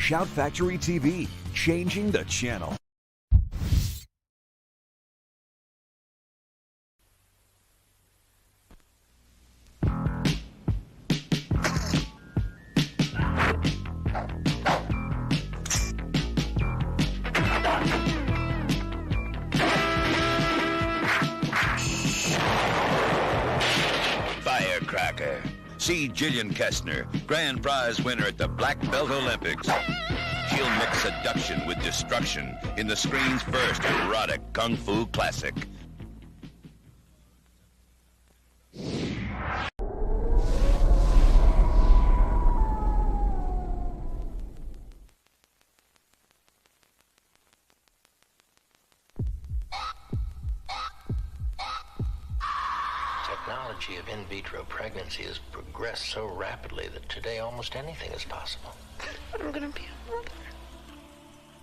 Shout Factory TV, changing the channel. Firecracker. See Jillian Kestner, grand prize winner at the Black Belt Olympics. She'll mix seduction with destruction in the screen's first erotic kung fu classic. Technology of in vitro pregnancy has progressed so rapidly that today almost anything is possible. I'm gonna be a mother.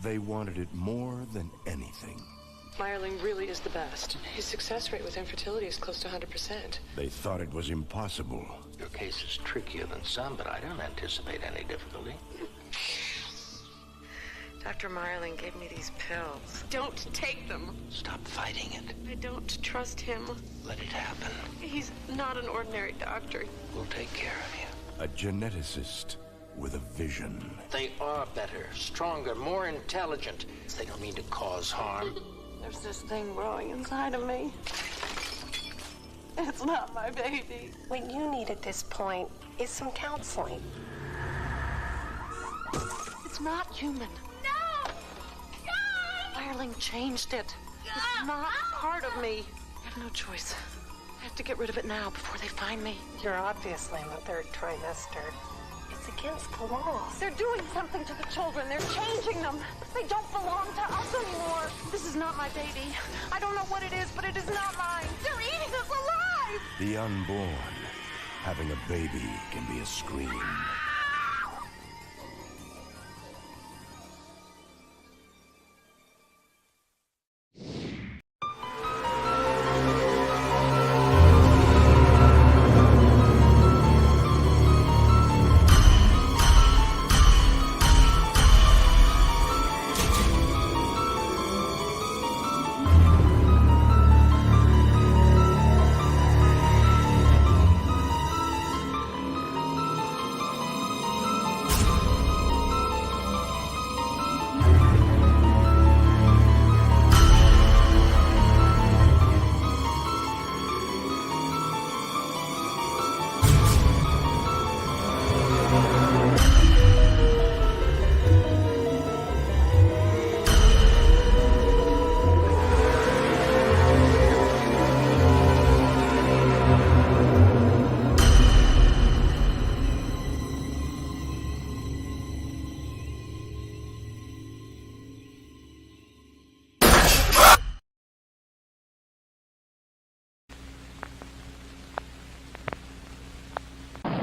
They wanted it more than anything. Meyerling really is the best. His success rate with infertility is close to 100%. They thought it was impossible. Your case is trickier than some, but I don't anticipate any difficulty. Dr. Meyerling gave me these pills. Don't take them. Stop fighting it. I don't trust him. Let it happen. He's not an ordinary doctor. We'll take care of you. A geneticist with a vision. They are better, stronger, more intelligent. They don't mean to cause harm. There's this thing growing inside of me. It's not my baby. What you need at this point is some counseling. It's not human. No! Meyerling changed it. It's not part of me. I have no choice. I have to get rid of it now before they find me. You're obviously in the third trimester. It's against the law. They're doing something to the children. They're changing them. They don't belong to us anymore. This is not my baby. I don't know what it is, but it is not mine. They're eating us alive. The unborn. Having a baby can be a scream.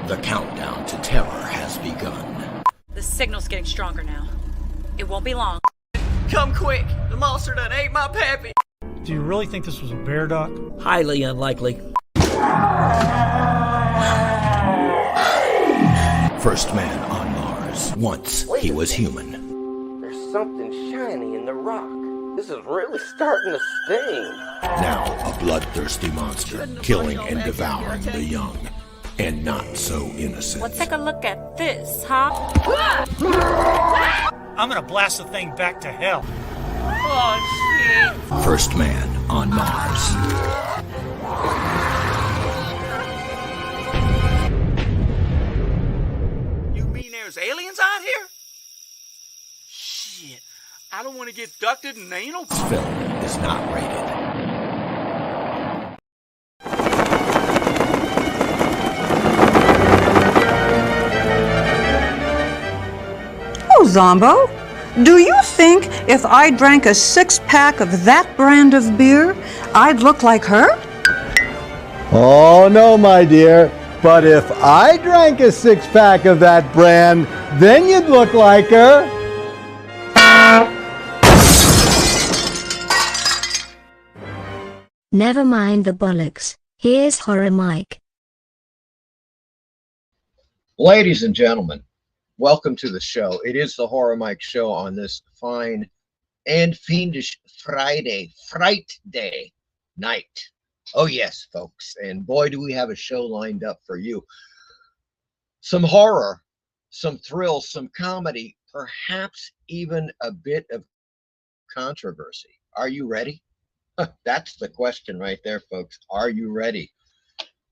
The countdown to terror has begun. The signal's getting stronger now. It won't be long. Come quick! The monster done ate my pappy! Do you really think this was a bear, Doc? Highly unlikely. First man on Mars. Once he was human. There's something shiny in the rock. This is really starting to sting. Now a bloodthirsty monster, killing and devouring the young. And not so innocent. Let's take a look at this, huh? I'm gonna blast the thing back to hell. Oh, shit. First man on Mars. You mean there's aliens out here? Shit, I don't want to get ducted in anal. This film is not rated. Oh, Zombo, do you think if I drank a six-pack of that brand of beer, I'd look like her? Oh, no, my dear. But if I drank a six-pack of that brand, then you'd look like her. Never mind the bollocks. Here's Horror Mike. Ladies and gentlemen, welcome to the show. It is the Horror Mike Show on this fine and fiendish Friday, Fright Day night. Oh yes, folks, and boy, do we have a show lined up for you. Some horror, some thrills, some comedy, perhaps even a bit of controversy. Are you ready? That's the question right there, folks. Are you ready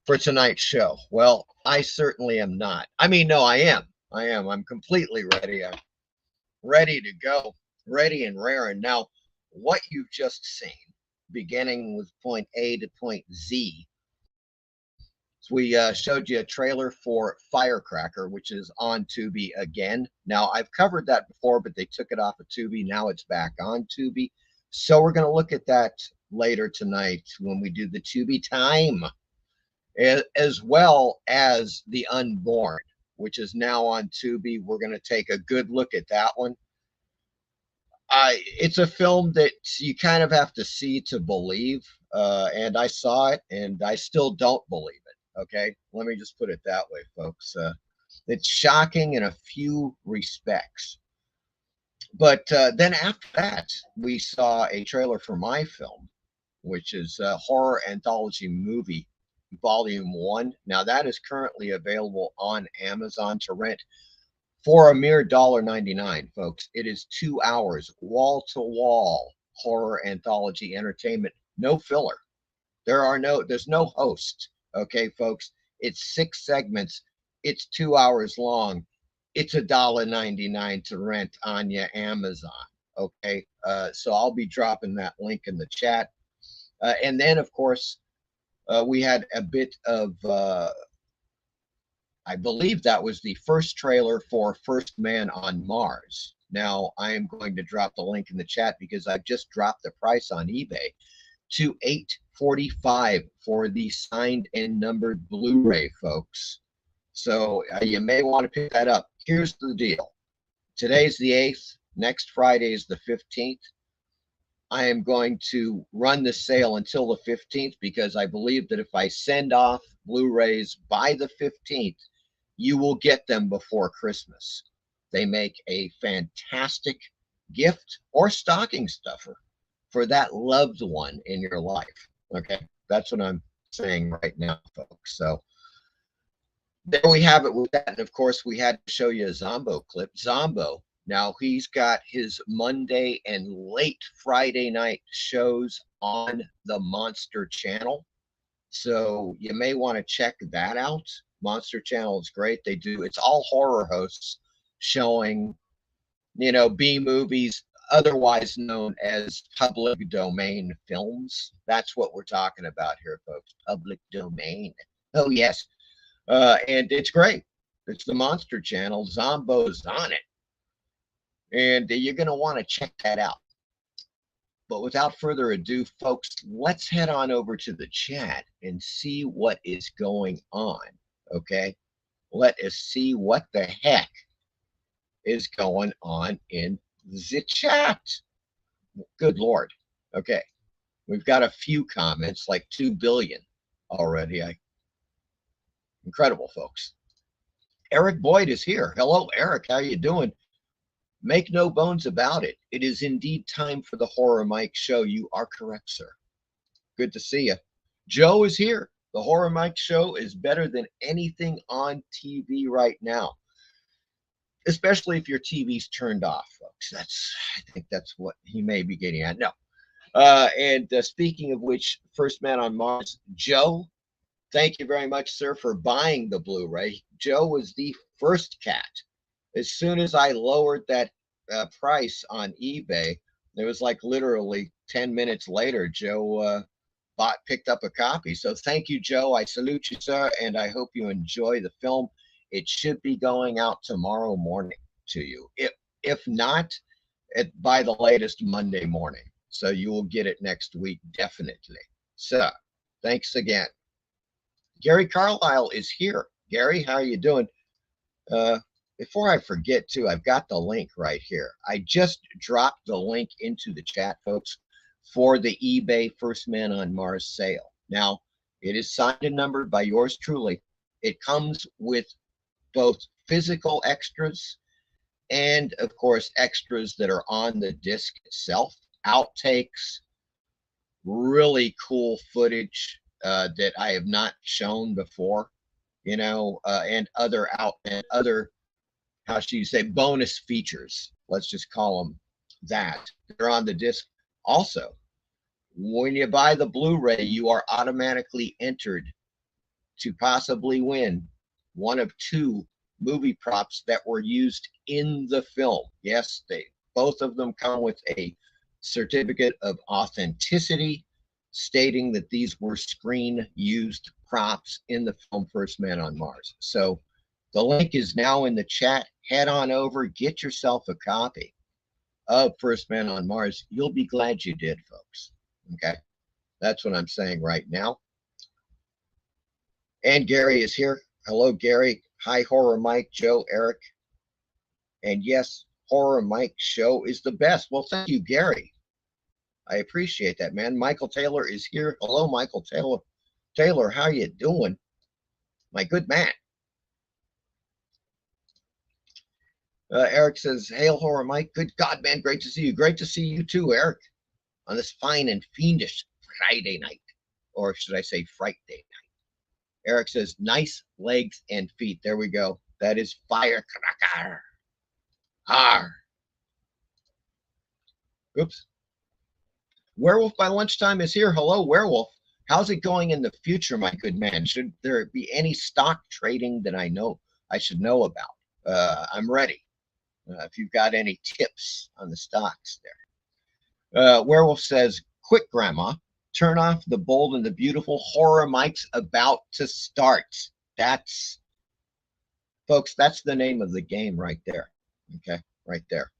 for tonight's show? Well, I certainly am not. I mean, no, I am. I'm completely ready. I'm ready to go, ready and raring. Now, what you've just seen, beginning with point A to point Z, we showed you a trailer for Firecracker, which is on TUBI again. Now, I've covered that before, but they took it off of TUBI. Now it's back on TUBI. So we're going to look at that later tonight when we do the TUBI time, as well as The Unborn, which is now on TUBI. We're going to take a good look at that one. It's a film that you kind of have to see to believe, and I saw it, and I still don't believe it. Okay, let me just put it that way, folks. It's shocking in a few respects. But then after that, we saw a trailer for my film, which is Horror Anthology Movie Volume 1. Now, that is currently available on Amazon to rent for a mere $1.99, folks. It is 2 hours, wall-to-wall horror anthology entertainment. No filler. There's no host. Okay, folks, it's 6 segments. It's 2 hours long. It's $1.99 to rent on your Amazon. Okay, so I'll be dropping that link in the chat. And then, of course, we had a bit of, I believe that was the first trailer for First Man on Mars. Now, I am going to drop the link in the chat because I've just dropped the price on eBay to $8.45 for the signed and numbered Blu-ray, folks. So you may want to pick that up. Here's the deal. Today's the 8th. Next Friday is the 15th. I am going to run the sale until the 15th because I believe that if I send off Blu-rays by the 15th, you will get them before Christmas. They make a fantastic gift or stocking stuffer for that loved one in your life. Okay, that's what I'm saying right now, folks. So there we have it with that. And of course, we had to show you a Zombo clip. Zombo, now he's got his Monday and late Friday night shows on the Monster Channel. So you may want to check that out. Monster Channel is great. It's all horror hosts showing, B movies, otherwise known as public domain films. That's what we're talking about here, folks. Public domain. Oh, yes. And it's great. It's the Monster Channel. Zombo's on it. And you're going to want to check that out. But without further ado, folks, let's head on over to the chat and see what is going on. Okay? Let us see what the heck is going on in the chat. Good Lord. Okay. We've got a few comments, like 2 billion already. Incredible, folks. Eric Boyd is here. Hello, Eric. How you doing? Make no bones about it. It is indeed time for the Horror Mike Show. You are correct, sir. Good to see you. Joe is here. The Horror Mike Show is better than anything on TV right now, especially if your TV's turned off, folks. I think that's what he may be getting at. No. And speaking of which, First Man on Mars, Joe, thank you very much, sir, for buying the Blu-ray. Joe was the first cat. As soon as I lowered that price on eBay, it was like literally 10 minutes later, Joe picked up a copy. So thank you, Joe. I salute you, sir, and I hope you enjoy the film. It should be going out tomorrow morning to you. If not, by the latest Monday morning. So you will get it next week, definitely. So thanks again. Gary Carlisle is here. Gary, how are you doing? Before I forget, too, I've got the link right here. I just dropped the link into the chat, folks, for the eBay First Man on Mars sale. Now, it is signed and numbered by yours truly. It comes with both physical extras and of course extras that are on the disc itself, outtakes, really cool footage that I have not shown before, and other how should you say, bonus features, let's just call them that, they're on the disc. Also, when you buy the Blu-ray, you are automatically entered to possibly win one of 2 movie props that were used in the film. Yes, both of them come with a certificate of authenticity stating that these were screen used props in the film First Man on Mars. So the link is now in the chat. Head on over, get yourself a copy of First Man on Mars. You'll be glad you did, folks. Okay, that's what I'm saying right now. And Gary is here. Hello, Gary. Hi, Horror Mike, Joe, Eric. And yes, Horror Mike show is the best. Well, thank you, Gary. I appreciate that, man. Michael Taylor is here. Hello, Michael Taylor. Taylor, how you doing? My good man. Eric says, hail, Horror Mike. Good God, man. Great to see you. Great to see you too, Eric, on this fine and fiendish Friday night. Or should I say Fright Day night? Eric says, nice legs and feet. There we go. That is firecracker. Har. Oops. Werewolf by Lunchtime is here. Hello, Werewolf. How's it going in the future, my good man? Should there be any stock trading that I should know about? I'm ready. If you've got any tips on the stocks there. Werewolf says, quick, Grandma, turn off the bold and the beautiful. Horror Mike's about to start. That's, folks, that's the name of the game right there. Okay, right there.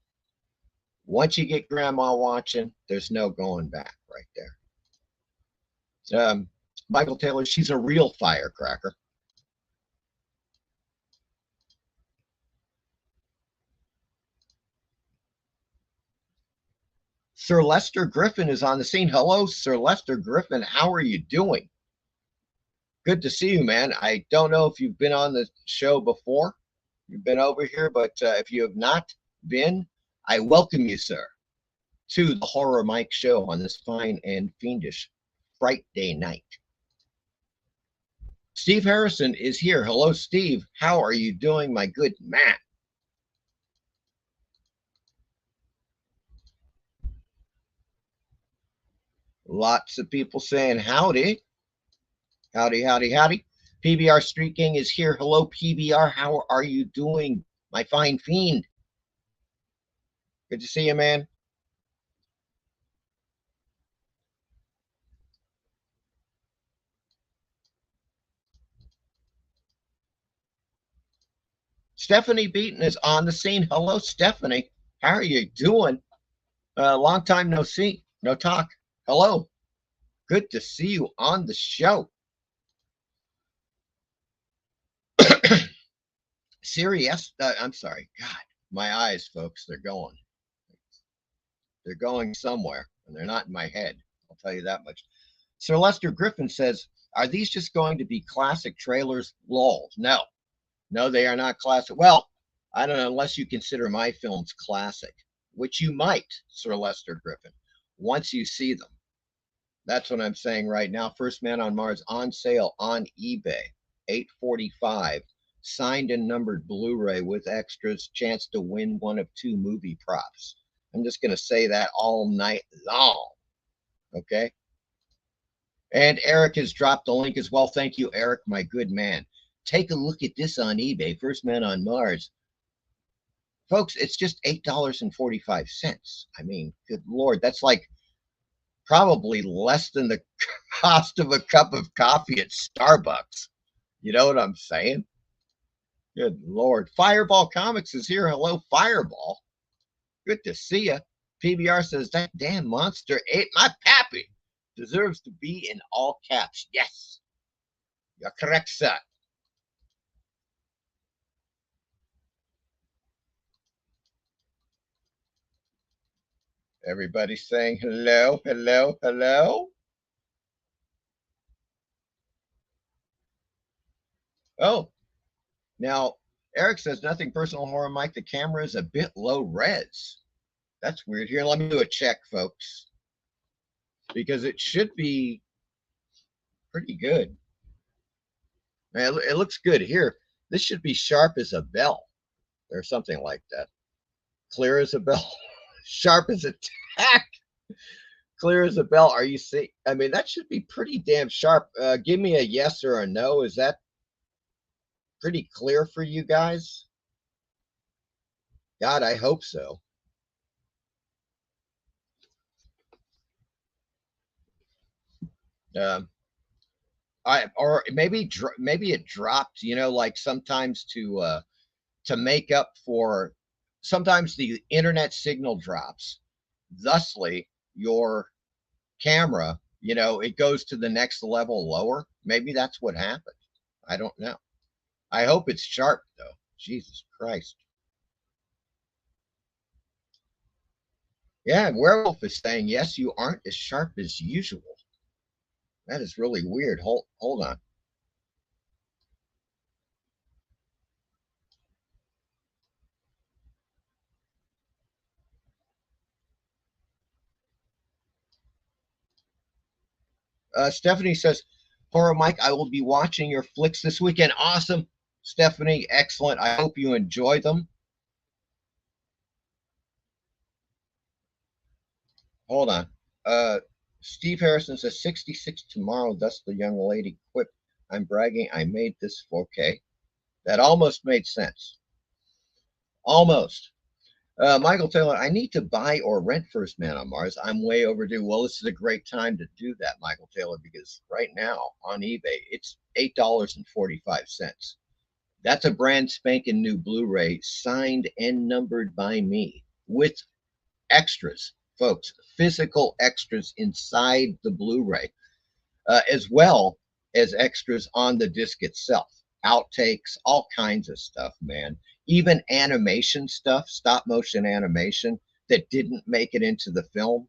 Once you get Grandma watching, there's no going back right there. Michael Taylor, she's a real firecracker. Sir Lester Griffin is on the scene. Hello, Sir Lester Griffin. How are you doing? Good to see you, man. I don't know if you've been on the show before. You've been over here, but if you have not been, I welcome you, sir, to the Horror Mike show on this fine and fiendish Fright Day night. Steve Harrison is here. Hello, Steve. How are you doing, my good man? Lots of people saying howdy. Howdy, howdy, howdy. PBR Street Gang is here. Hello, PBR. How are you doing, my fine fiend? Good to see you, man. Stephanie Beaton is on the scene. Hello, Stephanie. How are you doing? Long time no see, no talk. Hello. Good to see you on the show. Serious? I'm sorry. God, my eyes, folks, they're going. They're going somewhere, and they're not in my head. I'll tell you that much. Sir Lester Griffin says, are these just going to be classic trailers? Lol. No. No, they are not classic. Well, I don't know, unless you consider my films classic, which you might, Sir Lester Griffin, once you see them. That's what I'm saying right now. First Man on Mars on sale on eBay, $8.45. Signed and numbered Blu-ray with extras, chance to win one of 2 movie props. I'm just going to say that all night long. Okay? And Eric has dropped the link as well. Thank you, Eric, my good man. Take a look at this on eBay. First Man on Mars. Folks, it's just $8.45. I mean, good Lord, that's like probably less than the cost of a cup of coffee at Starbucks. You know what I'm saying? Good Lord. Fireball Comics is here. Hello, Fireball. Good to see you. PBR says, that damn monster ate my pappy. Deserves to be in all caps. Yes. You're correct, sir. Everybody's saying hello, hello, hello. Oh, now Eric says, nothing personal, Horror Mike. The camera is a bit low res. That's weird. Here, let me do a check, folks, because it should be pretty good. It looks good here. This should be sharp as a bell or something like that. Clear as a bell. Sharp as a tack. Clear as a bell. Are you see? I mean, that should be pretty damn sharp. Give me a yes or a no. Is that pretty clear for you guys? God, I hope so. Or maybe it dropped, you know, like sometimes to make up for, sometimes the internet signal drops, thusly your camera, you know, it goes to the next level lower. Maybe that's what happened. I don't know. I hope it's sharp though. Jesus Christ. Yeah, Werewolf is saying, yes, you aren't as sharp as usual. That is really weird. Hold on. Stephanie says, Horror Mike, I will be watching your flicks this weekend. Awesome, Stephanie. Excellent. I hope you enjoy them. Hold on. Steve Harrison says 66 tomorrow. Thus the young lady quipped, I'm bragging. I made this 4K. That almost made sense. Almost. Michael Taylor, I need to buy or rent First Man on Mars. I'm way overdue. Well, this is a great time to do that, Michael Taylor, because right now on eBay, it's $8.45. That's a brand spanking new Blu-ray, signed and numbered by me, with extras, folks, physical extras inside the Blu-ray, as well as extras on the disc itself. Outtakes, all kinds of stuff, man. Even animation stuff, stop motion animation that didn't make it into the film,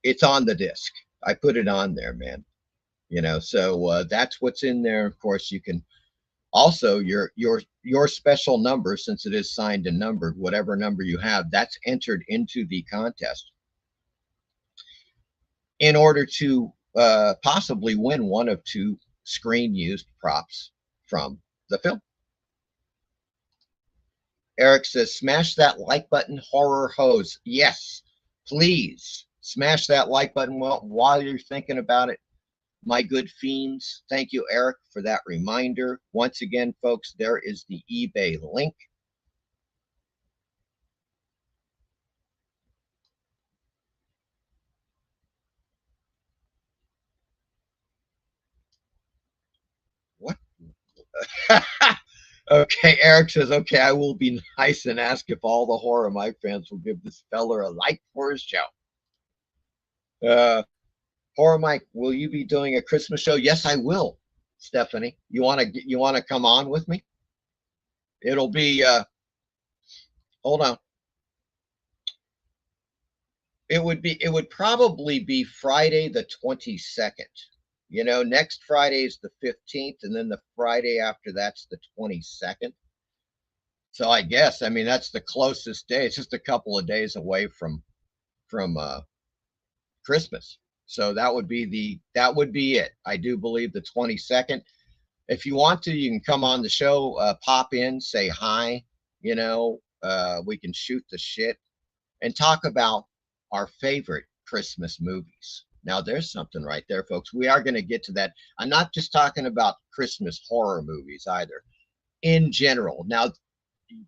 it's on the disc. I put it on there, man. You know, so that's what's in there. Of course, you can also your special number, since it is signed and numbered, whatever number you have, that's entered into the contest in order to possibly win one of 2 screen used props from the film. Eric says, smash that like button, horror hose. Yes, please smash that like button while you're thinking about it, my good fiends. Thank you, Eric, for that reminder. Once again, folks, there is the eBay link. What? Okay, Eric says, okay, I will be nice and ask if all the Horror Mike fans will give this feller a like for his show. Horror Mike, will you be doing a Christmas show? Yes, I will, Stephanie. You wanna come on with me? It'll be hold on. It would probably be Friday the 22nd. You know, next Friday is the 15th, and then the Friday after that's the 22nd. So I guess, I mean, that's the closest day. It's just a couple of days away from Christmas. So that would be it. I do believe the 22nd. If you want to, you can come on the show, pop in, say hi. You know, we can shoot the shit and talk about our favorite Christmas movies. Now, there's something right there, folks. We are going to get to that. I'm not just talking about Christmas horror movies either. In general. Now,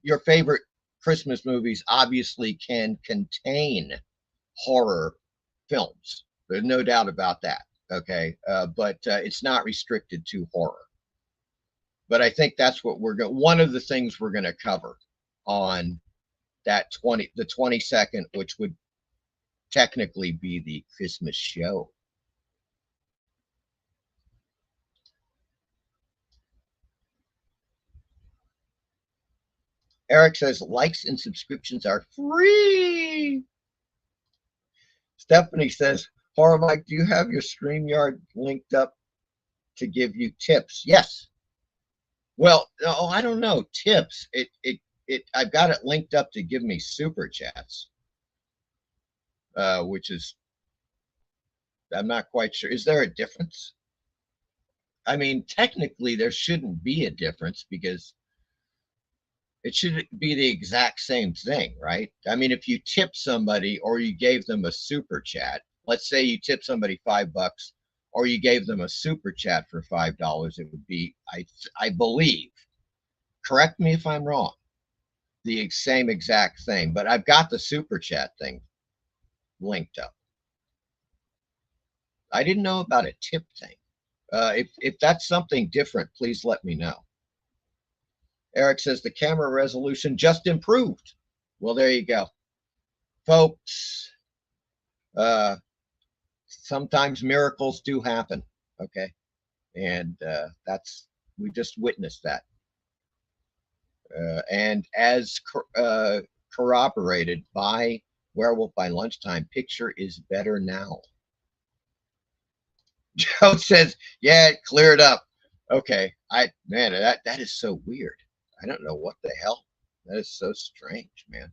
your favorite Christmas movies obviously can contain horror films. There's no doubt about that. Okay. But it's not restricted to horror. But I think that's what one of the things we're going to cover on that the 22nd, which would technically be the Christmas show. Eric says likes and subscriptions are free. Stephanie says, Horror Mike, do you have your StreamYard linked up to give you tips? Yes. Well, no, I don't know. Tips. I've got it linked up to give me super chats, which is, I'm not quite sure. Is there a difference? I mean, technically, there shouldn't be a difference because it should be the exact same thing, right? I mean, if you tip somebody or you gave them a super chat, let's say you tip somebody $5 or you gave them a super chat for $5, it would be, I believe, correct me if I'm wrong, the same exact thing. But I've got the super chat thing linked up. I didn't know about a tip thing. If that's something different, please let me know. Eric says the camera resolution just improved. Well, there you go, folks. Sometimes miracles do happen. Okay, and we just witnessed that. And as corroborated by Werewolf by Lunchtime, picture is better now. Joe says, yeah, it cleared up. Okay. Man, that is so weird. I don't know what the hell. That is so strange, man.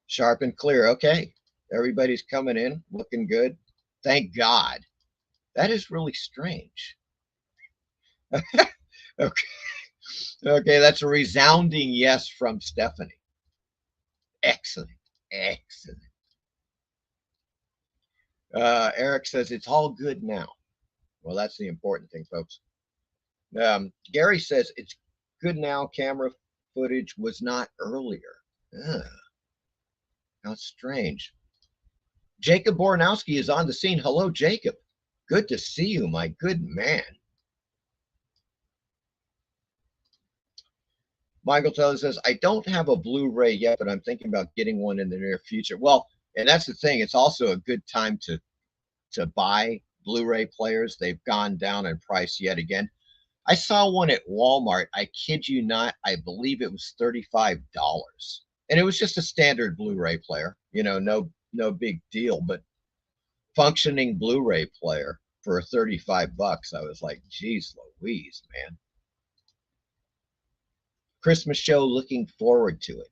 Sharp and clear. Okay. Everybody's coming in, looking good. Thank God. That is really strange. Okay. Okay, that's a resounding yes from Stephanie. Excellent. Excellent. Eric says it's all good now. Well, that's the important thing, folks. Gary says it's good now. Camera footage was not earlier. How strange. Jacob Boranowski is on the scene. Hello, Jacob. Good to see you, my good man. Michael Taylor says, I don't have a Blu-ray yet, but I'm thinking about getting one in the near future. Well, and that's the thing. It's also a good time to buy Blu-ray players. They've gone down in price yet again. I saw one at Walmart. I kid you not. I believe it was $35. And it was just a standard Blu-ray player. You know, no big deal, but functioning Blu-ray player for $35. I was like, geez Louise, man. Christmas show, looking forward to it.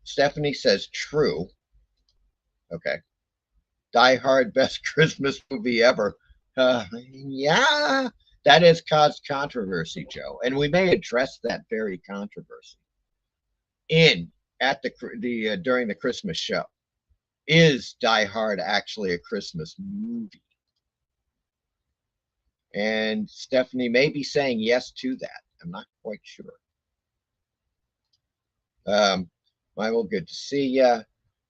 Stephanie says true. Okay. Die Hard, best Christmas movie ever. Yeah, that has caused controversy, Joe, and we may address that very controversy during the Christmas show. Is Die Hard actually a Christmas movie? And Stephanie may be saying yes to that. I'm not quite sure. Michael, good to see ya.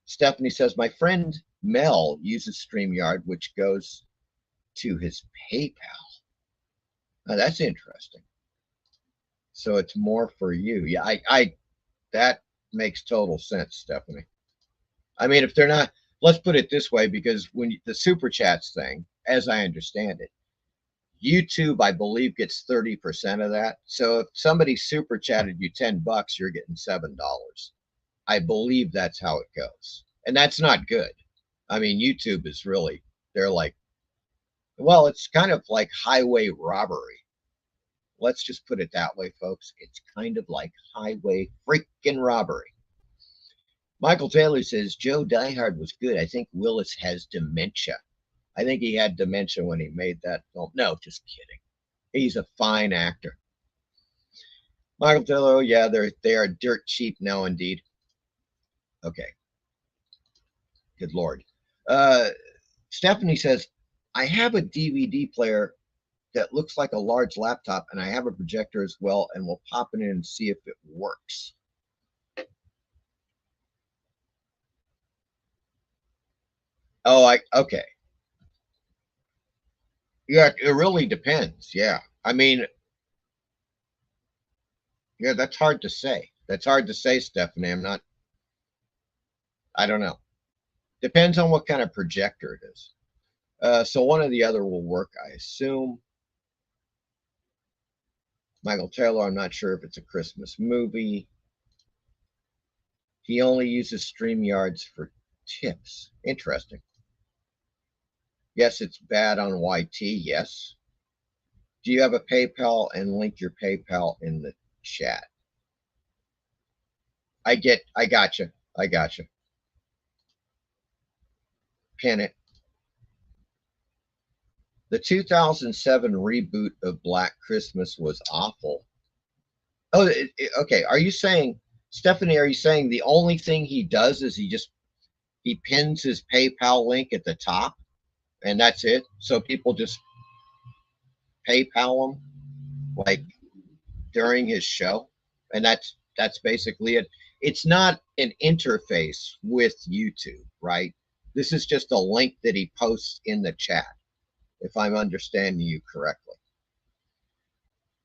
Stephanie says, my friend Mel uses StreamYard, which goes to his PayPal. Now, that's interesting. So it's more for you. Yeah, that makes total sense, Stephanie. I mean, if they're not, let's put it this way, because when the super chats thing, as I understand it, YouTube, I believe, gets 30% of that. So if somebody super chatted you $10, you're getting $7. I believe that's how it goes. And that's not good. I mean, YouTube is really, they're like, well, it's kind of like highway robbery. Let's just put it that way, folks. It's kind of like highway freaking robbery. Michael Taylor says, Joe, Die Hard was good. I think Willis has dementia. I think he had dementia when he made that film. No, just kidding. He's a fine actor. Michael Taylor, oh yeah, they are dirt cheap now, indeed. Okay. Good Lord. Stephanie says, I have a DVD player that looks like a large laptop, and I have a projector as well, and we'll pop it in and see if it works. Oh, okay. Yeah, it really depends. Yeah. I mean, yeah, that's hard to say. That's hard to say, Stephanie. I don't know. Depends on what kind of projector it is. So one or the other will work, I assume. Michael Taylor, I'm not sure if it's a Christmas movie. He only uses StreamYards for tips. Interesting. Yes, it's bad on YT. Yes. Do you have a PayPal, and link your PayPal in the chat? I got you. Pin it. The 2007 reboot of Black Christmas was awful. Oh, okay. Are you saying, Stephanie, are you saying the only thing he does is he pins his PayPal link at the top and that's it? So people just PayPal him like during his show, and that's basically it. It's not an interface with YouTube, right? This is just a link that he posts in the chat, if I'm understanding you correctly.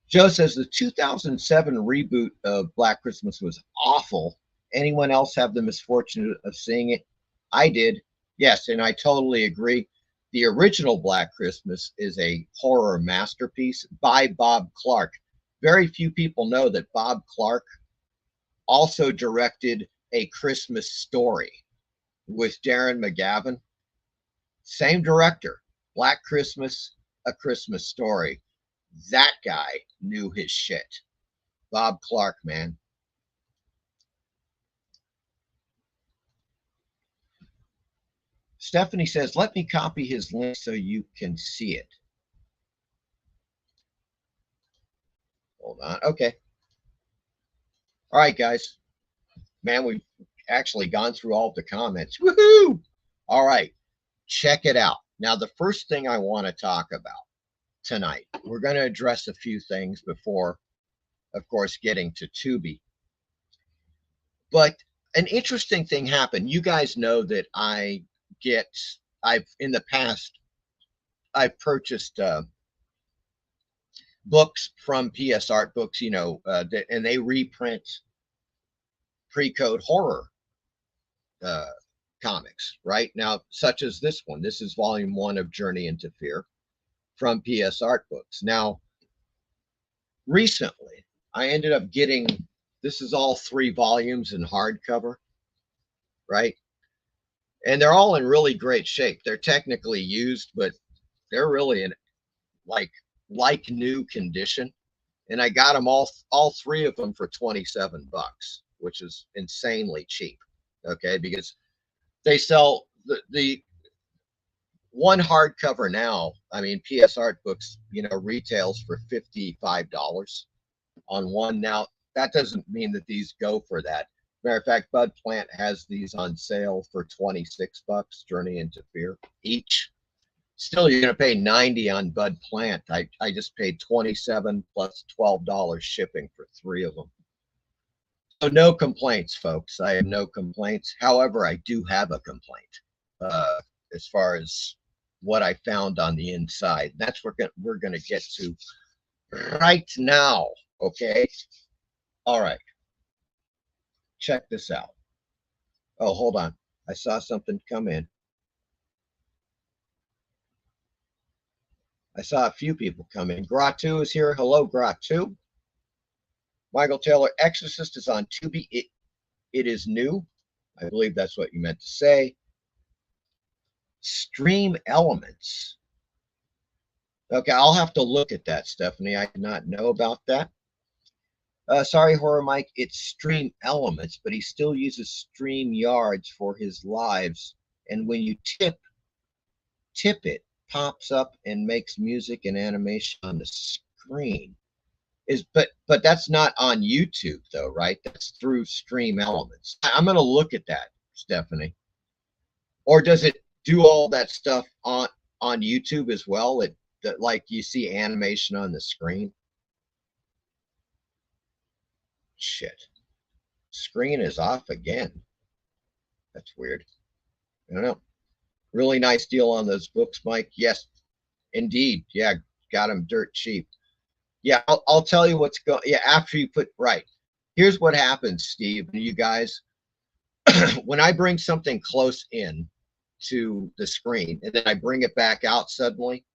Joe says the 2007 reboot of Black Christmas was awful. Anyone else have the misfortune of seeing it? I did. Yes, and I totally agree. The original Black Christmas is a horror masterpiece by Bob Clark. Very few people know that Bob Clark also directed A Christmas Story with Darren McGavin. Same director, Black Christmas, A Christmas Story. That guy knew his shit. Bob Clark, man. Stephanie says, let me copy his link so you can see it. Hold on. Okay. All right, guys. Man, we've actually gone through all of the comments. Woohoo! All right. Check it out. Now, the first thing I want to talk about tonight, we're going to address a few things before, of course, getting to Tubi. But an interesting thing happened. You guys know that in the past, I've purchased books from PS Artbooks, you know, and they reprint pre-code horror comics, right? Now, such as this one. This is volume 1 of Journey into Fear from PS Artbooks. Now, recently, I ended up getting, this is all 3 volumes in hardcover, right? And they're all in really great shape. They're technically used, but they're really in like new condition. And I got them all 3 of them for $27, which is insanely cheap. Okay, because they sell the one hardcover now. I mean, PS Artbooks, you know, retails for $55 on one. Now, that doesn't mean that these go for that. Matter of fact, Bud Plant has these on sale for $26, Journey into Fear each. Still, you're going to pay $90 on Bud Plant. I just paid $27 plus $12 shipping for 3 of them. So no complaints, folks. I have no complaints. However, I do have a complaint as far as what I found on the inside. That's what we're going to get to right now. Okay. All right. Check this out. Oh, hold on. I saw something come in. I saw a few people come in. Gratu is here. Hello, Gratu. Michael Taylor, Exorcist is on Tubi. It is new. I believe that's what you meant to say. Stream Elements. Okay, I'll have to look at that, Stephanie. I did not know about that. Sorry, Horror Mike, it's Stream Elements, but he still uses StreamYards for his lives. And when you tip it, pops up and makes music and animation on the screen. But that's not on YouTube though, right? That's through Stream Elements. I'm going to look at that, Stephanie. Or does it do all that stuff on YouTube as well? That like you see animation on the screen. Shit. Screen is off again. That's weird. I don't know. Really nice deal on those books, Mike. Yes, indeed. Yeah, got them dirt cheap. Yeah, I'll tell you what's going. Yeah, after you put right. Here's what happens, Steve, and you guys. When I bring something close in to the screen and then I bring it back out suddenly,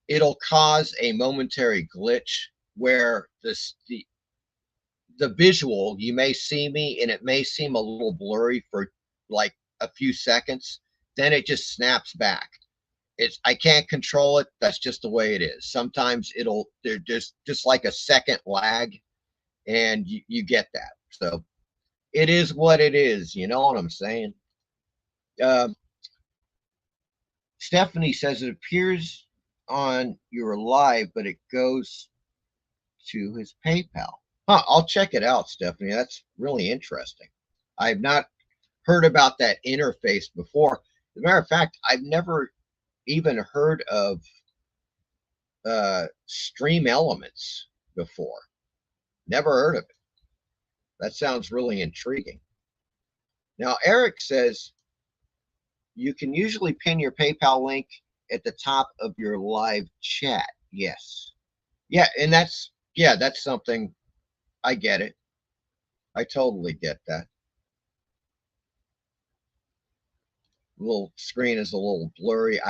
it'll cause a momentary glitch where the visual, you may see me and it may seem a little blurry for like a few seconds. Then it just snaps back. I can't control it. That's just the way it is. Sometimes they're just like a second lag, and you get that. So it is what it is. You know what I'm saying? Stephanie says it appears on your live, but it goes to his PayPal. Huh, I'll check it out, Stephanie. That's really interesting. I've not heard about that interface before. As a matter of fact, I've never even heard of Stream Elements before. Never heard of it. That sounds really intriguing. Now, Eric says you can usually pin your PayPal link at the top of your live chat. Yes. Yeah, and that's something. I get it. I totally get that. Little screen is a little blurry.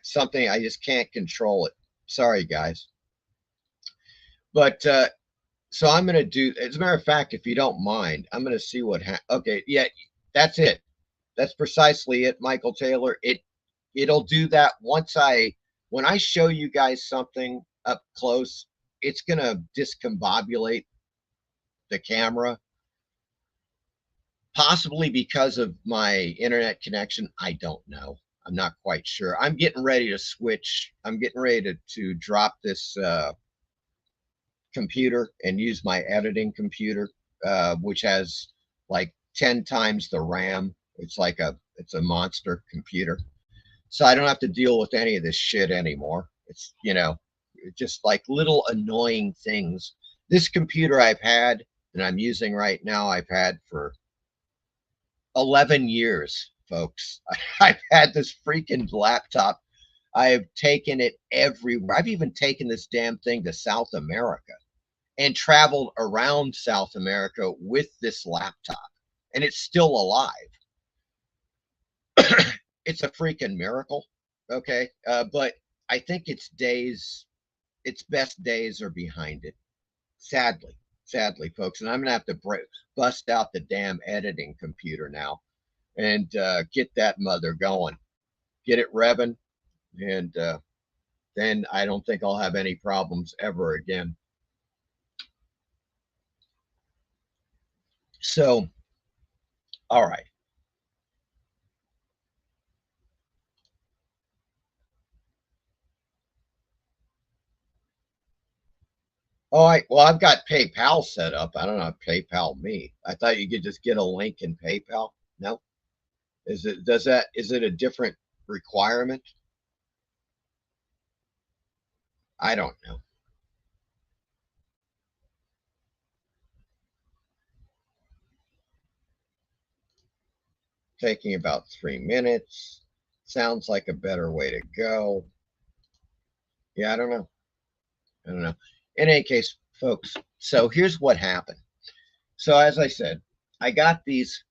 Something I just can't control it. Sorry, guys. But so I'm going to do, as a matter of fact, if you don't mind, I'm going to see what okay, yeah, that's it. That's precisely it, Michael Taylor. It'll do that when I show you guys something up close, it's going to discombobulate the camera. Possibly because of my internet connection. I don't know. I'm not quite sure. I'm getting ready to switch. I'm getting ready to drop this computer and use my editing computer, which has like 10 times the RAM. It's a monster computer. So I don't have to deal with any of this shit anymore. It's, just like little annoying things. This computer I've had that I'm using right now, I've had for 11 years, folks. I've had this freaking laptop. I have taken it everywhere. I've even taken this damn thing to South America and traveled around South America with this laptop, and it's still alive. It's a freaking miracle. Okay. But I think its best days are behind it. Sadly, folks. And I'm going to have to bust out the damn editing computer now and get that mother going, get it revving. And then I don't think I'll have any problems ever again. So, all right. Oh, I've got PayPal set up. I don't know how PayPal me. I thought you could just get a link in PayPal. No. Is it a different requirement? I don't know. Taking about 3 minutes. Sounds like a better way to go. Yeah, I don't know. In any case, folks, so here's what happened. So as I said, I got these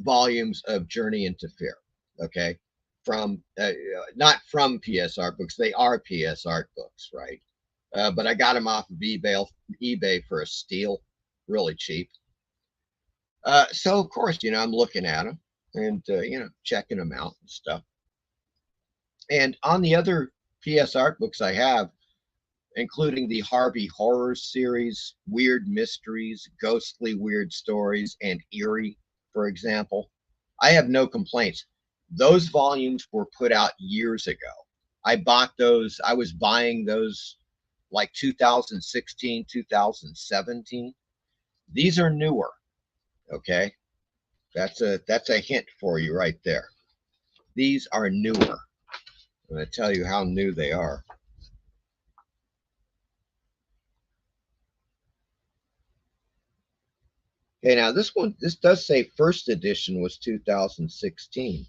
volumes of Journey into Fear, okay, from not from PS Artbooks. They are PS Artbooks, right? But I got them off of eBay for a steal, really cheap. So of course, I'm looking at them and checking them out and stuff. And on the other PS Artbooks I have, including the Harvey Horror series, Weird Mysteries, Ghostly Weird Stories, and Eerie, for example, I have no complaints. Those volumes were put out years ago. I bought those. I was buying those like 2016, 2017. These are newer. Okay. That's a hint for you right there. These are newer. I'm going to tell you how new they are. Okay, now this does say first edition was 2016.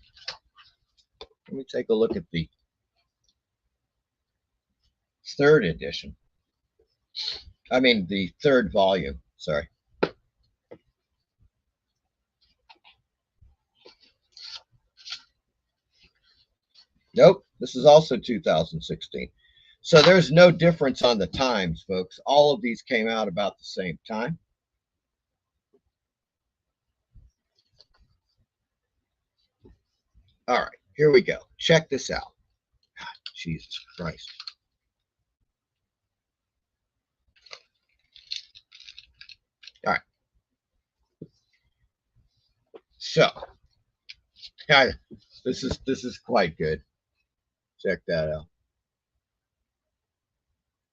Let me take a look at the third edition. I mean, the third volume, sorry. Nope, this is also 2016. So there's no difference on the times, folks. All of these came out about the same time. All right, here we go. Check this out. Jesus Christ. All right. So, this is quite good. Check that out.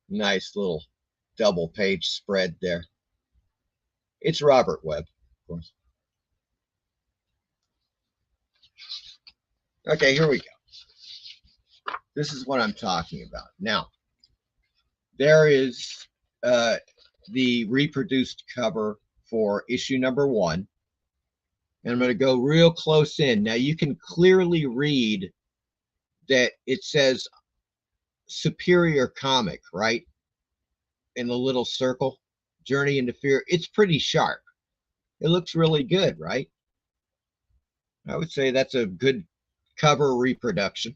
Nice little double page spread there. It's Robert Webb, of course. Okay, here we go. This is what I'm talking about. Now, there is the reproduced cover for issue number 1. And I'm going to go real close in. Now, you can clearly read that it says Superior Comic, right? In the little circle, Journey into Fear. It's pretty sharp. It looks really good, right? I would say that's a good cover reproduction.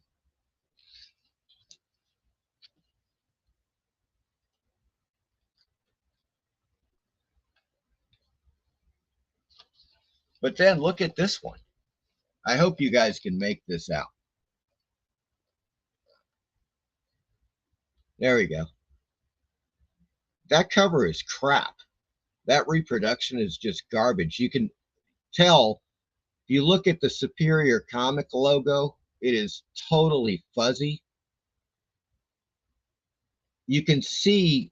But then look at this one. I hope you guys can make this out. There we go. That cover is crap. That reproduction is just garbage. You can tell if you look at the Superior Comic logo, it is totally fuzzy. You can see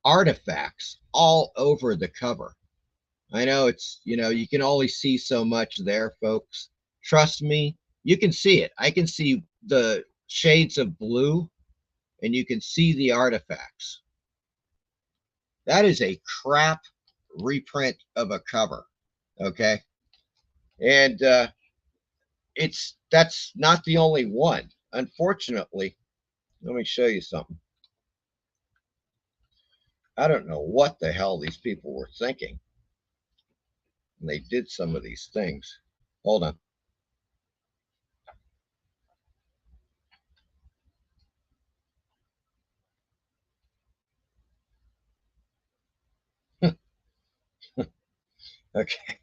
artifacts all over the cover. I know it's, you can only see so much there, folks. Trust me, you can see it. I can see the shades of blue, and you can see the artifacts. That is a crap reprint of a cover, okay? And that's not the only one. Unfortunately, let me show you something. I don't know what the hell these people were thinking. And they did some of these things. Hold on. Okay.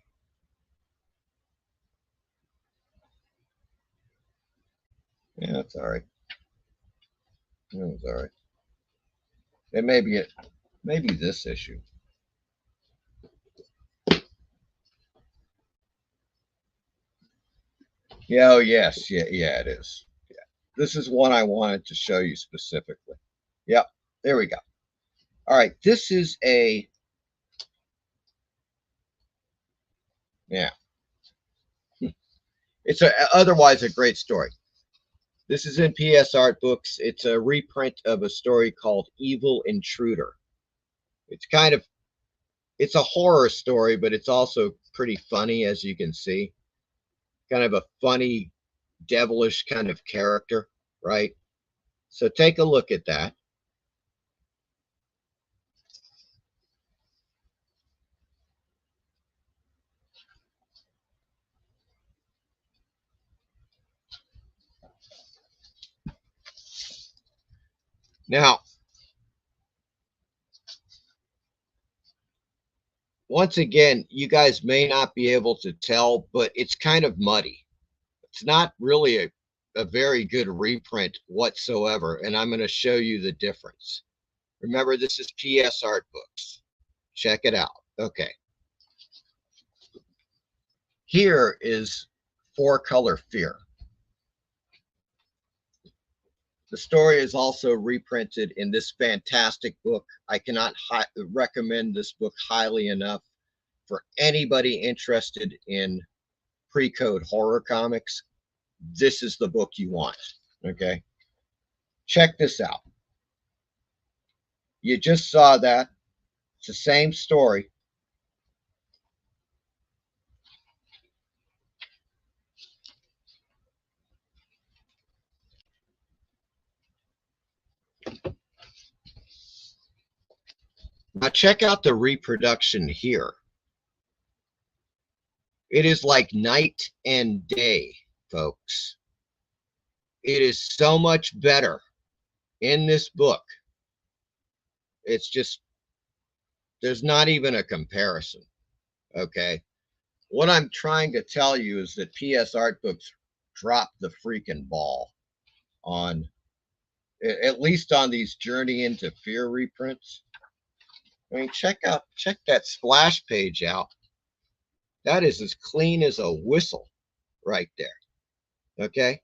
Yeah, that's all right. That's all right. And maybe this issue. Yeah, oh yes, yeah, it is. Yeah. This is one I wanted to show you specifically. Yep, there we go. All right, this is a it's otherwise a great story. This is in PS Artbooks. It's a reprint of a story called Evil Intruder. It's a horror story, but it's also pretty funny, as you can see. Kind of a funny, devilish kind of character, right? So take a look at that. Now, once again, you guys may not be able to tell, but it's kind of muddy. It's not really a very good reprint whatsoever, and I'm going to show you the difference. Remember, this is PS Artbooks. Check it out. Okay. Here is 4-Color Fear. The story is also reprinted in this fantastic book. I cannot recommend this book highly enough for anybody interested in pre-code horror comics. This is the book you want, okay? Check this out. You just saw that. It's the same story. Now check out the reproduction here. It is like night and day, folks. It is so much better in this book. It's just, there's not even a comparison, okay? What I'm trying to tell you is that PS Artbooks dropped the freaking ball on at least on these Journey into Fear reprints. I mean, check that splash page out. That is as clean as a whistle right there. Okay,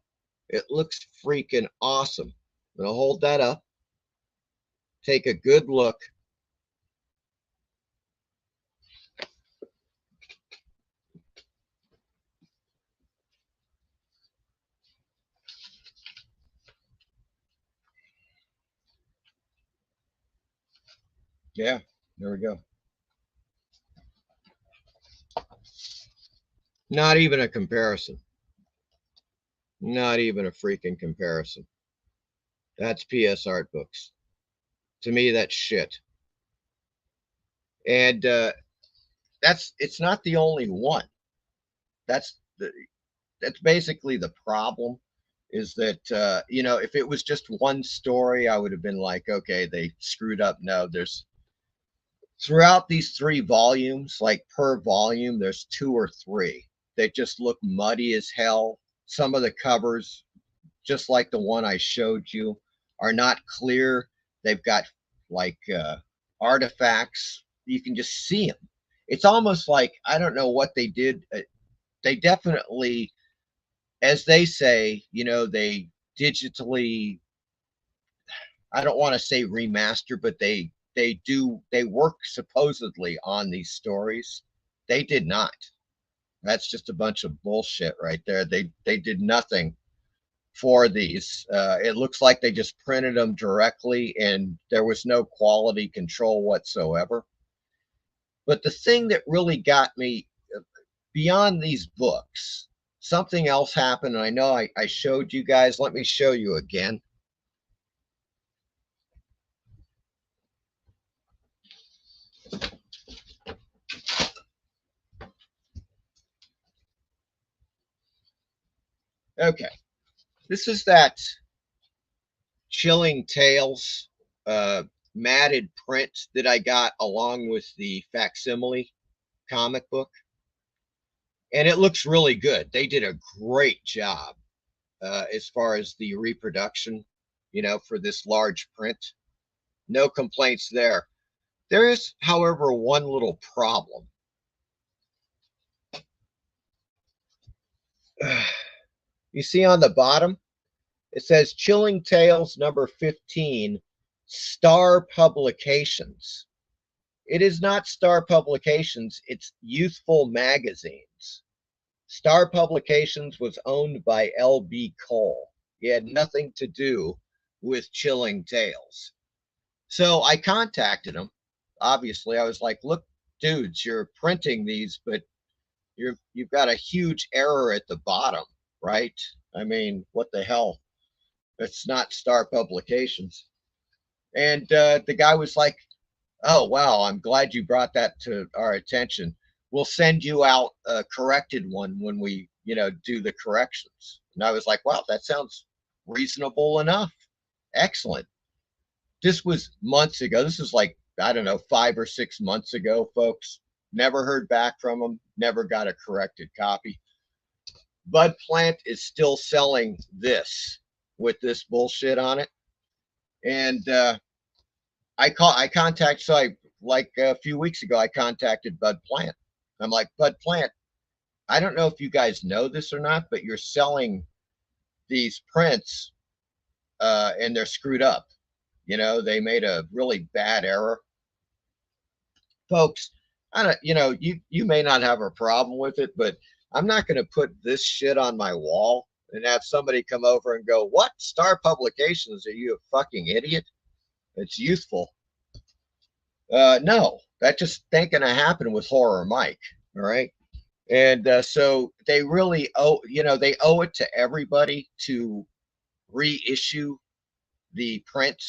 it looks freaking awesome. I'm gonna hold that up, take a good look. Yeah, there we go. Not even a comparison. Not even a freaking comparison. That's PS Artbooks. To me, that's shit. And it's not the only one. That's basically the problem, is that you know, if it was just one story, I would have been like, okay, they screwed up. No, there's throughout these 3 volumes, like per volume, there's 2 or 3 that just look muddy as hell. Some of the covers, just like the one I showed you, are not clear. They've got like artifacts. You can just see them. It's almost like, I don't know what they did. They definitely, as they say, you know, they digitally, I don't want to say remaster, but they work supposedly on these stories. They did not. That's just a bunch of bullshit right there. They did nothing for these. It looks like they just printed them directly, and there was no quality control whatsoever. But the thing that really got me beyond these books, something else happened, and I know I showed you guys. Let me show you again. Okay, this is that Chilling Tales matted print that I got along with the facsimile comic book, and it looks really good. They did a great job as far as the reproduction, you know, for this large print. No complaints there. There is, however, one little problem. You see on the bottom, it says Chilling Tales number 15, Star Publications. It is not Star Publications, it's Youthful Magazines. Star Publications was owned by L.B. Cole. He had nothing to do with Chilling Tales. So I contacted him. Obviously, I was like, look, dudes, you're printing these, but you've got a huge error at the bottom, right? I mean, what the hell? It's not Star Publications. And the guy was like, oh, wow, I'm glad you brought that to our attention. We'll send you out a corrected one when we, you know, do the corrections. And I was like, wow, that sounds reasonable enough. Excellent. This was months ago. This was like, I don't know, 5 or 6 months ago, folks. Never heard back from them. Never got a corrected copy. Bud Plant is still selling this with this bullshit on it. And like a few weeks ago, I contacted Bud Plant. I'm like, Bud Plant, I don't know if you guys know this or not, but you're selling these prints and they're screwed up. You know, they made a really bad error. Folks, I don't, you know, you may not have a problem with it, but I'm not going to put this shit on my wall and have somebody come over and go, what? Star Publications? Are you a fucking idiot? It's Youthful. No, that just ain't going to happen with Horror Mike. All right. And so they really owe, you know, they owe it to everybody to reissue the print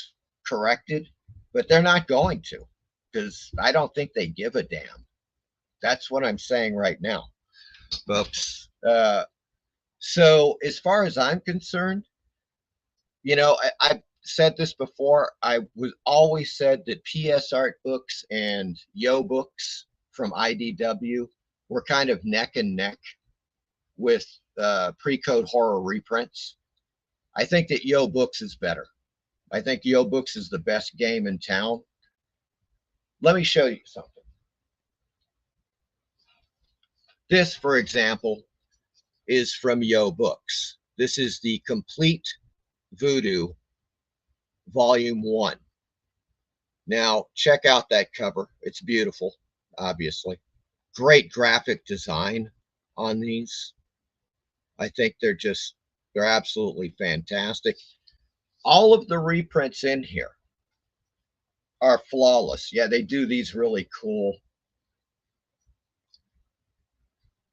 corrected, but they're not going to, because I don't think they give a damn. That's what I'm saying right now, folks. So as far as I'm concerned, you know, I've said this before. I was always said that PS Artbooks and YOE Books from IDW were kind of neck and neck with pre-code horror reprints. I think that YOE Books is better. I think YOE Books is the best game in town. Let me show you something. This, for example, is from YOE Books. This is the Complete Voodoo Volume 1. Now, check out that cover. It's beautiful, obviously. Great graphic design on these. I think they're absolutely fantastic. All of the reprints in here are flawless. Yeah, they do these really cool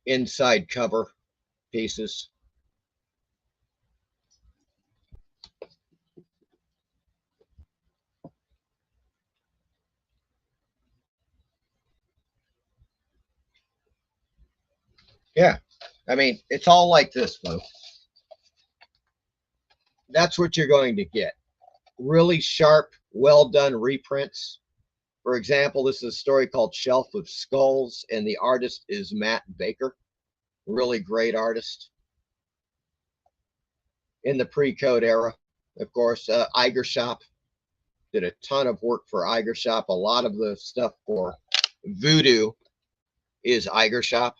inside cover pieces. Yeah, I mean, it's all like this, folks. That's what you're going to get. Really sharp, well done reprints. For example, this is a story called Shelf of Skulls, and the artist is Matt Baker. Really great artist. In the pre-code era, of course, Iger Shop did a ton of work for Iger Shop. A lot of the stuff for Voodoo is Iger Shop.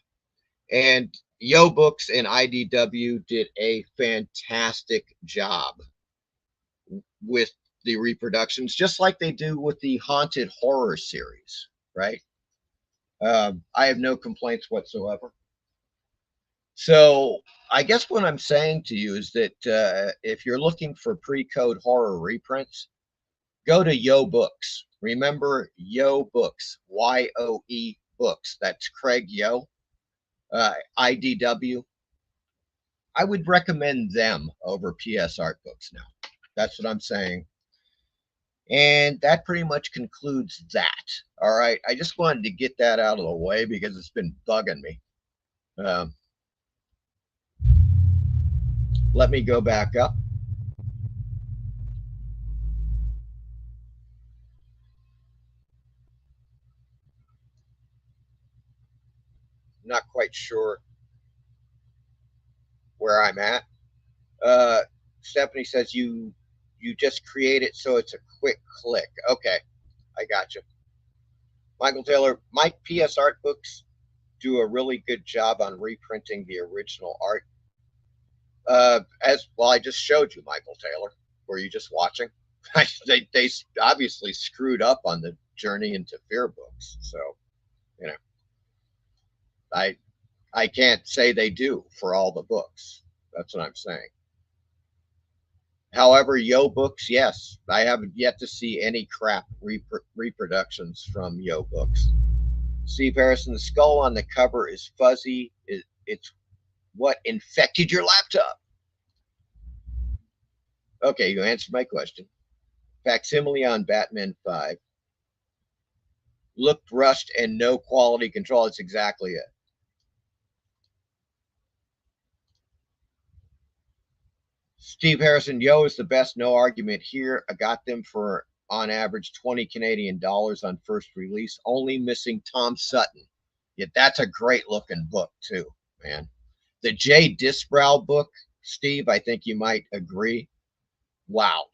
And YOE Books and IDW did a fantastic job with the reproductions, just like they do with the Haunted Horror series, right? I have no complaints whatsoever. So I guess what I'm saying to you is that if you're looking for pre-code horror reprints, go to YOE Books. Remember YOE Books, YOE Books. That's Craig YOE, IDW. I would recommend them over PS Artbooks now. That's what I'm saying. And that pretty much concludes that. All right. I just wanted to get that out of the way because it's been bugging me. Let me go back up. Not quite sure where I'm at. Stephanie says you just create it so it's a quick click. Okay, I got you. Michael Taylor, my PS Artbooks do a really good job on reprinting the original art. As well, I just showed you, Michael Taylor. Were you just watching? they obviously screwed up on the Journey into Fear books. So, you know, I can't say they do for all the books. That's what I'm saying. However, YOE Books, yes, I haven't yet to see any crap reproductions from YOE Books. Steve Harrison, the skull on the cover is fuzzy. It's what infected your laptop. Okay, you answered my question. Facsimile on Batman 5. Looked rushed and no quality control. That's exactly it. Steve Harrison, YOE is the best, no argument here. I got them for, on average, 20 Canadian dollars on first release, only missing Tom Sutton. Yet that's a great looking book too, man. The Jay Disbrow book, Steve, I think you might agree. Wow.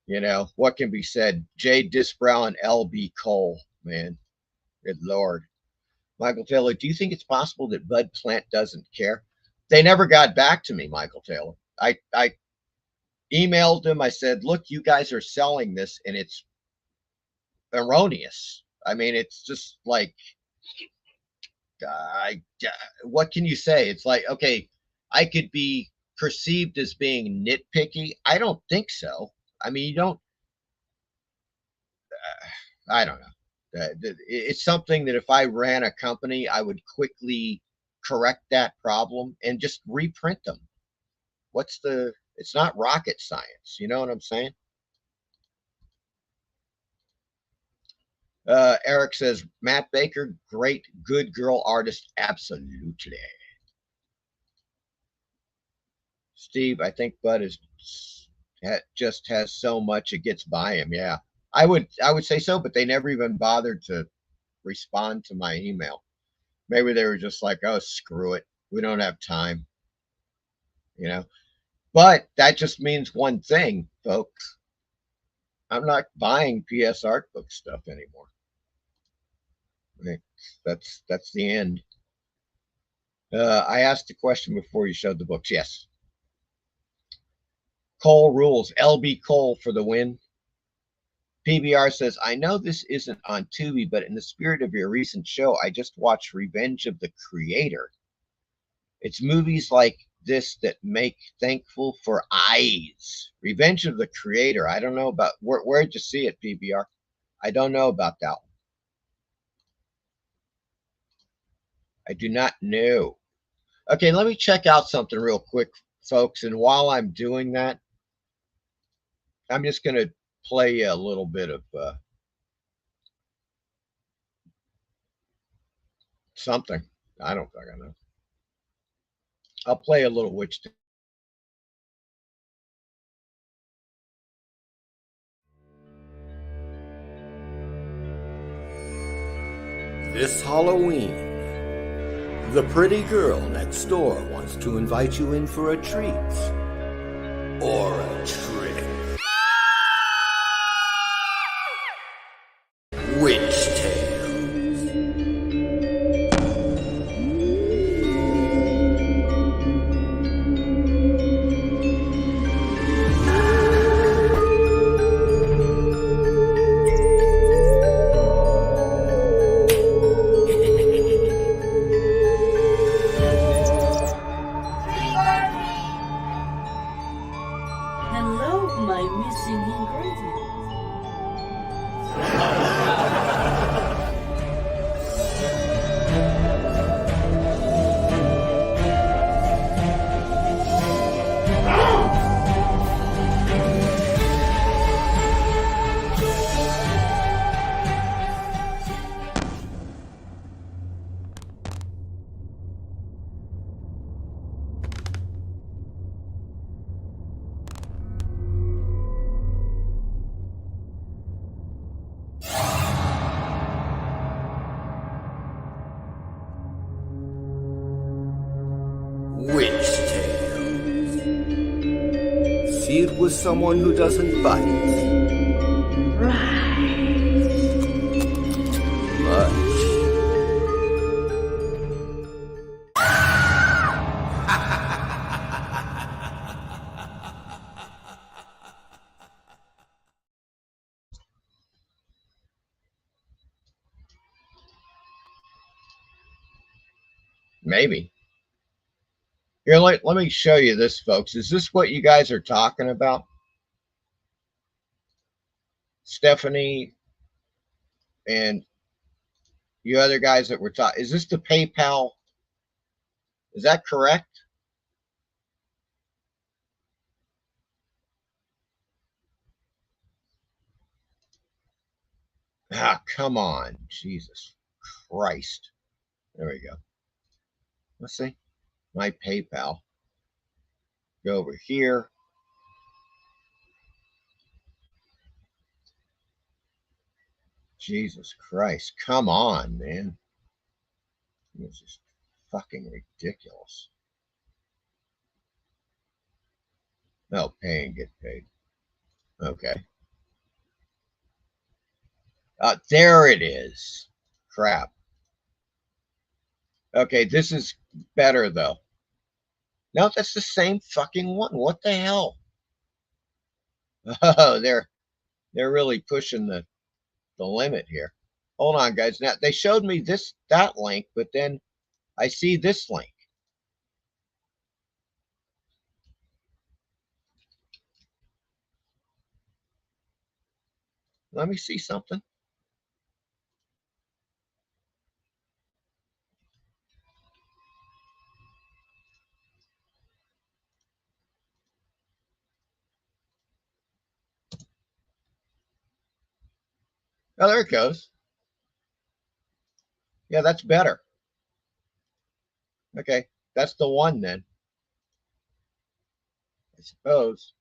You know, what can be said? Jay Disbrow and L.B. Cole, man. Good Lord. Michael Taylor, do you think it's possible that Bud Plant doesn't care? They never got back to me, Michael Taylor. I emailed them. I said, look, you guys are selling this and it's erroneous. I mean, it's just like, what can you say? It's like, okay, I could be perceived as being nitpicky. I don't think so. I mean, you don't, I don't know. It's something that if I ran a company, I would quickly correct that problem and just reprint them. It's not rocket science. You know what I'm saying? Eric says, Matt Baker, great, good girl artist. Absolutely. Steve, I think Bud just has so much it gets by him. Yeah, I would say so, but they never even bothered to respond to my email. Maybe they were just like, oh, screw it. We don't have time. You know, but that just means one thing, folks. I'm not buying PS Artbook stuff anymore. That's the end. I asked the question before you showed the books. Yes. Cole rules. LB Cole for the win. PBR says, I know this isn't on Tubi, but in the spirit of your recent show, I just watched Revenge of the Creator. It's movies like this that make thankful for eyes. Revenge of the Creator. I don't know about, where'd you see it, PBR? I don't know about that one. I do not know. Okay, let me check out something real quick, folks. And while I'm doing that, I'm just going to play a little bit of something. I don't fucking know. I'll play a little witch. This Halloween, the pretty girl next door wants to invite you in for a treat or a trick. Witch Tales. Hello, my missing ingredient. Witch Tales. See it with someone who doesn't bite. Much. Maybe. Here, let me show you this, folks. Is this what you guys are talking about? Stephanie and you other guys that were talking. Is this the PayPal? Is that correct? Ah, come on. Jesus Christ. There we go. Let's see. My PayPal. Go over here. Jesus Christ. Come on, man. This is fucking ridiculous. No, pay and get paid. Okay. There it is. Crap. Okay, this is better though. No, that's the same fucking one. What the hell? Oh, they're really pushing the limit here. Hold on, guys. Now they showed me that link, but then I see this link. Let me see something. Oh, there it goes. Yeah, that's better. Okay, that's the one then. I suppose.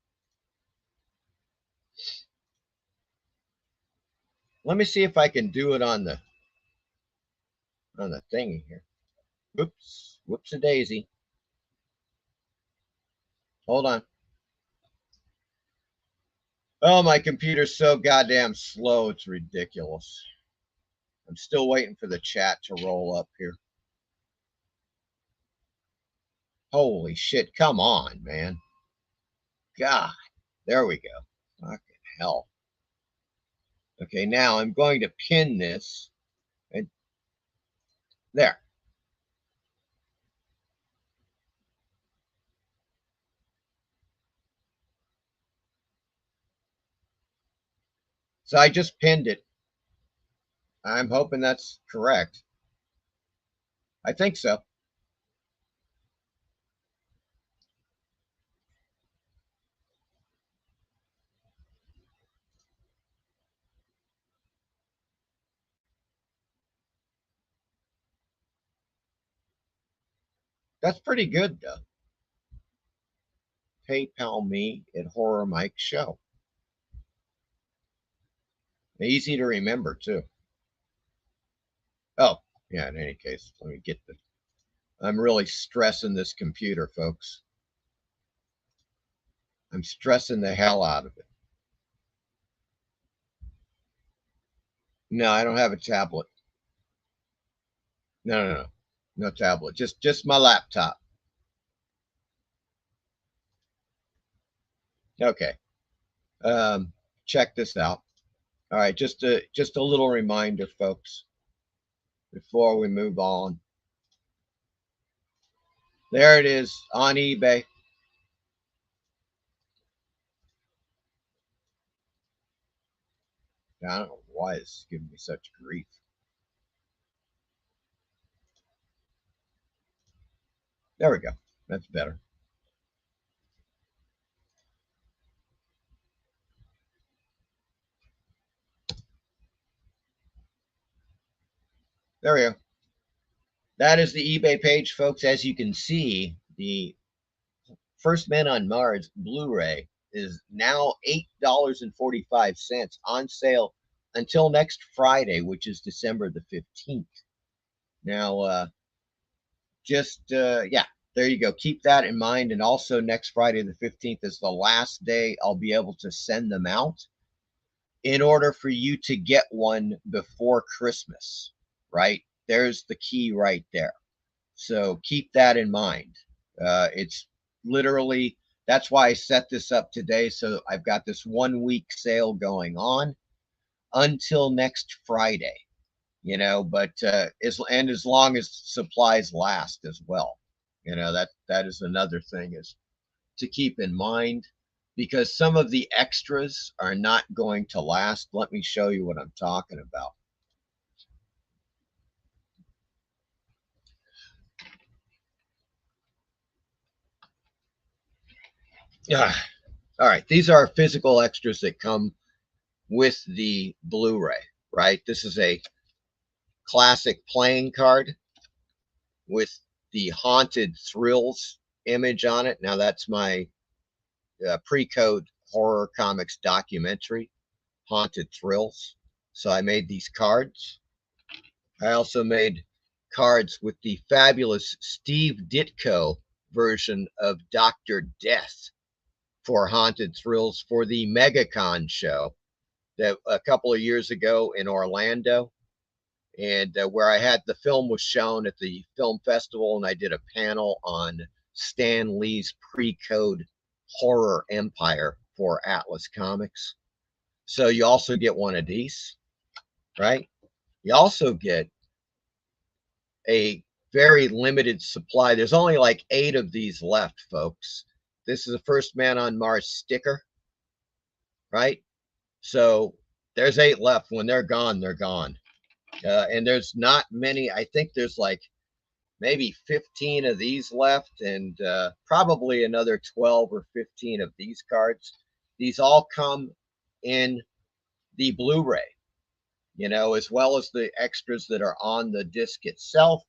Let me see if I can do it on the thingy here. Whoops, whoops-a-daisy. Hold on. Oh, my computer's so goddamn slow. It's ridiculous. I'm still waiting for the chat to roll up here. Holy shit. Come on, man. God. There we go. Fucking hell. Okay, now I'm going to pin this. And there. So I just pinned it. I'm hoping that's correct. I think so. That's pretty good, though. PayPal me at Horror Mike Show. Easy to remember, too. Oh, yeah, in any case, let me get the... I'm really stressing this computer, folks. I'm stressing the hell out of it. No, I don't have a tablet. No. No tablet. Just my laptop. Okay. Check this out. All right, just a little reminder, folks, before we move on. There it is on eBay. I don't know why it's giving me such grief. There we go. That's better. There we go. That is the eBay page, folks. As you can see, the First Man on Mars Blu-ray is now $8.45 on sale until next Friday, which is December the 15th. Now, yeah, there you go. Keep that in mind. And also next Friday the 15th is the last day I'll be able to send them out in order for you to get one before Christmas, right? There's the key right there. So keep that in mind. It's literally, that's why I set this up today. So I've got this 1 week sale going on until next Friday, you know, but as long as supplies last as well, you know, that is another thing is to keep in mind, because some of the extras are not going to last. Let me show you what I'm talking about. Yeah. All right. These are physical extras that come with the Blu-ray, right? This is a classic playing card with the Haunted Thrills image on it. Now that's my pre-code horror comics documentary, Haunted Thrills. So I made these cards. I also made cards with the fabulous Steve Ditko version of Dr. Death for Haunted Thrills for the MegaCon show that a couple of years ago in Orlando, and where I had the film was shown at the film festival, and I did a panel on Stan Lee's pre-code horror empire for Atlas Comics. So you also get one of these, right? You also get a very limited supply. There's only like 8 of these left, folks. This is a First Man on Mars sticker, right? So there's 8 left. When they're gone, they're gone. And there's not many. I think there's like maybe 15 of these left, and probably another 12 or 15 of these cards. These all come in the Blu-ray, you know, as well as the extras that are on the disc itself.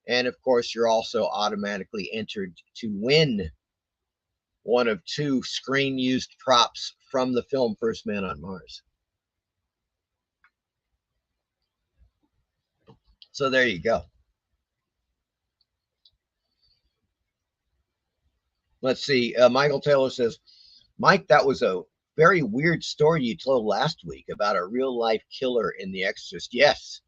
And of course, you're also automatically entered to win one of 2 screen used props from the film First Man on Mars. So there you go. Let's see. Michael Taylor says, Mike, that was a very weird story you told last week about a real life killer in The Exorcist. Yes.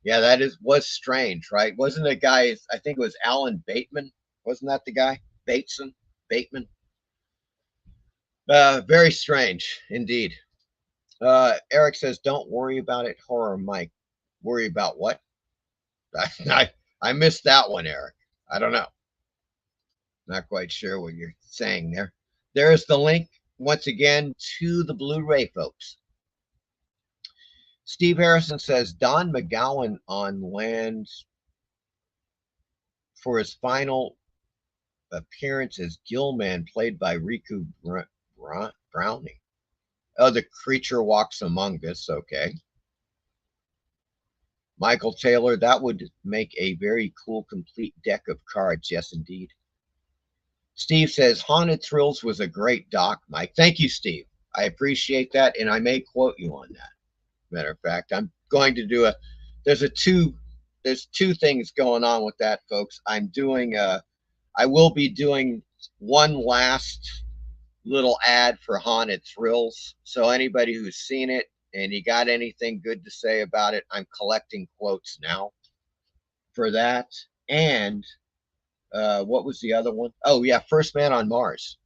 Yeah, that was strange, right? Wasn't a guy, I think it was Alan Bateman. Wasn't that the guy? Bateman. Very strange indeed. Eric says, don't worry about it, Horror Mike. Worry about what? I missed that one, Eric. I don't know. Not quite sure what you're saying there. There's the link, once again, to the Blu-ray, folks. Steve Harrison says, Don McGowan on land for his final appearance as Gillman, played by Riku Browning. Oh, the creature walks among us. Okay. Michael Taylor, that would make a very cool, complete deck of cards. Yes, indeed. Steve says, Haunted Thrills was a great doc, Mike. Thank you, Steve. I appreciate that, and I may quote you on that. Matter of fact, I'm going to do there's two things going on with that, folks. I will be doing one last little ad for Haunted Thrills. So anybody who's seen it and you got anything good to say about it, I'm collecting quotes now for that. And what was the other one? Oh yeah, First Man on Mars.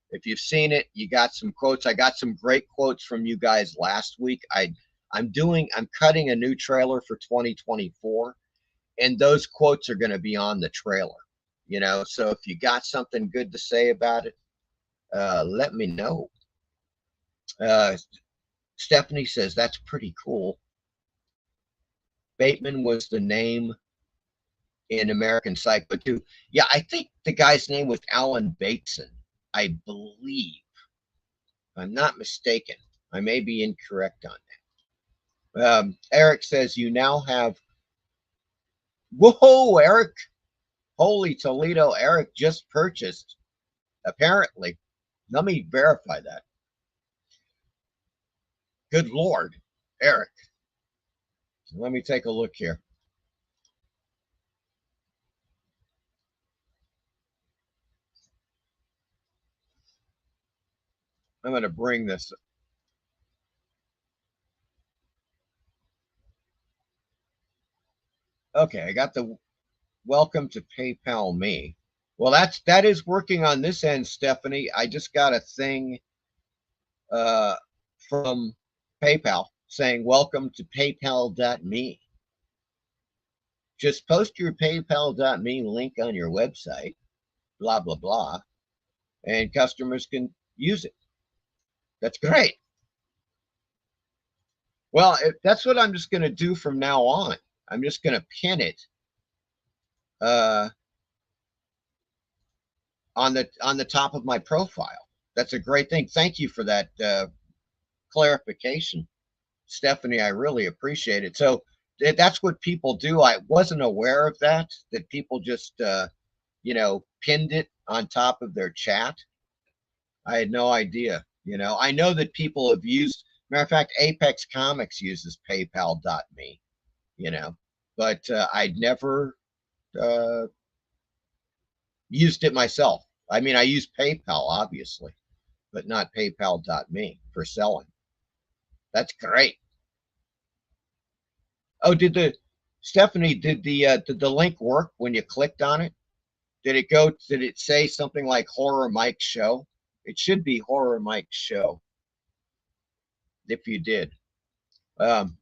If you've seen it, you got some quotes. I got some great quotes from you guys last week. I'm cutting a new trailer for 2024, and those quotes are going to be on the trailer, so if you got something good to say about it, let me know. Stephanie says, that's pretty cool. Bateman was the name in American Psycho 2. Yeah, I think the guy's name was Alan Bateson, I believe. If I'm not mistaken. I may be incorrect on that. Eric says, you now have... Whoa, Eric! Holy Toledo, Eric just purchased, apparently. Let me verify that. Good Lord, Eric. Let me take a look here. I'm going to bring this. Okay, I got the welcome to PayPal me. Well, that is working on this end, Stephanie. I just got a thing from PayPal saying welcome to PayPal.me. Just post your PayPal.me link on your website, blah, blah, blah, and customers can use it. That's great. Well, that's what I'm just going to do from now on. I'm just going to pin it on the top of my profile. That's a great thing. Thank you for that clarification, Stephanie. I really appreciate it. So that's what people do. I wasn't aware of that people just pinned it on top of their chat. I had no idea. I know that people have used, matter of fact, Apex Comics uses PayPal.me, but I'd never used it myself. I mean, I use PayPal, obviously, but not PayPal.me for selling. That's great. Oh, Stephanie, did the link work when you clicked on it? Did it say something like Horror Mike Show? It should be Horror Mike Show. If you did. Can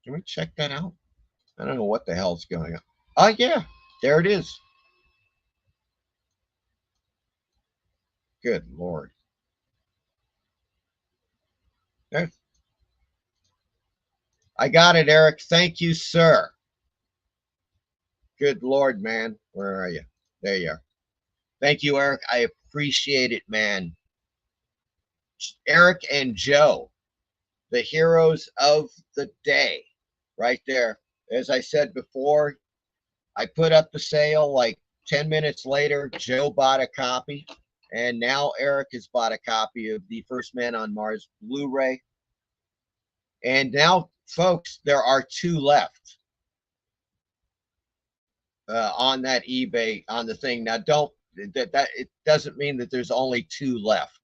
we check that out? I don't know what the hell's going on. Oh, yeah. There it is. Good Lord. There. I got it, Eric. Thank you, sir. Good Lord, man. Where are you? There you are. Thank you, Eric. I appreciate it, man. Eric and Joe, the heroes of the day, right there. As I said before, I put up the sale like 10 minutes later. Joe bought a copy, and now Eric has bought a copy of the First Man on Mars Blu-ray. And now, folks, there are 2 left on that eBay, on the thing. Now, it doesn't mean that there's only 2 left.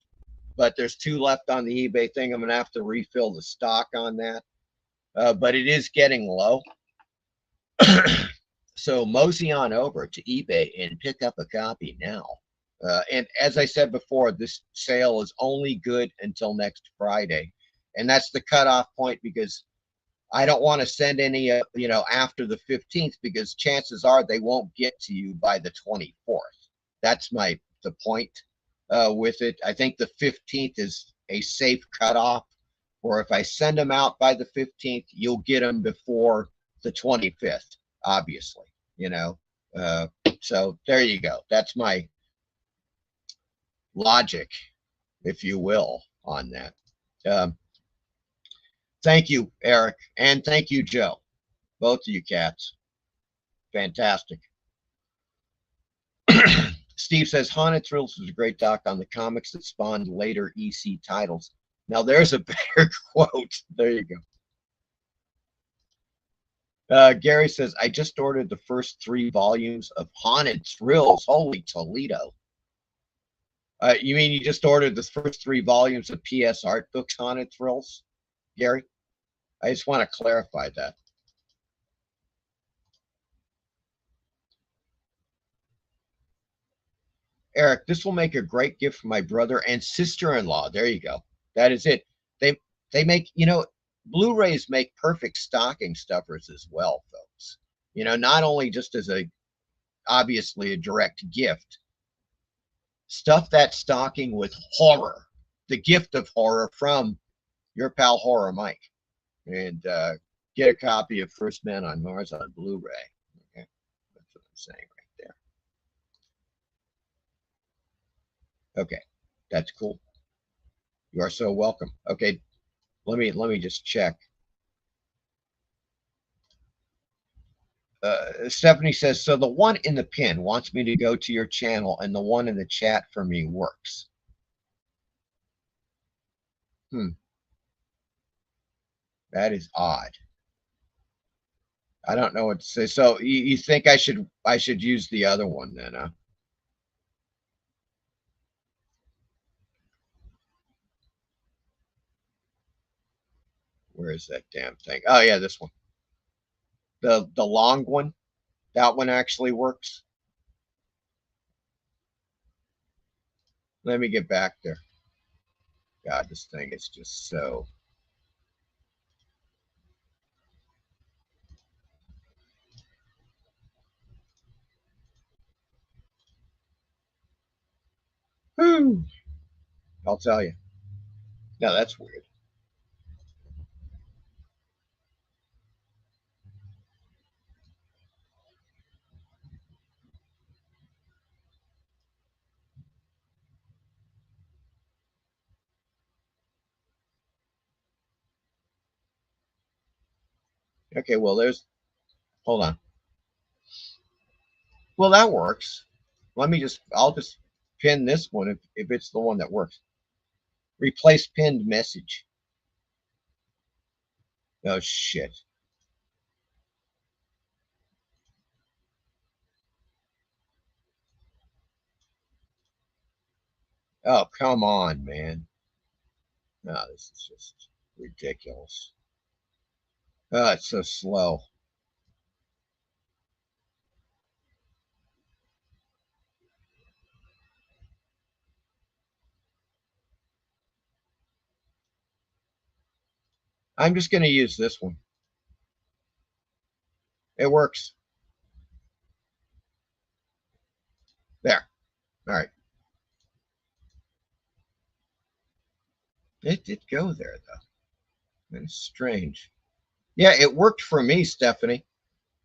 but there's 2 left on the eBay thing. I'm going to have to refill the stock on that. But it is getting low. So mosey on over to eBay and pick up a copy now. And as I said before, this sale is only good until next Friday. And that's the cutoff point, because I don't want to send any, after the 15th, because chances are they won't get to you by the 24th. That's the point with it. I think the 15th is a safe cutoff, or if I send them out by the 15th, you'll get them before the 25th, obviously, so there you go. That's my logic, if you will, on that. Thank you, Eric, and thank you, Joe. Both of you cats. Fantastic. Steve says, Haunted Thrills is a great doc on the comics that spawned later EC titles. Now, there's a better quote. There you go. Gary says, I just ordered the first 3 volumes of Haunted Thrills. Holy Toledo. You mean you just ordered the first 3 volumes of PS Artbooks Haunted Thrills, Gary? I just want to clarify that. Eric, this will make a great gift for my brother and sister-in-law. There you go. That is it. They make, Blu-rays make perfect stocking stuffers as well, folks. Not only just as obviously a direct gift. Stuff that stocking with horror, the gift of horror from your pal Horror Mike. And get a copy of First Man on Mars on Blu-ray. Okay, that's what I'm saying right there. Okay, that's cool. You are so welcome. Okay, let me just check. Stephanie says, so the one in the pin wants me to go to your channel, and the one in the chat for me works. That is odd. I don't know what to say. So you think I should use the other one then, huh? Where is that damn thing? Oh yeah, this one. The long one. That one actually works. Let me get back there. God, this thing is just so. I'll tell you. No, that's weird. Okay, well, hold on. Well, that works. I'll just pin this one if it's the one that works. Replace pinned message. Oh, shit. Oh, come on, man. No, this is just ridiculous. Oh, it's so slow. I'm just going to use this one. It works. There. All right. It did go there, though. That's strange. Yeah, it worked for me, Stephanie.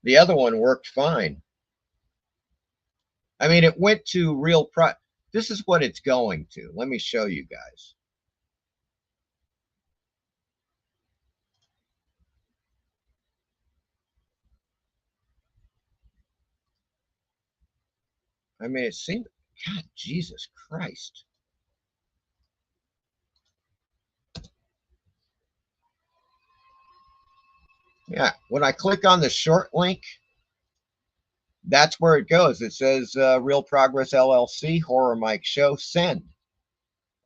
The other one worked fine. I mean, it went to real This is what it's going to. Let me show you guys. I mean, it seemed, God, Jesus Christ. Yeah, when I click on the short link, that's where it goes. It says Real Progress LLC, Horror Mike Show, send.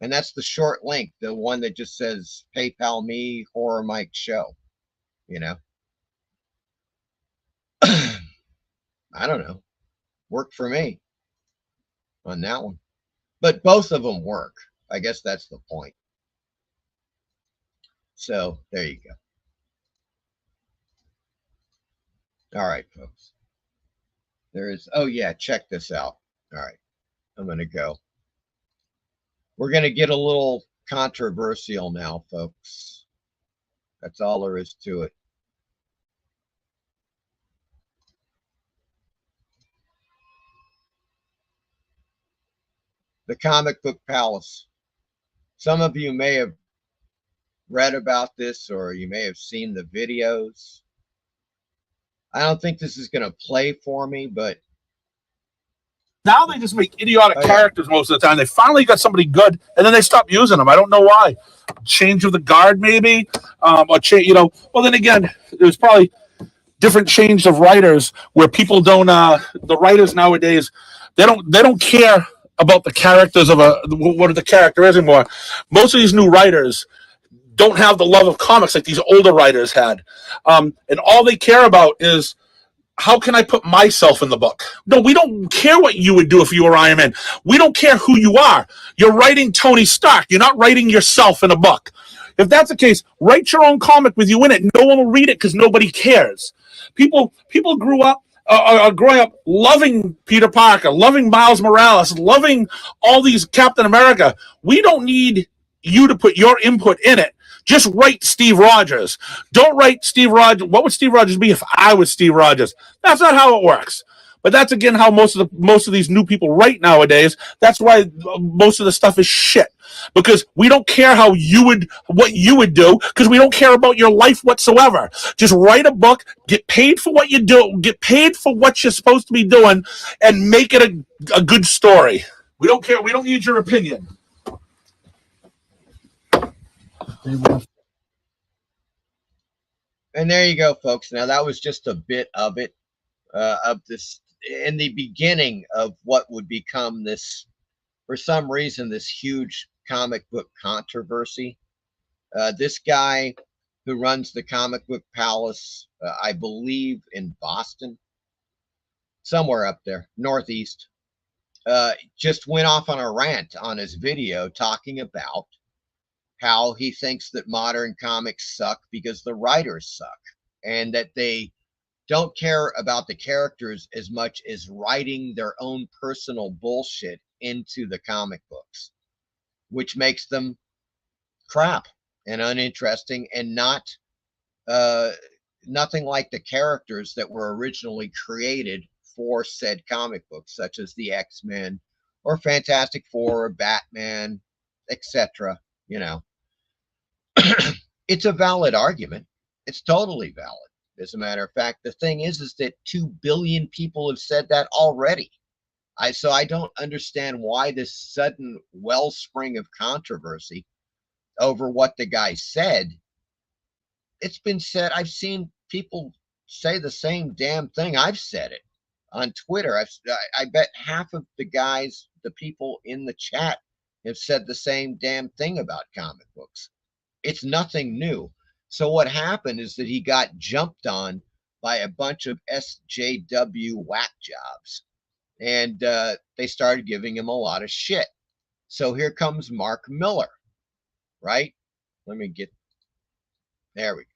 And that's the short link, the one that just says PayPal me, Horror Mike Show. You know, I don't know. Worked for me on that one. But both of them work. I guess that's the point. So there you go. All right, folks. There is, oh yeah, check this out. All right, I'm going to go. We're going to get a little controversial now, folks. That's all there is to it. The Comic Book Palace. Some of you may have read about this, or you may have seen the videos. I don't think this is going to play for me, but now they just make idiotic characters most of the time. They finally got somebody good, and then they stop using them. I don't know why. Change of the guard, maybe, or change. You know. Well, then again, there's probably different change of writers where people don't. The writers nowadays, they don't care about the characters of what the character is anymore. Most of these new writers don't have the love of comics like these older writers had, and all they care about is, how can I put myself in the book? No, we don't care what you would do if you were Iron Man. We don't care who you are. You're writing Tony Stark. You're not writing yourself in a book. If that's the case, write your own comic with you in it. No one will read it because nobody cares. People grew up, are growing up loving Peter Parker, loving Miles Morales, loving all these Captain America. We don't need you to put your input in it. Just write Steve Rogers. Don't write Steve Rogers. What would Steve Rogers be if I was Steve Rogers? That's not how it works. But that's again how most of these new people write nowadays. That's why most of the stuff is shit. Because we don't care what you would do, because we don't care about your life whatsoever. Just write a book, get paid for what you do, get paid for what you're supposed to be doing, and make it a good story. We don't care. We don't need your opinion. And there you go, folks. Now that was just a bit of it, of this, in the beginning of what would become this, for some reason, this huge comic book controversy. This guy who runs the Comic Book Palace, I believe in Boston, somewhere up there, Northeast, just went off on a rant on his video talking about how he thinks that modern comics suck because the writers suck, and that they don't care about the characters as much as writing their own personal bullshit into the comic books, which makes them crap and uninteresting and not nothing like the characters that were originally created for said comic books, such as the X-Men or Fantastic Four or Batman, etc. You know, it's a valid argument. It's totally valid. As a matter of fact, the thing is that 2 billion people have said that already. So I don't understand why this sudden wellspring of controversy over what the guy said. It's been said. I've seen people say the same damn thing. I've said it on Twitter. I bet half of the people in the chat have said the same damn thing about comic books. It's nothing new. So what happened is that he got jumped on by a bunch of SJW whack jobs, and they started giving him a lot of shit. So here comes Mark Miller, right? Let me get, there we go.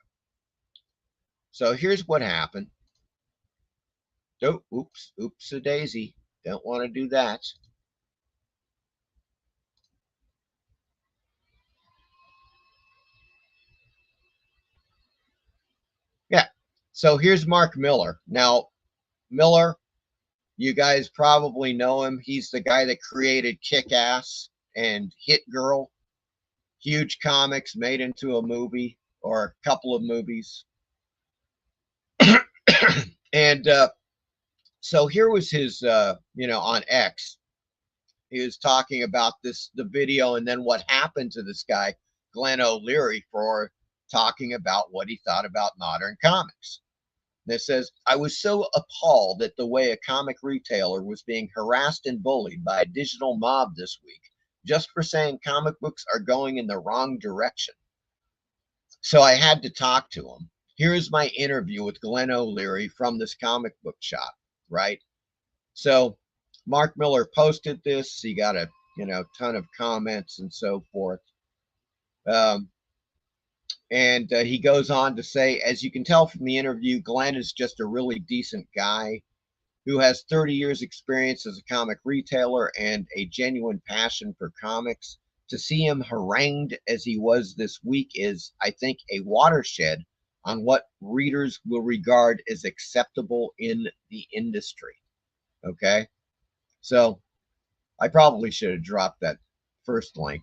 So here's what happened. Oh, oops a daisy. Don't want to do that. Yeah, so here's Mark Miller. Now, Miller, you guys probably know him. He's the guy that created Kick-Ass and Hit Girl. Huge comics made into a movie or a couple of movies. And so here was his, on X. He was talking about the video and then what happened to this guy, Glenn O'Leary, for talking about what he thought about modern comics. And it says, I was so appalled at the way a comic retailer was being harassed and bullied by a digital mob this week just for saying comic books are going in the wrong direction. So I had to talk to him. Here's my interview with Glenn O'Leary from this comic book shop, right? So Mark Miller posted this. He got a ton of comments and so forth. And he goes on to say, as you can tell from the interview, Glenn is just a really decent guy who has 30 years experience as a comic retailer and a genuine passion for comics. To see him harangued as he was this week is, I think, a watershed on what readers will regard as acceptable in the industry. Okay? So I probably should have dropped that first link.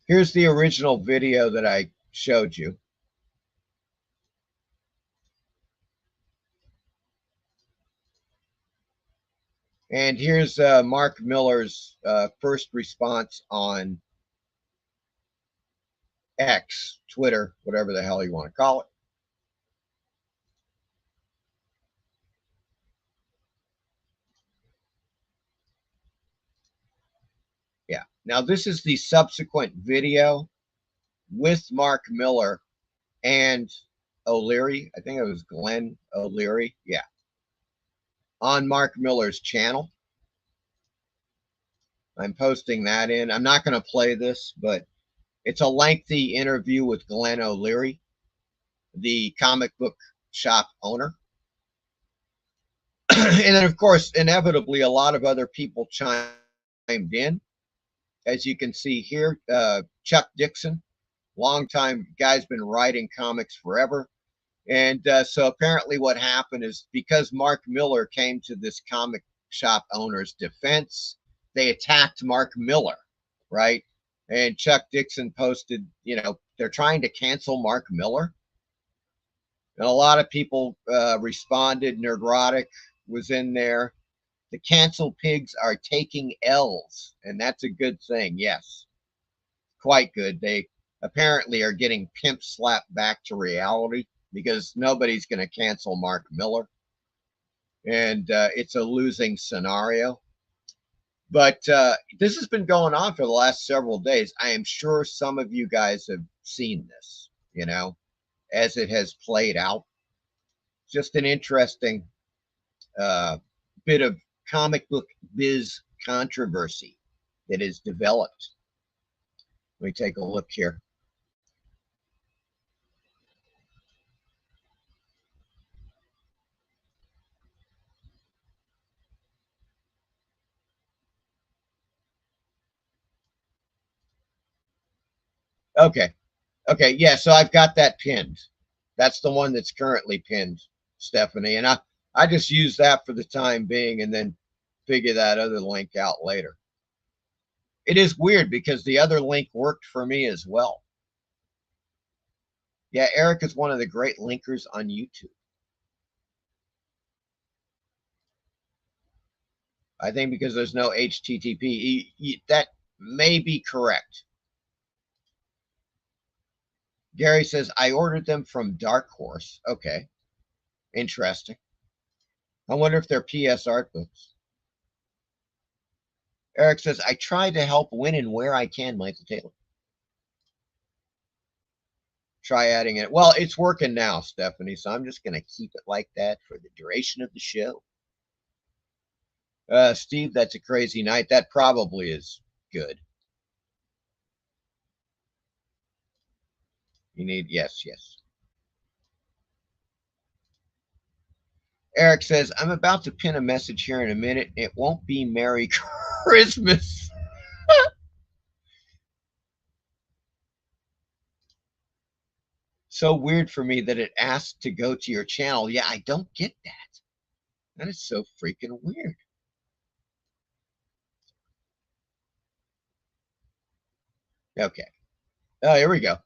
Here's the original video that I showed you. And here's Mark Miller's first response on X, Twitter, whatever the hell you want to call it. Yeah. Now, this is the subsequent video with Mark Miller and O'Leary. I think it was Glenn O'Leary. Yeah. On Mark Miller's channel. I'm posting that in. I'm not going to play this, but it's a lengthy interview with Glenn O'Leary, the comic book shop owner. And then, of course, inevitably, a lot of other people chimed in. As you can see here, Chuck Dixon, longtime guy's been writing comics forever. And so apparently what happened is because Mark Miller came to this comic shop owner's defense, they attacked Mark Miller, right? And Chuck Dixon posted, they're trying to cancel Mark Miller. And a lot of people responded. Nerdrotic was in there. The cancel pigs are taking L's, and that's a good thing. Yes, quite good. They apparently are getting pimp slapped back to reality because nobody's going to cancel Mark Miller, and it's a losing scenario. But this has been going on for the last several days. I am sure some of you guys have seen this, as it has played out. Just an interesting bit of comic book biz controversy that is developed. Let me take a look here. Okay. Yeah, so I've got that pinned. That's the one that's currently pinned, Stephanie. And I just use that for the time being and then figure that other link out later. It is weird because the other link worked for me as well. Yeah, Eric is one of the great linkers on YouTube. I think because there's no HTTP, that may be correct. Gary says, I ordered them from Dark Horse. Okay. Interesting. I wonder if they're PS Artbooks. Eric says, I try to help when and where I can, Michael Taylor. Try adding it. Well, it's working now, Stephanie, so I'm just going to keep it like that for the duration of the show. Steve, that's a crazy night. That probably is good. You need, yes. Eric says, I'm about to pin a message here in a minute. It won't be Merry Christmas. So weird for me that it asked to go to your channel. Yeah, I don't get that. That is so freaking weird. Okay. Oh, here we go.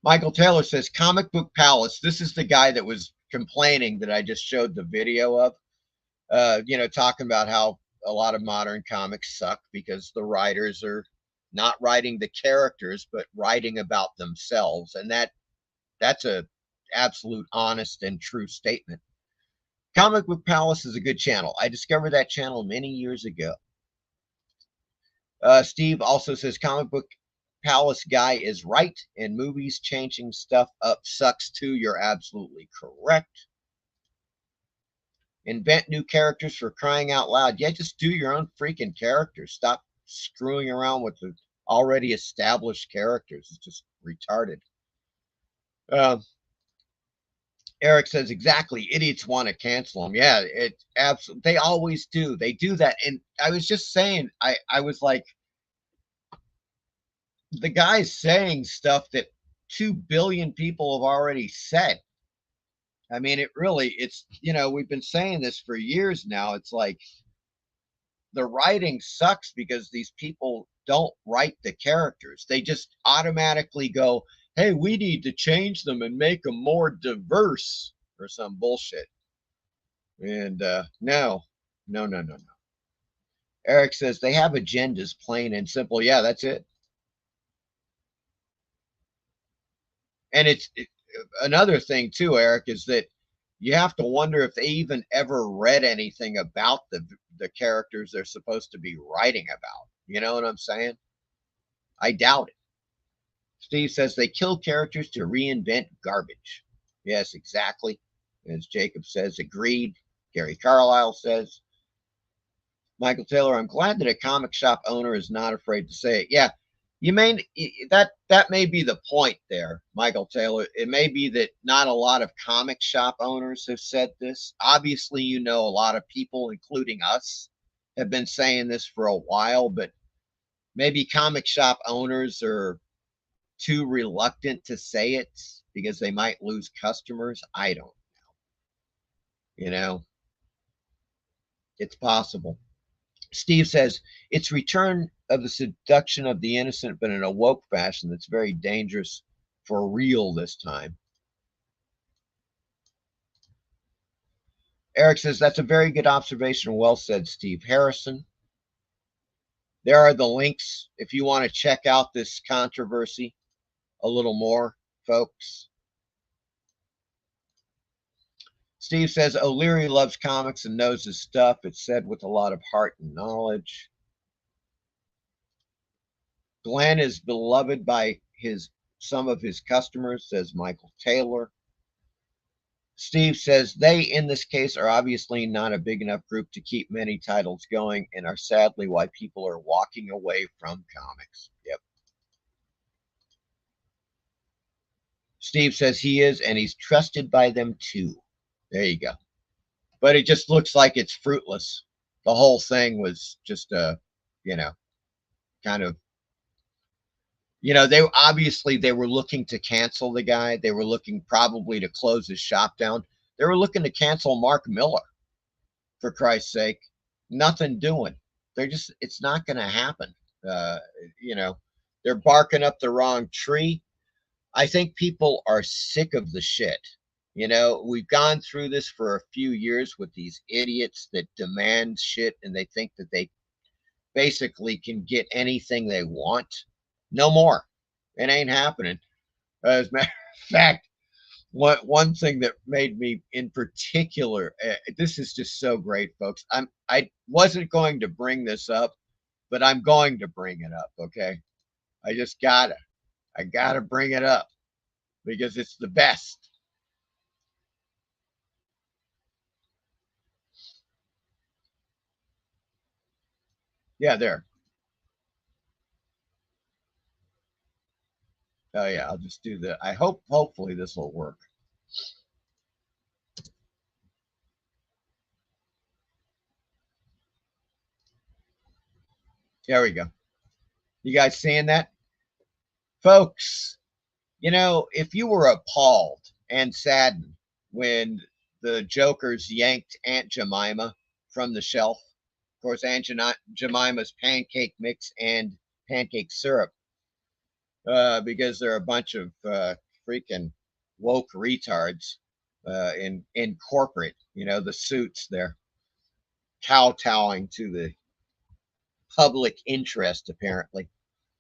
Michael Taylor says, Comic Book Palace. This is the guy that was complaining that I just showed the video of, talking about how a lot of modern comics suck because the writers are not writing the characters, but writing about themselves. And that's a absolute honest and true statement. Comic Book Palace is a good channel. I discovered that channel many years ago. Steve also says Comic Book Palace guy is right, and movies changing stuff up sucks too. You're absolutely correct. Invent new characters for crying out loud. Yeah, just do your own freaking characters. Stop screwing around with the already established characters. It's just retarded. Eric says exactly. Idiots want to cancel them. Yeah, it absolutely. They always do. They do that. And I was just saying, I was like, the guy's saying stuff that 2 billion people have already said. I mean, it's, we've been saying this for years now. It's like the writing sucks because these people don't write the characters. They just automatically go, hey, we need to change them and make them more diverse or some bullshit. And no. Eric says they have agendas, plain and simple. Yeah, that's it. And it's another thing too, Eric, is that you have to wonder if they even ever read anything about the characters they're supposed to be writing about. You know what I'm saying? I doubt it. Steve says they kill characters to reinvent garbage. Yes, exactly. As Jacob says, agreed. Gary Carlisle says. Michael Taylor, I'm glad that a comic shop owner is not afraid to say it. Yeah, you may that may be the point there, Michael Taylor. It may be that not a lot of comic shop owners have said this. Obviously, a lot of people, including us, have been saying this for a while, but maybe comic shop owners are too reluctant to say it because they might lose customers. I don't know. It's possible. Steve says it's return of the seduction of the innocent, but in a woke fashion that's very dangerous for real this time. Eric says that's a very good observation. Well said, Steve Harrison. There are the links if you want to check out this controversy a little more, folks. Steve says O'Leary loves comics and knows his stuff. It's said with a lot of heart and knowledge. Glenn is beloved by some of his customers, says Michael Taylor. Steve says they, in this case, are obviously not a big enough group to keep many titles going and are sadly why people are walking away from comics. Yep. Steve says he is, and he's trusted by them too. There you go. But it just looks like it's fruitless. The whole thing was just kind of, they were looking to cancel the guy. They were looking probably to close his shop down. They were looking to cancel Mark Miller, for Christ's sake. Nothing doing. It's not going to happen. They're barking up the wrong tree. I think people are sick of the shit. We've gone through this for a few years with these idiots that demand shit and they think that they basically can get anything they want. No more. It ain't happening. As a matter of fact, one thing that made me in particular, this is just so great, folks. I wasn't going to bring this up, but I'm going to bring it up, okay? I gotta bring it up because it's the best. Yeah, there. Oh yeah, I'll just do that. Hopefully this will work. There we go. You guys seeing that? Folks, if you were appalled and saddened when the Jokers yanked Aunt Jemima from the shelf, of course, Aunt Jemima's pancake mix and pancake syrup, because they're a bunch of freaking woke retards in corporate, the suits, they're kowtowing to the public interest, apparently.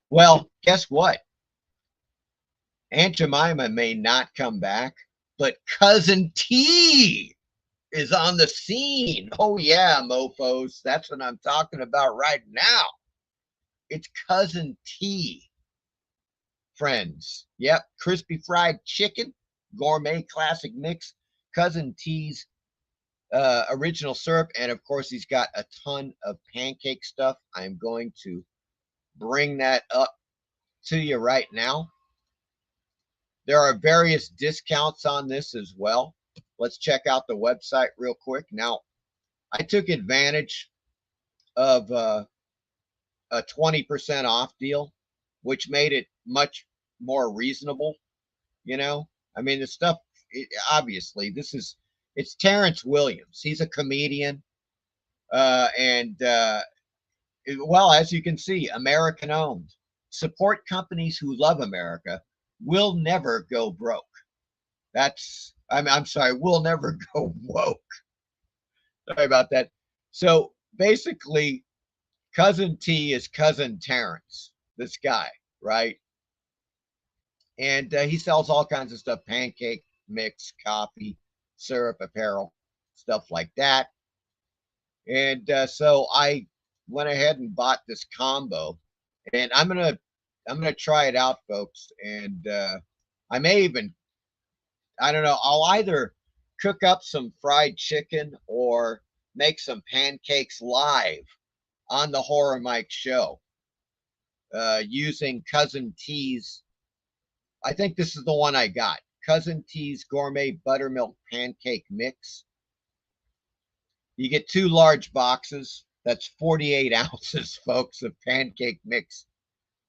Well, guess what? Aunt Jemima may not come back, but Cousin T is on the scene. Oh yeah, mofos. That's what I'm talking about right now. It's Cousin T, friends. Yep, crispy fried chicken, gourmet classic mix, Cousin T's original syrup, and of course he's got a ton of pancake stuff. I'm going to bring that up to you right now. There are various discounts on this as well. Let's check out the website real quick. Now, I took advantage of a 20% off deal, which made it much more reasonable. You know, I mean, the stuff, obviously, it's Terrence Williams. He's a comedian. Well, as you can see, American owned. Support companies who love America. Will never go broke. I'm sorry, we'll never go woke. Sorry about that. So basically, Cousin T is Cousin Terrence, this guy, right? And he sells all kinds of stuff, pancake mix, coffee, syrup, apparel, stuff like that. And so I went ahead and bought this combo, and I'm gonna try it out, folks. And I may even, I don't know, I'll either cook up some fried chicken or make some pancakes live on the Horror Mike show using Cousin T's. I think this is the one I got. Cousin T's Gourmet Buttermilk Pancake Mix. You get 2 large boxes. That's 48 ounces, folks, of pancake mix.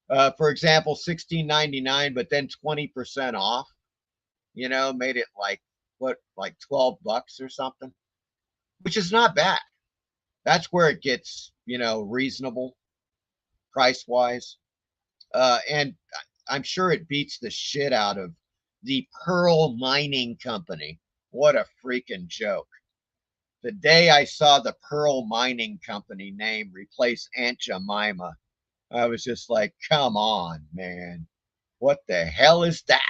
For example, $16.99, but then 20% off. You know, made it like like $12 or something, which is not bad. That's where it gets, you know, reasonable price wise. And I'm sure it beats the shit out of the Pearl Mining Company. What a freaking joke. The day I saw the Pearl Mining Company name replace Aunt Jemima, I was just like, come on, man. What the hell is that?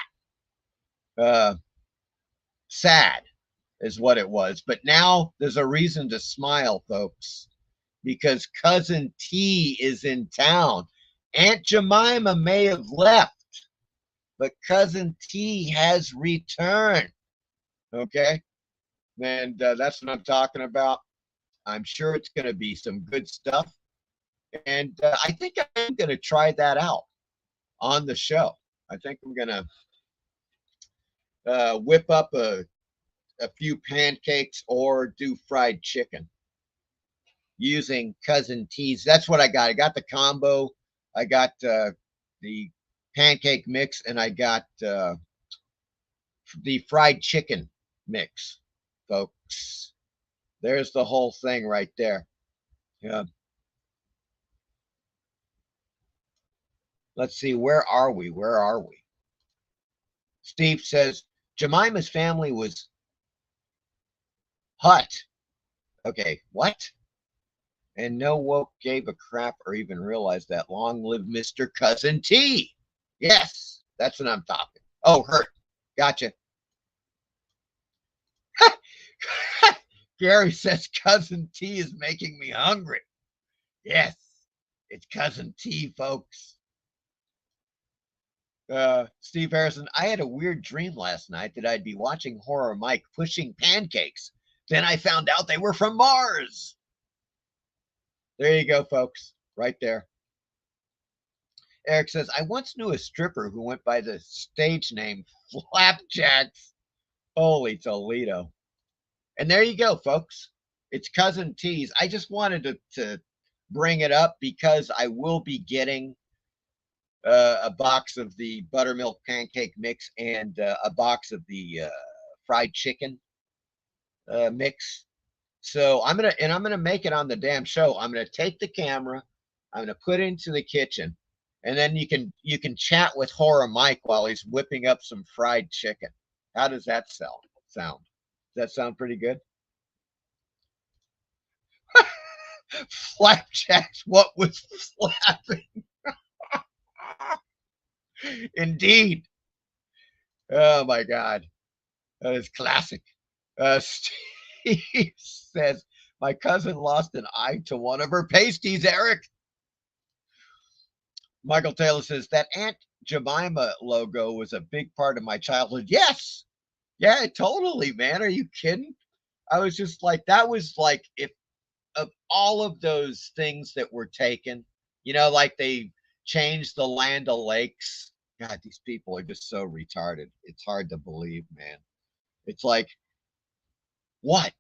Sad is what it was. But now there's a reason to smile, folks, because Cousin T is in town. Aunt Jemima may have left, but Cousin T has returned. Okay? And that's what I'm talking about. I'm sure it's going to be some good stuff. And I think I'm going to try that out on the show. I think I'm going to whip up a few pancakes or do fried chicken using Cousin T's. That's what I got. I got the combo. I got the pancake mix, and I got the fried chicken mix, folks. There's the whole thing right there. Yeah. Let's see. Where are we? Where are we? Steve says Jemima's family was hut. Okay, what? And no woke gave a crap or even realized that. Long live Mr. Cousin T. Yes, that's what I'm talking. Oh, hurt. Gotcha. Gary says Cousin T is making me hungry. Yes, it's Cousin T, folks. Steve Harrison, I had a weird dream last night that I'd be watching Horror Mike pushing pancakes. Then I found out they were from Mars. There you go, folks. Right there. Eric says, I once knew a stripper who went by the stage name Flapjacks. Holy Toledo. And there you go, folks. It's Cousin T's. I just wanted to bring it up because I will be getting a box of the buttermilk pancake mix and a box of the fried chicken mix. So I'm gonna make it on the damn show. I'm gonna take the camera, I'm gonna put it into the kitchen, and then you can chat with Horror Mike while he's whipping up some fried chicken. How does that sound? Does that sound pretty good? Flapjacks, what was flapping? Indeed. Oh my God. That is classic. He says, my cousin lost an eye to one of her pasties, Eric. Michael Taylor says, that Aunt Jemima logo was a big part of my childhood. Yes. Yeah, totally, man. Are you kidding? I was just like, that was like, if of all of those things that were taken, you know, like they changed the Land O'Lakes. God, these people are just so retarded. It's hard to believe, man. It's like, what?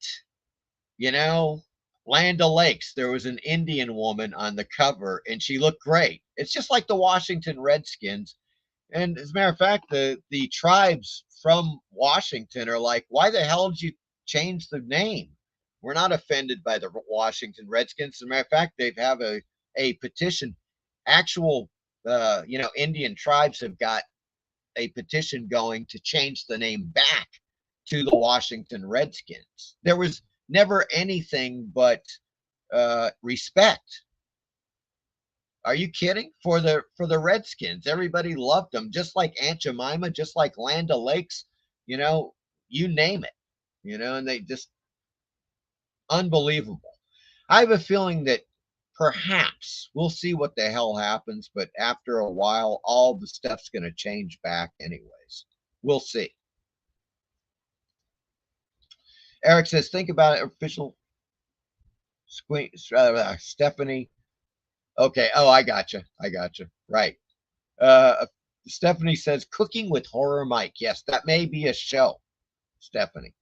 You know, Land O'Lakes, there was an Indian woman on the cover and she looked great. It's just like the Washington Redskins. And as a matter of fact, the tribes from Washington are like, why the hell did you change the name? We're not offended by the Washington Redskins. As a matter of fact, they have a petition. Actual, Indian tribes have got a petition going to change the name back to the Washington Redskins. There was never anything but respect. Are you kidding? For the Redskins, everybody loved them, just like Aunt Jemima, just like Land O'Lakes, you name it, and they just unbelievable. I have a feeling that perhaps we'll see what the hell happens, but after a while, all the stuff's going to change back anyways. We'll see. Eric says, think about it, official Stephanie. Okay. Oh, I gotcha. Right. Stephanie says, Cooking with Horror Mike. Yes, that may be a show, Stephanie.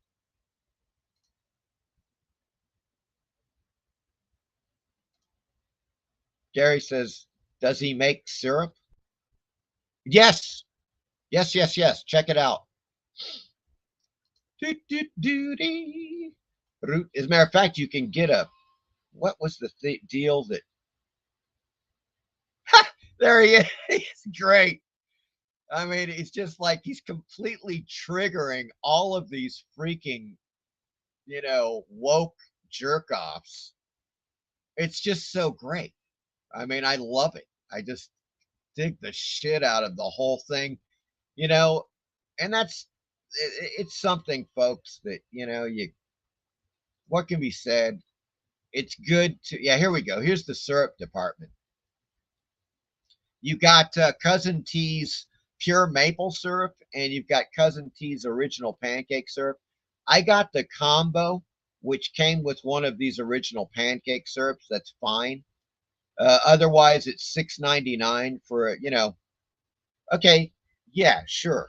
Gary says, does he make syrup? Yes. Yes. Check it out. As a matter of fact, you can get what was the deal that, there he is. He's great. I mean, it's just like he's completely triggering all of these freaking, woke jerk offs. It's just so great. I mean, I love it. I just dig the shit out of the whole thing, and it's something, folks, that, what can be said? It's good to, here we go. Here's the syrup department. You got Cousin T's pure maple syrup, and you've got Cousin T's original pancake syrup. I got the combo, which came with one of these original pancake syrups. That's fine. Otherwise, it's $6.99 for, okay, yeah, sure.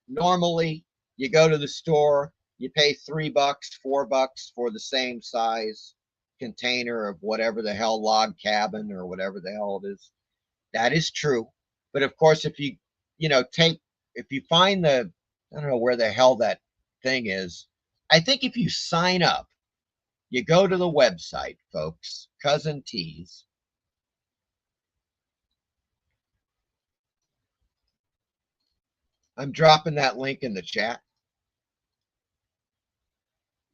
Normally, you go to the store, you pay $3, $4 for the same size container of whatever the hell, log cabin or whatever the hell it is. That is true. But of course, if you, if you find I don't know where the hell that thing is. I think if you sign up, you go to the website, folks, Cousin T's. I'm dropping that link in the chat.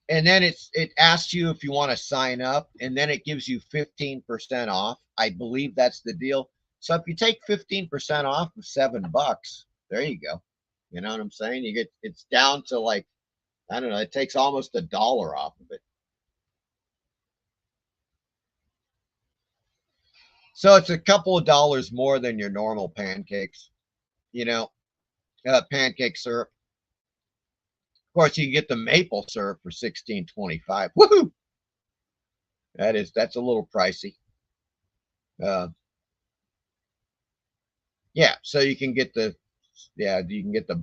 And then it asks you if you want to sign up, and then it gives you 15% off. I believe that's the deal. So if you take 15% off of $7, there you go. You know what I'm saying? It's down to like, I don't know, it takes almost $1 off of it. So it's a couple of dollars more than your normal pancakes, pancake syrup. Of course, you can get the maple syrup for $16.25. Woohoo! That's a little pricey. Yeah, so you can get the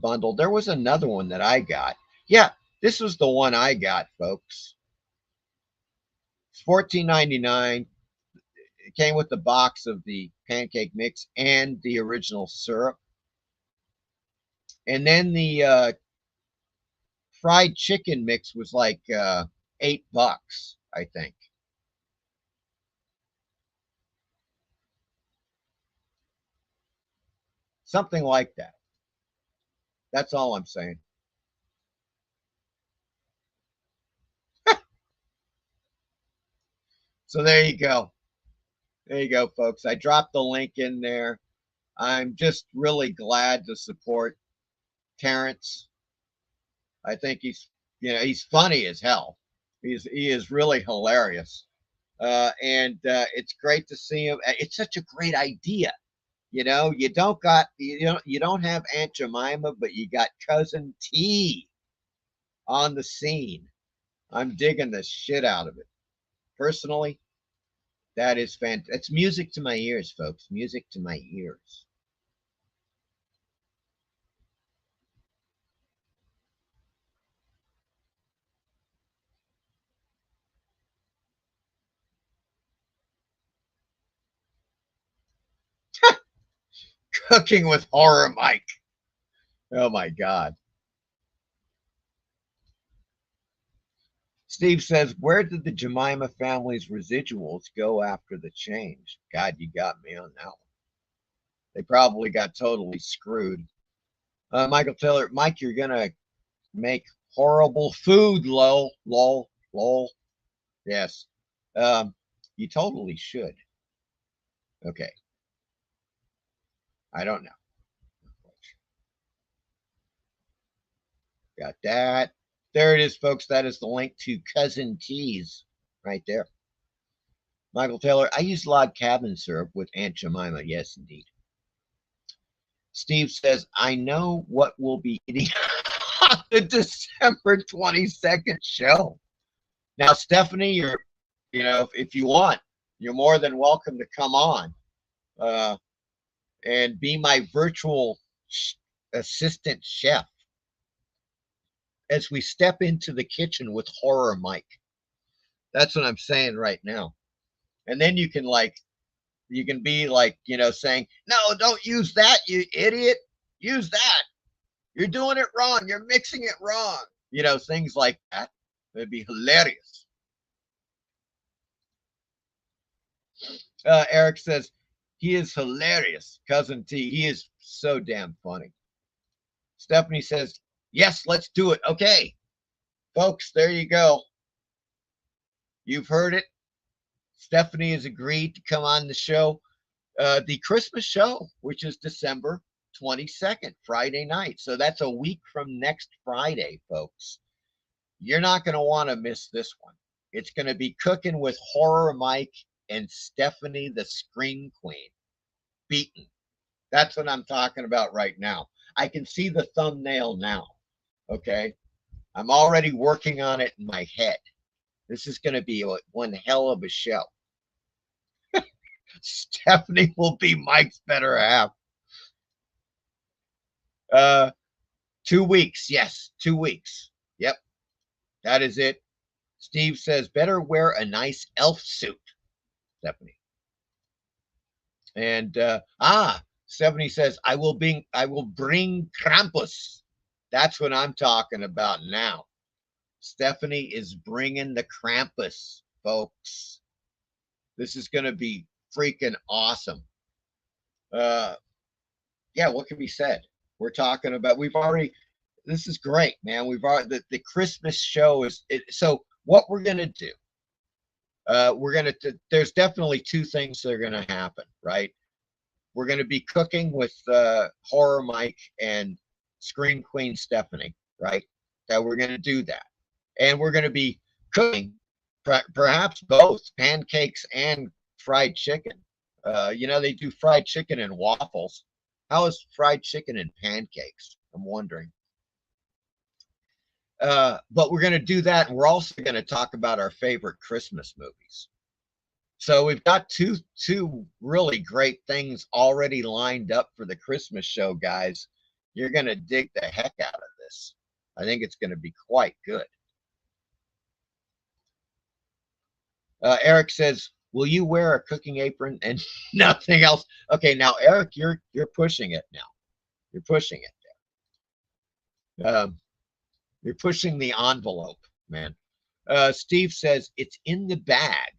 bundle. There was another one that I got. Yeah, this was the one I got, folks. It's $14.99. It came with the box of the pancake mix and the original syrup. And then the fried chicken mix was like $8, I think. Something like that. That's all I'm saying. So there you go. There you go, folks. I dropped the link in there. I'm just really glad to support Terrence. I think he's he's funny as hell. He is really hilarious. And it's great to see him. It's such a great idea. You don't have Aunt Jemima, but you got Cousin T on the scene. I'm digging the shit out of it. Personally, that is fantastic. It's music to my ears, folks. Music to my ears. Cooking with Horror Mike. Oh my God. Steve says, where did the Jemima family's residuals go after the change? God, you got me on that one. They probably got totally screwed. Michael Taylor, Mike, you're going to make horrible food, lol. Yes. You totally should. Okay. I don't know. Got that. There it is, folks. That is the link to Cousin T's right there. Michael Taylor, I use log cabin syrup with Aunt Jemima. Yes, indeed. Steve says, I know what we'll be eating on the December 22nd show. Now, Stephanie, if you want, you're more than welcome to come on and be my virtual assistant chef as we step into the kitchen with Horror Mike. That's what I'm saying right now. And then you can be like, saying, no, don't use that, you idiot. Use that. You're doing it wrong. You're mixing it wrong. Things like that. It'd be hilarious. Eric says, he is hilarious, Cousin T. He is so damn funny. Stephanie says, yes, let's do it. Okay, folks, there you go. You've heard it. Stephanie has agreed to come on the show. The Christmas show, which is December 22nd, Friday night. So that's a week from next Friday, folks. You're not going to want to miss this one. It's going to be Cooking with Horror Mike and Stephanie, the Scream Queen. Beaten. That's what I'm talking about right now. I can see the thumbnail now. Okay. I'm already working on it in my head. This is going to be one hell of a show. Stephanie will be Mike's better half. 2 weeks. Yes, 2 weeks. Yep. That is it. Steve says, better wear a nice elf suit, Stephanie. And Stephanie says, I will bring Krampus. That's what I'm talking about now. Stephanie is bringing the Krampus, folks. This is going to be freaking awesome. Yeah, what can be said? We're talking about, this is great, man. The Christmas show is, so what we're going to do, there's definitely two things that are going to happen, right? We're going to be cooking with Horror Mike and Scream Queen Stephanie, right? That we're going to do that. And we're going to be cooking perhaps both pancakes and fried chicken. They do fried chicken and waffles. How is fried chicken and pancakes? I'm wondering. But we're going to do that. And we're also going to talk about our favorite Christmas movies. So we've got two really great things already lined up for the Christmas show, guys. You're going to dig the heck out of this. I think it's going to be quite good. Eric says, will you wear a cooking apron and nothing else? Okay, now, Eric, you're pushing it now. You're pushing it there. You're pushing the envelope, man. Steve says, it's in the bag.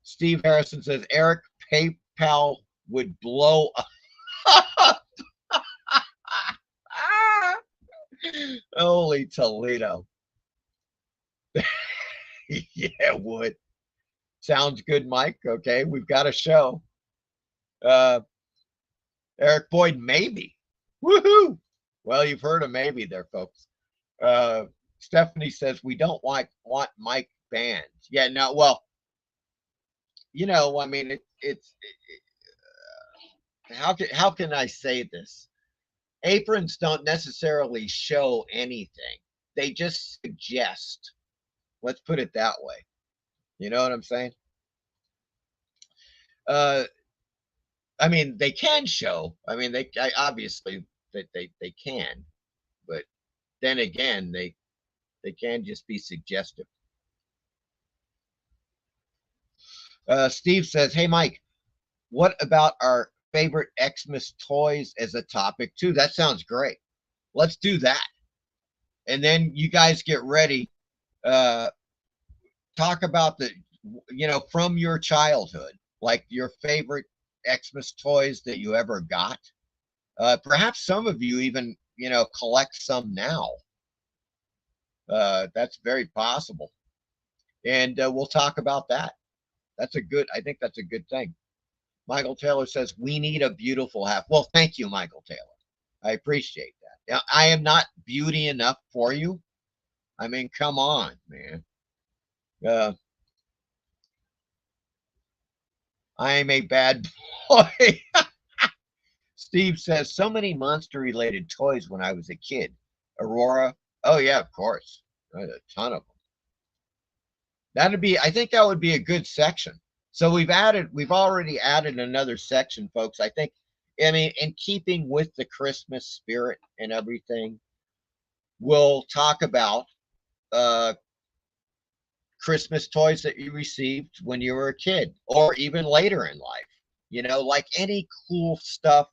Steve Harrison says, Eric, PayPal would blow up. Holy Toledo. Yeah, it would. Sounds good, Mike. Okay, we've got a show. Eric Boyd, maybe. Woohoo! Well, you've heard of maybe there, folks. Stephanie says we don't want Mike banned. Yeah, no. Well, I mean, how can I say this? Aprons don't necessarily show anything. They just suggest. Let's put it that way. You know what I'm saying? I mean, they can show. I mean, obviously they can, but then again, they can just be suggestive. Steve says, "Hey, Mike, what about our favorite Xmas toys as a topic too?" That sounds great. Let's do that. And then you guys get ready. Talk about from your childhood, like your favorite Xmas toys that you ever got. Perhaps some of you even, collect some now. That's very possible. And we'll talk about that. I think that's a good thing. Michael Taylor says, we need a beautiful half. Well, thank you, Michael Taylor. I appreciate that. Now, I am not beauty enough for you. I mean, come on, man. I am a bad boy. Steve says, so many monster-related toys when I was a kid. Aurora. Oh, yeah, of course. A ton of them. I think that would be a good section. So we've already added another section, folks. I mean, in keeping with the Christmas spirit and everything, we'll talk about Christmas toys that you received when you were a kid or even later in life, like any cool stuff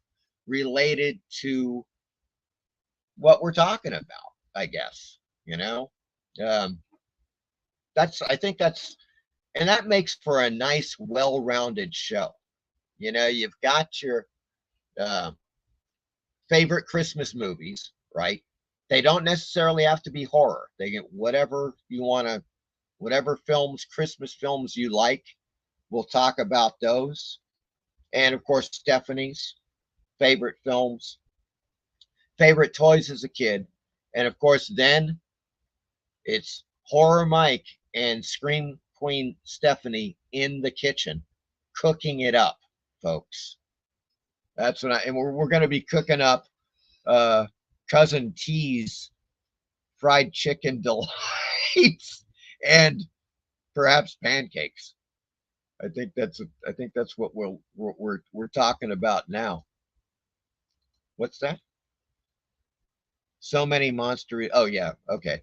related to what we're talking about, I guess, and that makes for a nice, well-rounded show. You've got your favorite Christmas movies, right? They don't necessarily have to be horror. They get whatever you want to, whatever Christmas films you like. We'll talk about those. And of course, Stephanie's favorite films, favorite toys as a kid. And of course, then it's Horror Mike and Scream Queen Stephanie in the kitchen, cooking it up, folks. That's and we're going to be cooking up Cousin T's fried chicken delights and perhaps pancakes. I think that's what we're talking about now. What's that? So many monster. Oh yeah, okay.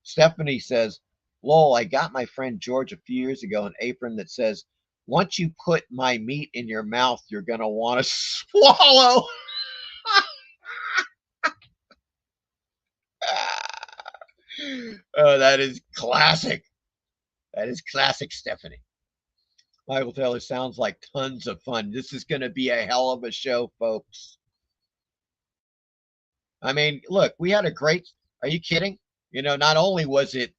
Stephanie says, "Lol, I got my friend George a few years ago an apron that says, once you put my meat in your mouth, you're gonna want to swallow." Oh, that is classic. That is classic, Stephanie. Michael Taylor, sounds like tons of fun. This is going to be a hell of a show, folks. I mean, look, we had a great, are you kidding? Not only was it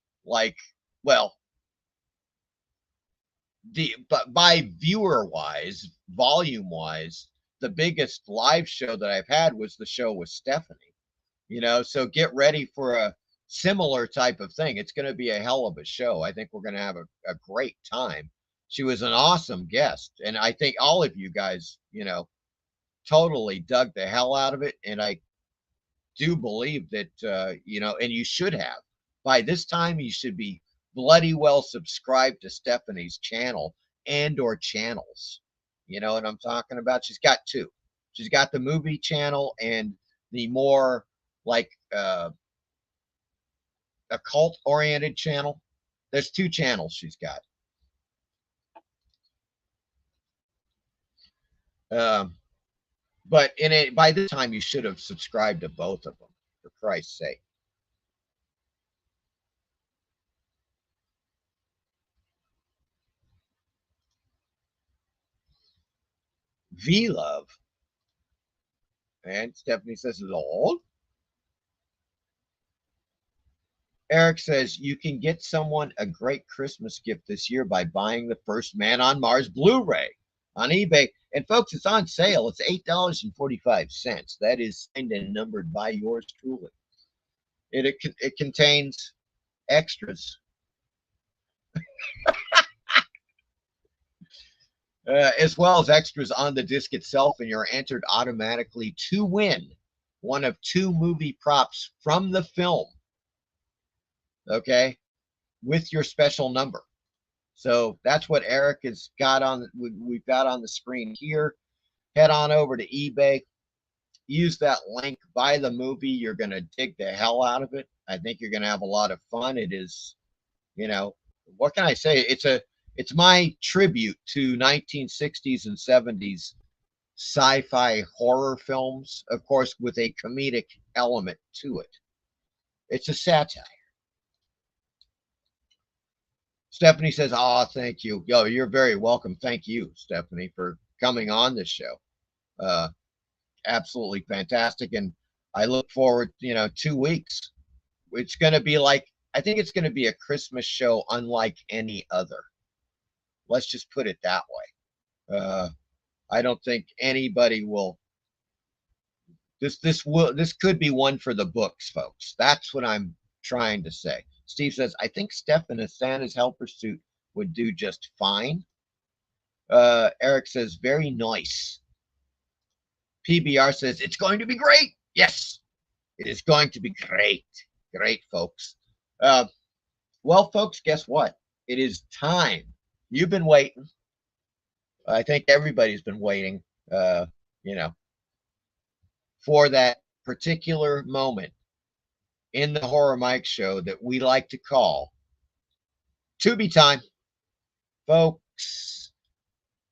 but by viewer wise, volume wise, the biggest live show that I've had was the show with Stephanie. So get ready for a similar type of thing. It's going to be a hell of a show. I think we're going to have a great time. She was an awesome guest, and I think all of you guys, totally dug the hell out of it. And I do believe that, and you should have. By this time, you should be bloody well subscribed to Stephanie's channel and or channels. You know what I'm talking about? She's got two. She's got the movie channel and the more occult oriented channel. There's two channels she's got. But by this time you should have subscribed to both of them, for Christ's sake. V-Love. And Stephanie says, lol. Eric says, you can get someone a great Christmas gift this year by buying the First Man on Mars Blu-ray on eBay. And folks, it's on sale. It's $8.45. That is signed and numbered by yours truly. It contains extras. As well as extras on the disc itself, and you're entered automatically to win one of 2 movie props from the film. Okay, with your special number. So that's what Eric has got on. We've got on the screen here. Head on over to eBay. Use that link. Buy the movie. You're gonna dig the hell out of it. I think you're gonna have a lot of fun. It is, you know, what can I say? It's my tribute to 1960s and 70s sci-fi horror films, of course, with a comedic element to it. It's a satire. Stephanie says, "Oh, thank you. Yo, you're very welcome. Thank you, Stephanie, for coming on this show. Absolutely fantastic. And I look forward, 2 weeks. It's going to be like, I think it's going to be a Christmas show unlike any other. Let's just put it that way. I don't think anybody will. This could be one for the books, folks. That's what I'm trying to say." Steve says, "I think Steph in a Santa's helper suit would do just fine." Eric says, "Very nice." PBR says, "It's going to be great." Yes, it is going to be great. Great, folks. Well, folks, guess what? It is time. You've been waiting. I think everybody's been waiting, for that particular moment in the Horror Mike Show that we like to call Tubi time. Folks,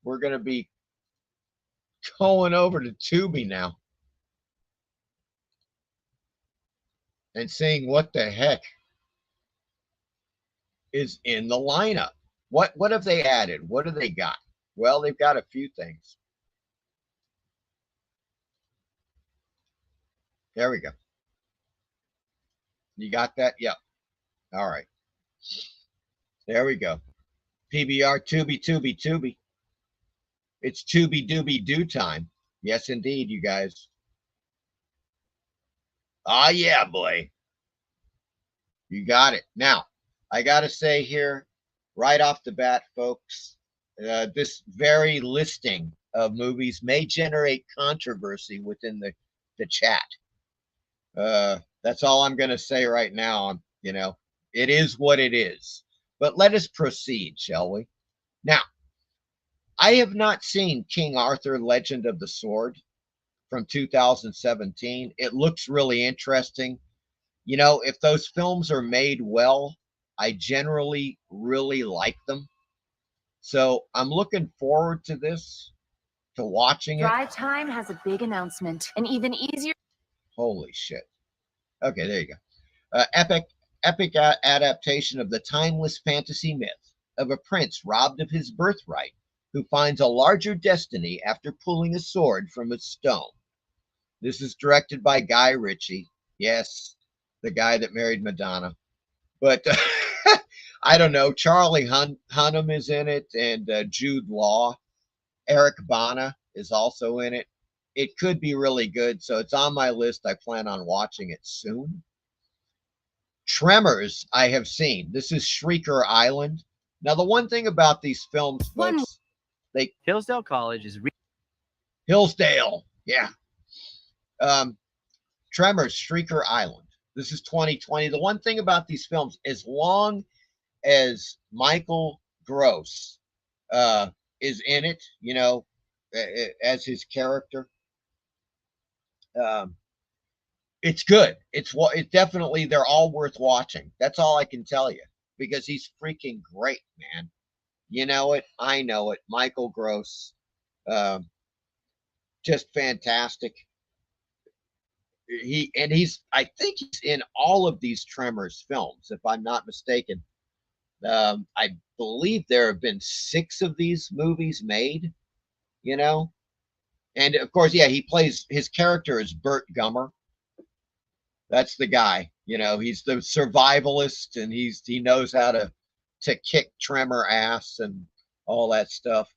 we're going to be going over to Tubi now and seeing what the heck is in the lineup. What have they added? What do they got? Well, they've got a few things. There we go. You got that? Yep. All right. There we go. PBR, Tubi. It's Tubi Dooby Doo time. Yes, indeed, you guys. Ah, yeah, boy. You got it. Now, I got to say here, right off the bat, folks, this very listing of movies may generate controversy within the chat. That's all I'm going to say right now. It is what it is. But let us proceed, shall we? Now, I have not seen King Arthur, Legend of the Sword from 2017. It looks really interesting. If those films are made well, I generally really like them. So I'm looking forward to this, to watching it. Drive Time has a big announcement, an even easier. Holy shit. Okay, there you go. Epic adaptation of the timeless fantasy myth of a prince robbed of his birthright who finds a larger destiny after pulling a sword from a stone. This is directed by Guy Ritchie. Yes, the guy that married Madonna. But I don't know. Charlie Hunnam is in it, and Jude Law. Eric Bana is also in it. It could be really good, so it's on my list. I plan on watching it soon. Tremors, I have seen. This is Shrieker Island. Now, the one thing about these films, folks, Hillsdale College is Hillsdale, yeah. Tremors, Shrieker Island. This is 2020. The one thing about these films, as long as Michael Gross is in it, as his character, it's good. It's definitely, they're all worth watching. That's all I can tell you, because he's freaking great, man. You know it. I know it. Michael Gross, just fantastic. I think he's in all of these Tremors films, if I'm not mistaken. I believe there have been 6 of these movies made, and of course, yeah, his character is Burt Gummer. That's the guy, he's the survivalist, and he knows how to kick Tremor ass and all that stuff.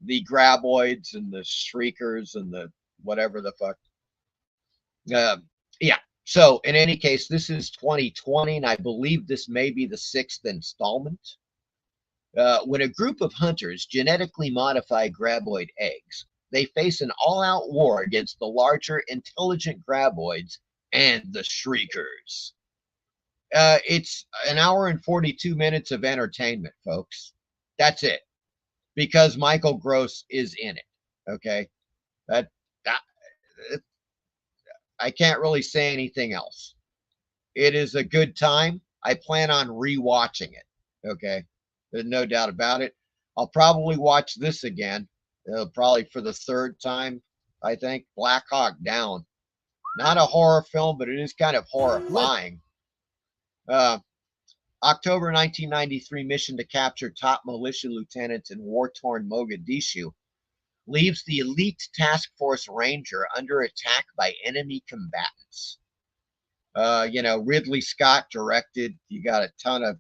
the graboids and the shriekers and the whatever the fuck. Yeah. So in any case, this is 2020, and I believe this may be the 6th installment. When a group of hunters genetically modify graboid eggs, they face an all-out war against the larger, intelligent graboids and the shriekers. It's an hour and 42 minutes of entertainment, folks. That's it. Because Michael Gross is in it. Okay, that I can't really say anything else. It is a good time. I plan on rewatching it. Okay, there's no doubt about it. I'll probably watch this again, probably for the 3rd time. I think Black Hawk Down. Not a horror film, but it is kind of horrifying. October 1993 mission to capture top militia lieutenants in war-torn Mogadishu leaves the elite task force ranger under attack by enemy combatants. Ridley Scott directed. You got a ton of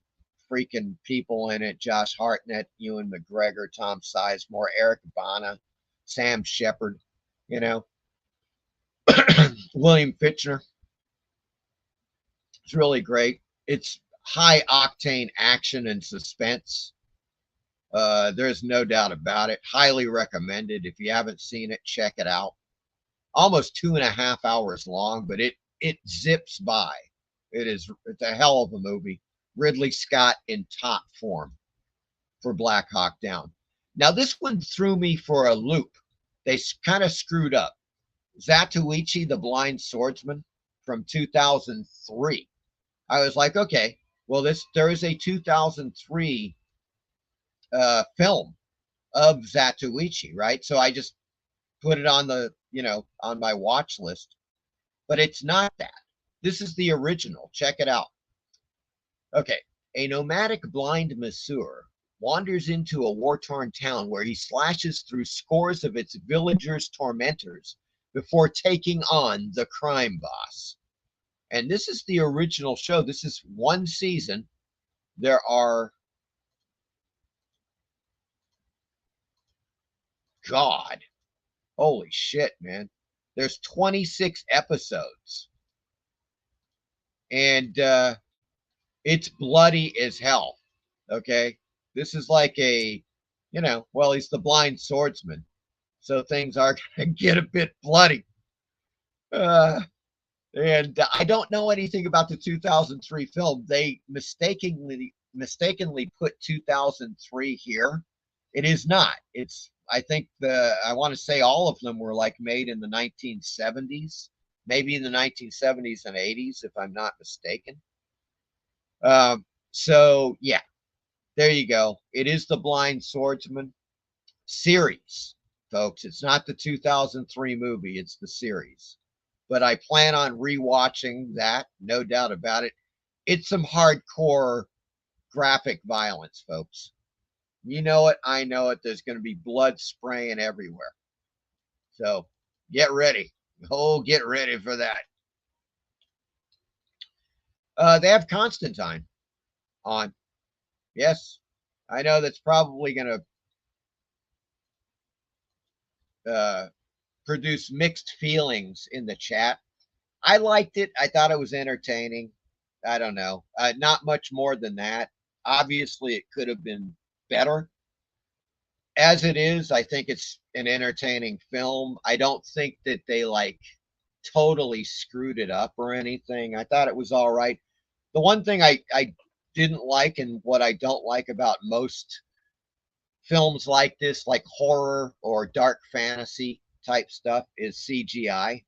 freaking people in it. Josh Hartnett, Ewan McGregor, Tom Sizemore, Eric Bana, Sam Shepard, William Fichtner. It's really great. It's high octane action and suspense. There's no doubt about it. Highly recommended. If you haven't seen it, check it out. Almost 2.5 hours long, but it zips by. It's a hell of a movie. Ridley Scott in top form for Black Hawk Down. Now this one threw me for a loop. They kind of screwed up. Zatoichi, the Blind Swordsman from 2003. I was like, okay, well, there is a 2003 film of Zatoichi, right? So I just put it on on my watch list, but it's not that. This is the original. Check it out. Okay, a nomadic blind masseur wanders into a war-torn town where he slashes through scores of its villagers' tormentors before taking on the crime boss. And this is the original show. This is 1 season. There are, God, holy shit, man. There's 26 episodes. And it's bloody as hell. Okay. This is like he's the blind swordsman. So things are going to get a bit bloody. And I don't know anything about the 2003 film. They mistakenly put 2003 here. It is not. I think I want to say all of them were like made in the 1970s, maybe in the 1970s and 80s, if I'm not mistaken. So yeah, there you go. It is the Blind Swordsman series, folks. It's not the 2003 movie. It's the series. But I plan on rewatching that, no doubt about it. It's some hardcore graphic violence, folks. You know it, I know it. There's going to be blood spraying everywhere. So get ready. Oh, get ready for that. They have Constantine on. Yes, I know that's probably going to produce mixed feelings in the chat. I liked it. I thought it was entertaining. I don't know. Not much more than that. Obviously, it could have been better. As it is, I think it's an entertaining film. I don't think that they totally screwed it up or anything. I thought it was all right. The one thing I didn't like, and what I don't like about most films like this, like horror or dark fantasy type stuff, is CGI.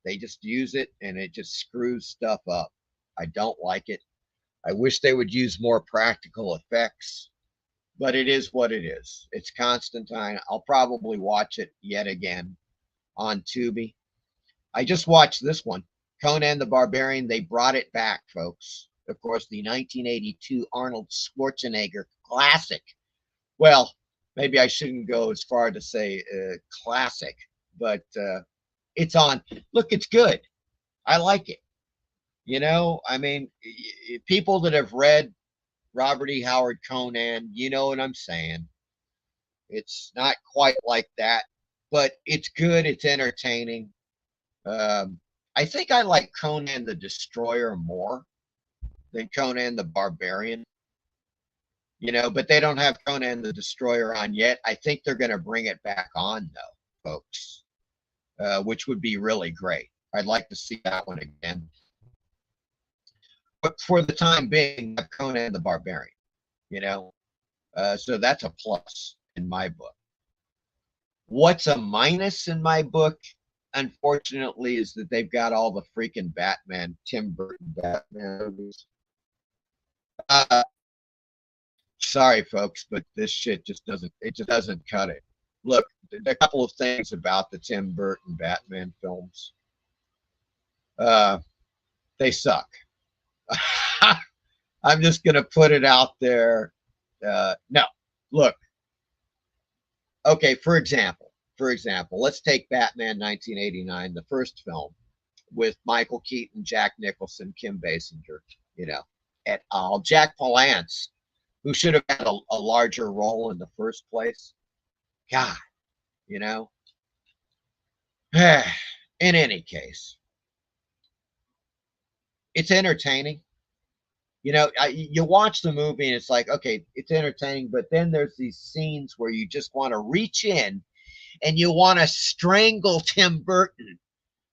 They just use it and it just screws stuff up. I don't like it. I wish they would use more practical effects, but it is what it is. It's Constantine. I'll probably watch it yet again on TUBI. I just watched this one, Conan the Barbarian. They brought it back, folks. Of course, the 1982 Arnold Schwarzenegger classic. Well, maybe I shouldn't go as far to say classic, but it's on. Look, it's good. I like it. I mean, people that have read Robert E. Howard Conan, you know what I'm saying. It's not quite like that, but it's good. It's entertaining. I think I like Conan the Destroyer more than Conan the Barbarian. You know, but they don't have Conan the Destroyer on yet. I think they're going to bring it back on, though, folks, which would be really great. I'd like to see that one again. But for the time being, Conan the Barbarian, you know, so that's a plus in my book. What's a minus in my book, unfortunately, is that they've got all the freaking Batman, Tim Burton Batman movies. Sorry, folks, but this shit just doesn't cut it. Look, a couple of things about the Tim Burton Batman films. They suck. I'm just going to put it out there. No, look. Okay, for example, let's take Batman 1989, the first film, with Michael Keaton, Jack Nicholson, Kim Basinger, you know, et al. Jack Palance, who should have had a larger role in the first place. God, you know. In any case, it's entertaining. You know, you watch the movie and it's like, okay, it's entertaining, but then there's these scenes where you just want to reach in and you want to strangle Tim Burton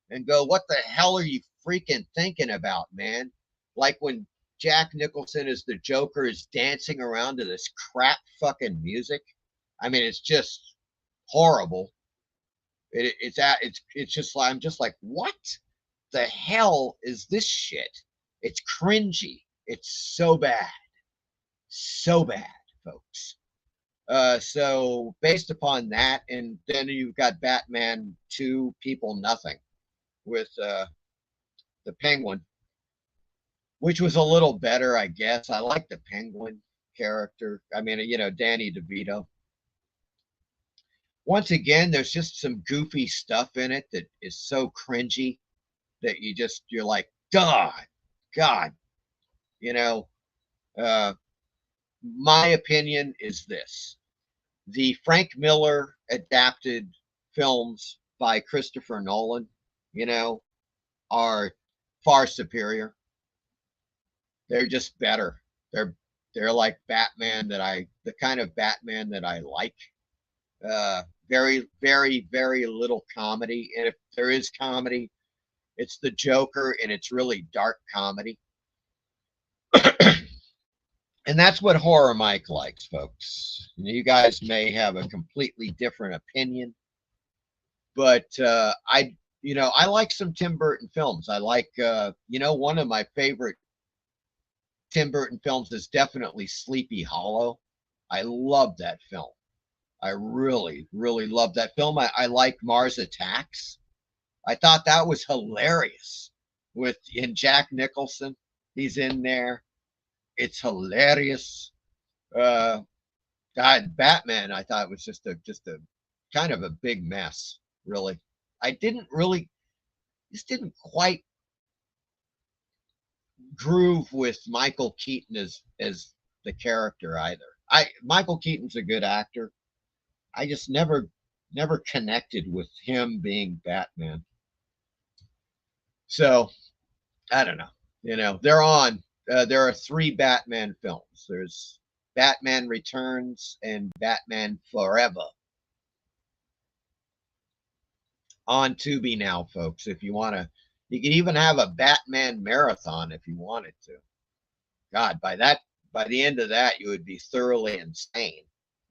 and go, what the hell are you freaking thinking about, man? Like when Jack Nicholson as the Joker is dancing around to this crap fucking music. I mean, it's just horrible. It's just like, I'm just like, what the hell is this shit? It's cringy. It's so bad, folks. So based upon that, and then you've got Batman 2, People Nothing, with the Penguin, which was a little better, I guess. I like the Penguin character. I mean, you know, Danny DeVito. Once again, there's just some goofy stuff in it that is so cringy that you're like, God. You know, my opinion is this. The Frank Miller adapted films by Christopher Nolan, you know, are far superior. They're just better. They're like Batman the kind of Batman that I like. Very, very, very little comedy. And if there is comedy, it's the Joker, and it's really dark comedy. And that's what Horror Mike likes, folks. You guys may have a completely different opinion, but I like some Tim Burton films. I like, one of my favorite Tim Burton films is definitely Sleepy Hollow. I love that film. I really, really love that film. I like Mars Attacks. I thought that was hilarious in Jack Nicholson. He's in there. It's hilarious. God, Batman, I thought was just a kind of a big mess, really. Just didn't quite groove with Michael Keaton as the character either. Michael Keaton's a good actor. I just never connected with him being Batman. So I don't know. You know, there are 3 Batman films. There's Batman Returns and Batman Forever on Tubi now, folks. If you want to, you can even have a Batman marathon if you wanted to. God, by the end of that, you would be thoroughly insane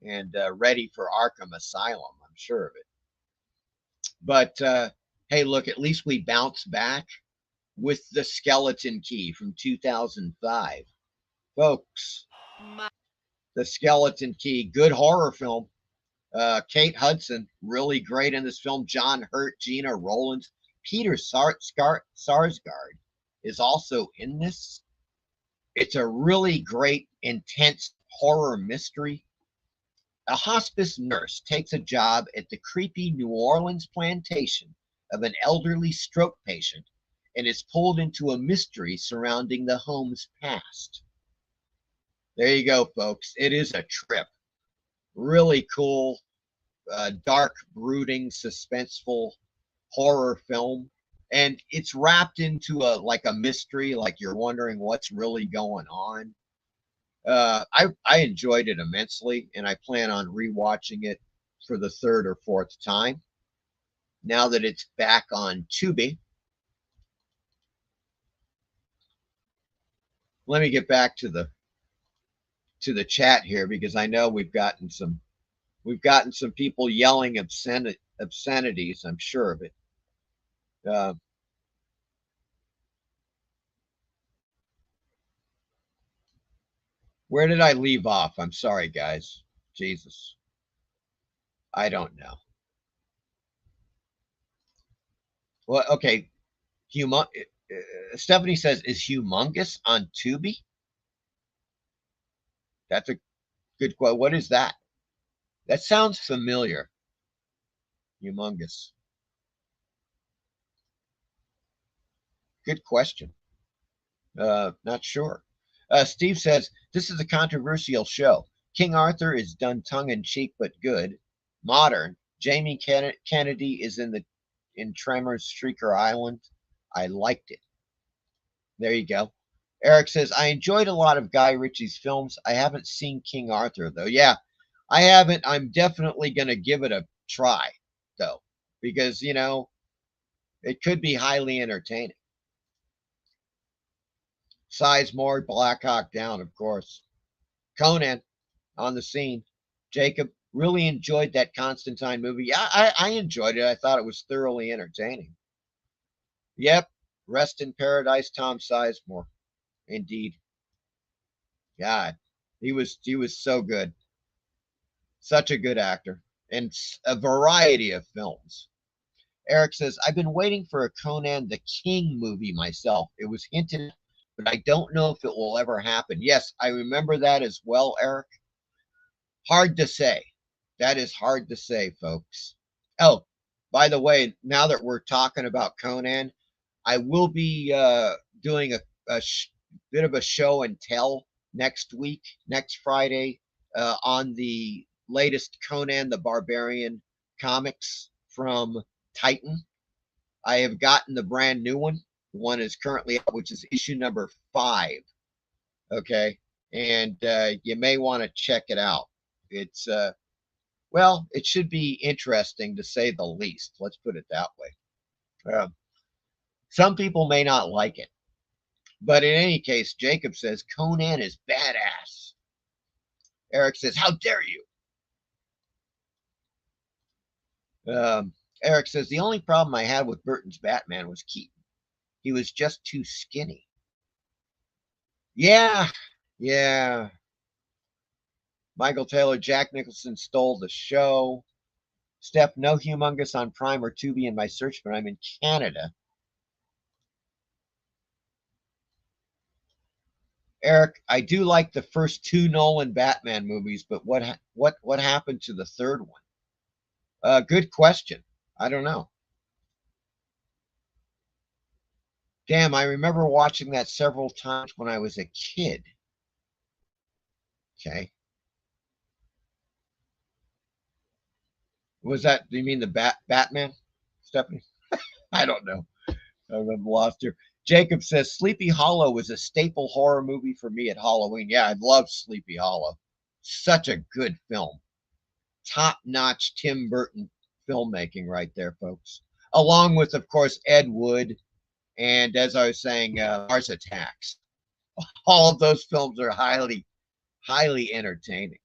and ready for Arkham Asylum. I'm sure of it. But hey, look, at least we bounced back with The Skeleton Key from 2005. Folks, The Skeleton Key, good horror film. Kate Hudson, really great in this film. John Hurt, Gina Rowlands. Peter Sarsgaard is also in this. It's a really great, intense horror mystery. A hospice nurse takes a job at the creepy New Orleans plantation of an elderly stroke patient and is pulled into a mystery surrounding the home's past. There you go, folks. It is a trip. Really cool, dark, brooding, suspenseful horror film. And it's wrapped into a mystery, like you're wondering what's really going on. I enjoyed it immensely, and I plan on rewatching it for the third or fourth time now that it's back on TUBI. Let me get back to the chat here, because I know we've gotten some people yelling obscenities. I'm sure of it. Where did I leave off? I'm sorry, guys. Jesus. I don't know. Well, okay. Stephanie says, is Humongous on TUBI? That's a good question. What is that? That sounds familiar. Humongous. Good question. Not sure. Steve says, this is a controversial show. King Arthur is done tongue-in-cheek but good. Modern. Jamie Kennedy is in Tremors Shrieker Island. I liked it. There you go. Eric says, I enjoyed a lot of Guy Ritchie's films. I haven't seen King Arthur, though. Yeah, I haven't. I'm definitely going to give it a try, though, because, you know, it could be highly entertaining. Sizemore, Black Hawk Down, of course. Conan on the scene. Jacob, really enjoyed that Constantine movie. Yeah, I enjoyed it. I thought it was thoroughly entertaining. Yep. Rest in paradise, Tom Sizemore. Indeed. God, he was so good. Such a good actor. And a variety of films. Eric says, I've been waiting for a Conan the King movie myself. It was hinted, but I don't know if it will ever happen. Yes, I remember that as well, Eric. Hard to say. That is hard to say, folks. Oh, by the way, now that we're talking about Conan, I will be doing a bit of a show and tell next week, next Friday, on the latest Conan the Barbarian comics from Titan. I have gotten the brand new one. The one is currently out, which is issue number 5. Okay, and you may want to check it out. It's well, it should be interesting to say the least. Let's put it that way. Some people may not like it, but in any case, Jacob says Conan is badass. Eric says, how dare you? Eric says, the only problem I had with Burton's Batman was Keaton. He was just too skinny. Yeah. Michael Taylor, Jack Nicholson stole the show. Steph, no Humongous on Prime or Tubi in my search, but I'm in Canada. Eric, I do like the first 2 Nolan Batman movies, but what happened to the third one? Good question. I don't know. Damn, I remember watching that several times when I was a kid. Okay. Was that, do you mean the Batman, Stephanie? I don't know. I'm lost here. Jacob says, Sleepy Hollow was a staple horror movie for me at Halloween. Yeah, I love Sleepy Hollow. Such a good film. Top-notch Tim Burton filmmaking right there, folks. Along with, of course, Ed Wood. And as I was saying, Mars Attacks. All of those films are highly, highly entertaining.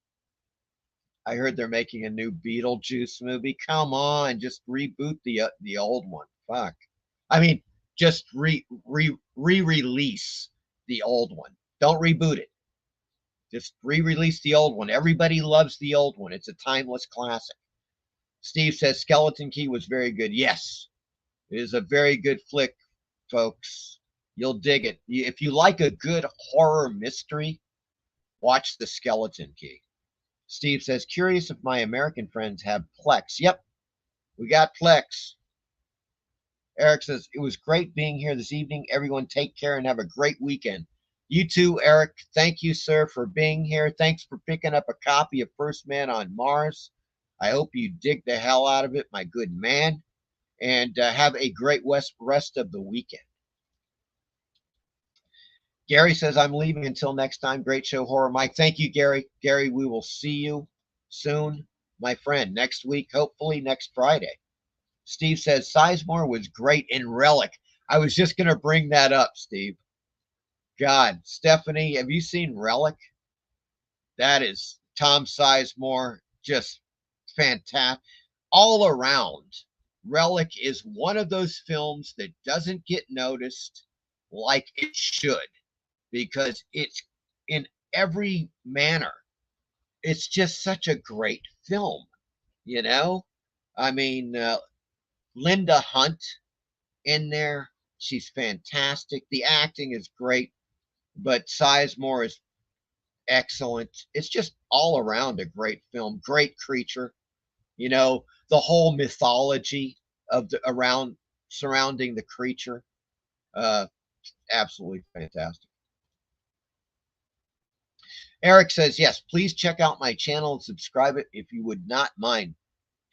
I heard they're making a new Beetlejuice movie. Come on, just reboot the old one. Fuck. I mean, just re-release the old one. Don't reboot it. Just re-release the old one. Everybody loves the old one. It's a timeless classic. Steve says Skeleton Key was very good. Yes, it is a very good flick, folks. You'll dig it. If you like a good horror mystery, watch The Skeleton Key. Steve says, curious if my American friends have Plex. Yep, we got Plex. Eric says, it was great being here this evening. Everyone take care and have a great weekend. You too, Eric. Thank you, sir, for being here. Thanks for picking up a copy of First Man on Mars. I hope you dig the hell out of it, my good man. And have a great rest of the weekend. Gary says, I'm leaving until next time. Great show, Horror Mike. Thank you, Gary. Gary, we will see you soon, my friend, next week, hopefully next Friday. Steve says, Sizemore was great in Relic. I was just going to bring that up, Steve. God, Stephanie, have you seen Relic? That is Tom Sizemore, just fantastic. All around, Relic is one of those films that doesn't get noticed like it should, because it's in every manner. It's just such a great film, you know? I mean, Linda Hunt in there, she's fantastic. The acting is great, but Sizemore is excellent. It's just all around a great film. Great creature, you know, the whole mythology of surrounding the creature. Absolutely fantastic. Eric says, yes, please check out my channel and subscribe it if you would not mind.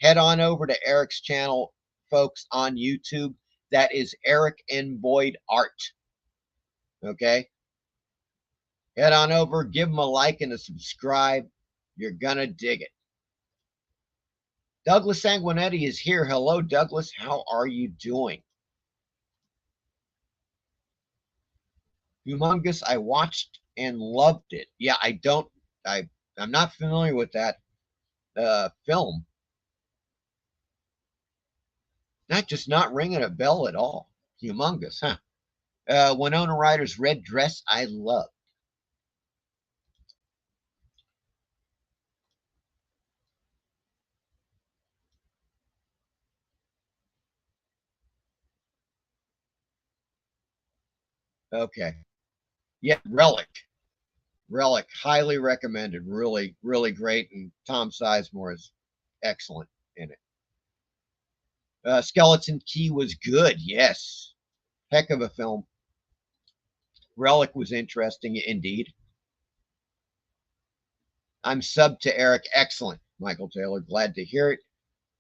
Head on over to Eric's channel, folks, on YouTube. That is Eric N. Boyd Art. Okay? Head on over, give him a like and a subscribe. You're going to dig it. Douglas Sanguinetti is here. Hello, Douglas. How are you doing? Humongous, I watched and loved it. Yeah, I'm not familiar with that film. Not ringing a bell at all. Humongous, huh? Winona Ryder's red dress, I love. Okay. Yeah, Relic. Relic, highly recommended. Really, really great. And Tom Sizemore is excellent in it. Skeleton Key was good. Yes. Heck of a film. Relic was interesting indeed. I'm subbed to Eric. Excellent, Michael Taylor. Glad to hear it.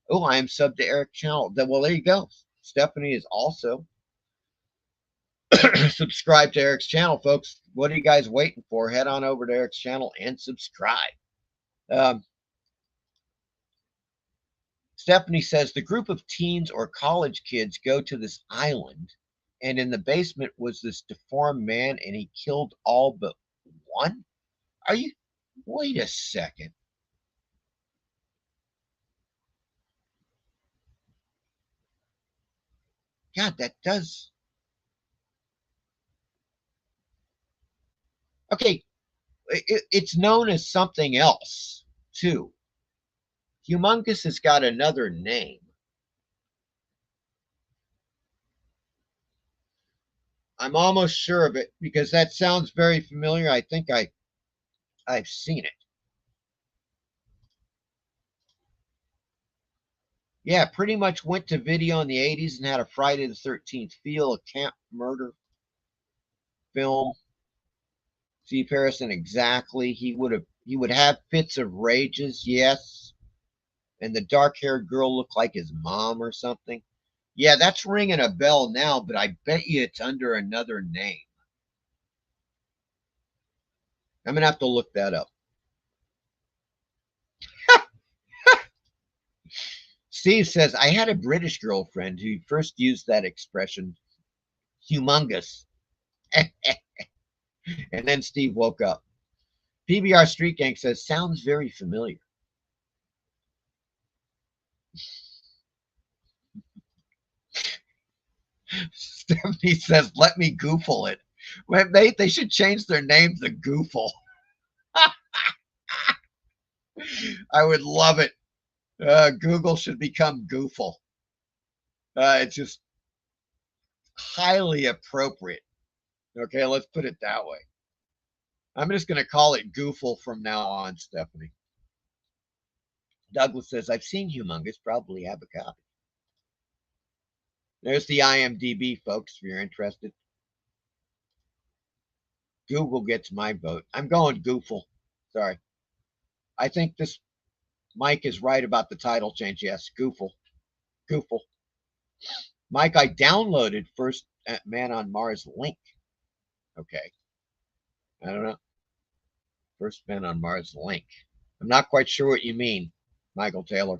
Oh, I am subbed to Eric's channel. Well, there you go. Stephanie is also subscribe to Eric's channel, folks. What are you guys waiting for? Head on over to Eric's channel and subscribe. Stephanie says the group of teens or college kids go to this island, and in the basement was this deformed man, and he killed all but one. Wait a second. God, that does. Okay, it's known as something else, too. Humongous has got another name. I'm almost sure of it because that sounds very familiar. I think I've seen it. Yeah, pretty much went to video in the 80s and had a Friday the 13th feel, a camp murder film. Steve Harrison, exactly. He would have fits of rages, yes. And the dark-haired girl looked like his mom or something. Yeah, that's ringing a bell now, but I bet you it's under another name. I'm going to have to look that up. Steve says, I had a British girlfriend who first used that expression, humongous. And then Steve woke up. PBR Street Gang says, sounds very familiar. Stephanie says, let me goofle it. Well, they should change their name to Goofle. I would love it. Google should become Goofle. It's just highly appropriate. Okay, let's put it that way. I'm just going to call it Goofle from now on, Stephanie. Douglas says, I've seen Humongous, probably have a copy. There's the IMDb, folks, if you're interested. Google gets my vote. I'm going Goofle. Sorry. I think this Mike is right about the title change. Yes, Goofle. Goofle. Mike, I downloaded First Man on Mars link. Okay. I don't know. First Man on Mars link. I'm not quite sure what you mean, Michael Taylor.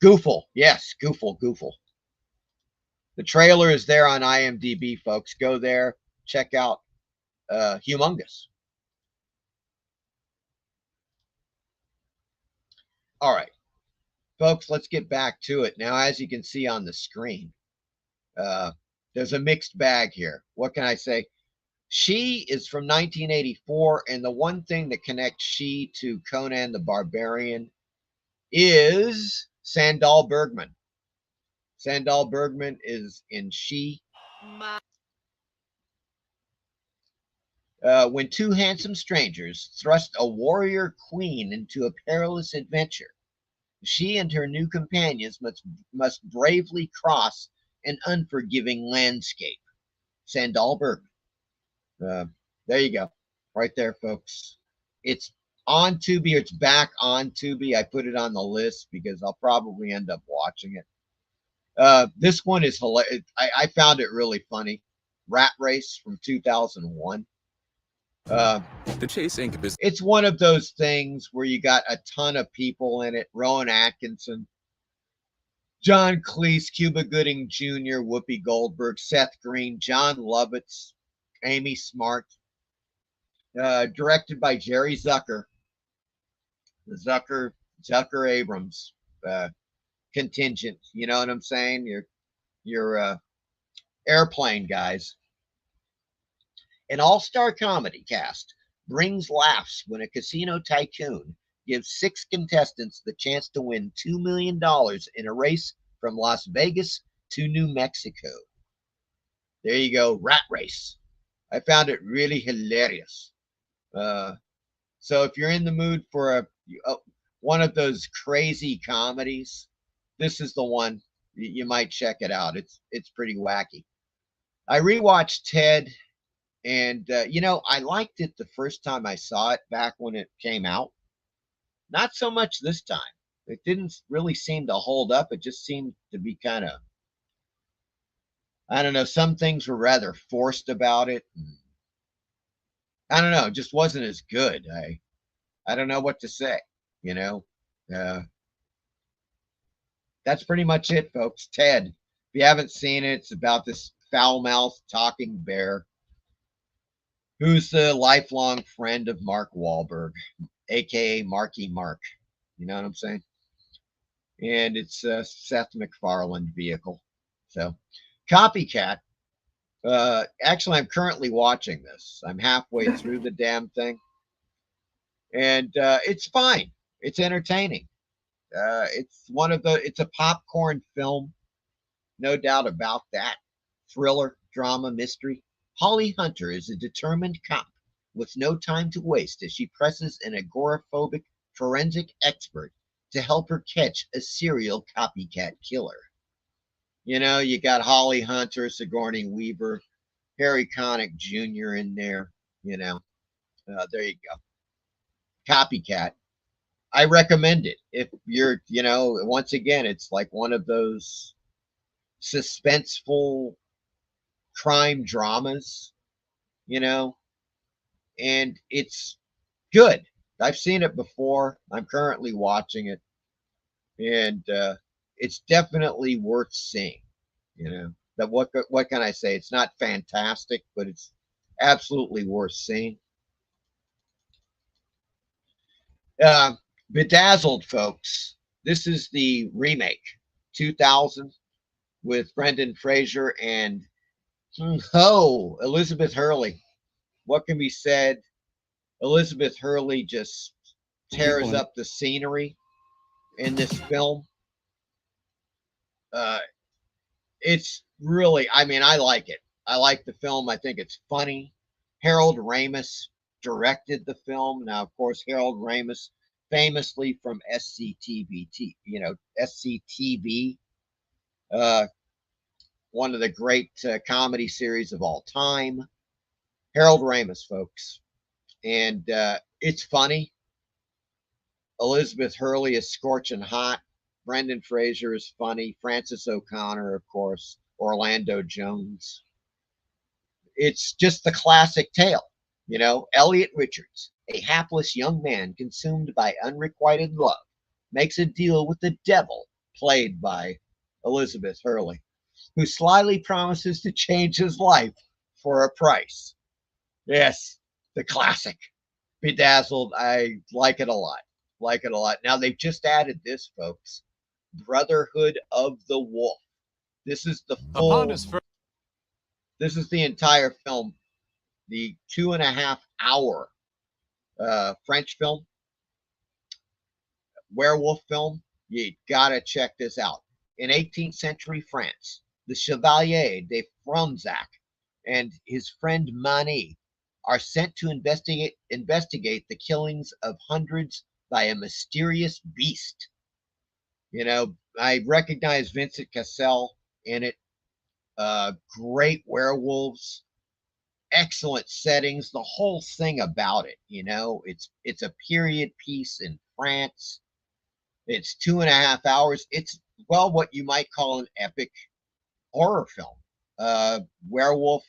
Goofle. Yes, Goofle, Goofle. The trailer is there on IMDb, folks. Go there. Check out Humongous. All right. Folks, let's get back to it. Now, as you can see on the screen, there's a mixed bag here. What can I say? She is from 1984, and the one thing that connects She to Conan the Barbarian is Sandal Bergman. Sandal Bergman is in She. When two handsome strangers thrust a warrior queen into a perilous adventure, she and her new companions must bravely cross an unforgiving landscape. Sandal Bergman. There you go. Right there, folks. It's on Tubi. It's back on Tubi. I put it on the list because I'll probably end up watching it. This one is hilarious. I found it really funny. Rat Race from 2001. The Chase Inc. It's one of those things where you got a ton of people in it. Rowan Atkinson, John Cleese, Cuba Gooding Jr., Whoopi Goldberg, Seth Green, John Lovitz, Amy Smart. Directed by Jerry Zucker. The Zucker Abrams contingent. You know what I'm saying? Your airplane guys. An all-star comedy cast brings laughs when a casino tycoon gives 6 contestants the chance to win $2 million in a race from Las Vegas to New Mexico. There you go, Rat Race. I found it really hilarious. So if you're in the mood for one of those crazy comedies, this is the one. You might check it out. It's pretty wacky. I rewatched Ted. And, I liked it the first time I saw it back when it came out. Not so much this time. It didn't really seem to hold up. It just seemed to be kind of, I don't know, some things were rather forced about it. I don't know, it just wasn't as good. I don't know what to say, That's pretty much it, folks. Ted. If you haven't seen it, it's about this foul-mouthed talking bear who's the lifelong friend of Mark Wahlberg, a.k.a. Marky Mark. You know what I'm saying? And it's a Seth MacFarlane vehicle. So, Copycat. Actually, I'm currently watching this. I'm halfway through the damn thing. And it's fine. It's entertaining. It's a popcorn film. No doubt about that. Thriller, drama, mystery. Holly Hunter is a determined cop with no time to waste as she presses an agoraphobic forensic expert to help her catch a serial copycat killer. You got Holly Hunter, Sigourney Weaver, Harry Connick Jr. in there. There you go. Copycat. I recommend it. If you're, once again, it's like one of those suspenseful crime dramas, and it's good. I've seen it before. I'm currently watching it, and it's definitely worth seeing. That what can I say? It's not fantastic, but it's absolutely worth seeing. Bedazzled, folks. This is the remake, 2000, with Brendan Fraser and Elizabeth Hurley. What can be said? Elizabeth Hurley just tears up the scenery in this film. It's really, I like it. I like the film. I think it's funny. Harold Ramis directed the film. Now, of course, Harold Ramis, famously from SCTV, SCTV, one of the great comedy series of all time. Harold Ramis, folks. And it's funny. Elizabeth Hurley is scorching hot. Brendan Fraser is funny. Francis O'Connor, of course. Orlando Jones. It's just the classic tale. You know, Elliot Richards, a hapless young man consumed by unrequited love, makes a deal with the devil, played by Elizabeth Hurley, who slyly promises to change his life for a price. Yes, the classic. Bedazzled. I like it a lot. Like it a lot. Now they've just added this, folks. Brotherhood of the Wolf. This is the full. This is the entire film. The 2.5 hour French film, werewolf film. You gotta check this out. In 18th century France, the Chevalier de Fronsac and his friend Mani are sent to investigate the killings of hundreds by a mysterious beast. You know, I recognize Vincent Cassel in it. Great werewolves, excellent settings, the whole thing about it. You know, it's a period piece in France. It's 2.5 hours. It's, well, what you might call an epic horror film, werewolf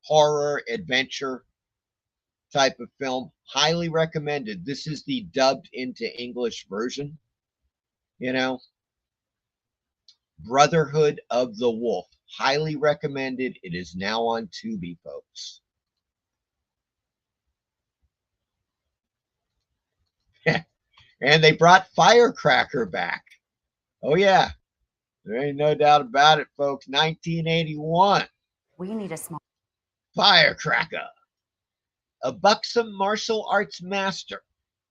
horror adventure type of film. Highly recommended. This is the dubbed into English version. You know, Brotherhood of the Wolf. Highly recommended. It is now on Tubi, folks. And they brought Firecracker back. Oh, yeah. There ain't no doubt about it, folks. 1981. We need a small Firecracker. A buxom martial arts master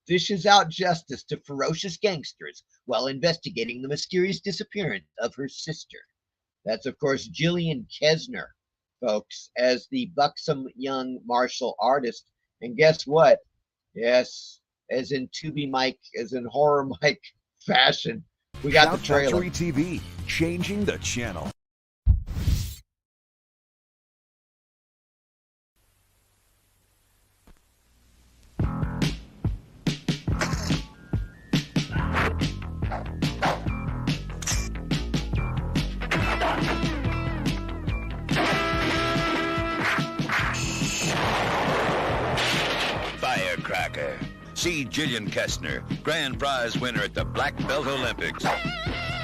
dishes out justice to ferocious gangsters while investigating the mysterious disappearance of her sister. That's, of course, Gillian Kesner, folks, as the buxom young martial artist. And guess what? Yes, as in Tubi Mike, as in Horror Mike fashion, we got the trailer. Factory TV, changing the channel. Firecracker. See Gillian Kestner, grand prize winner at the Black Belt Olympics.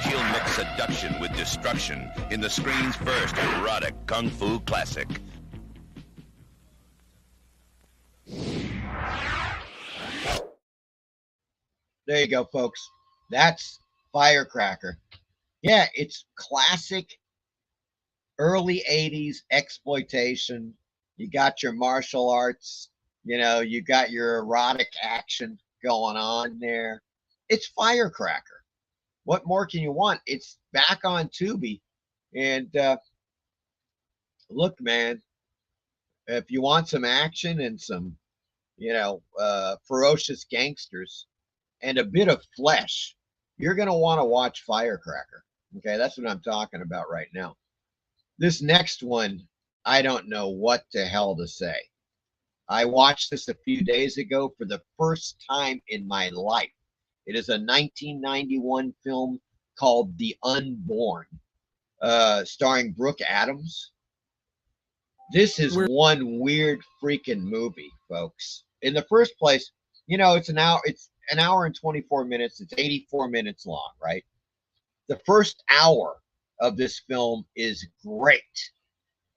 She'll mix seduction with destruction in the screen's first erotic kung fu classic. There you go, folks. That's Firecracker. Yeah, it's classic early 80s exploitation. You got your martial arts, you know, you got your erotic action going on there. It's Firecracker. What more can you want? It's back on Tubi. And look, man, if you want some action and some, you know, ferocious gangsters and a bit of flesh, you're going to want to watch Firecracker. Okay, that's what I'm talking about right now. This next one, I don't know what the hell to say. I watched this a few days ago for the first time in my life. It is a 1991 film called The Unborn, starring Brooke Adams. This is one weird freaking movie, folks. In the first place, you know, it's an hour and 24 minutes. It's 84 minutes long, right? The first hour of this film is great.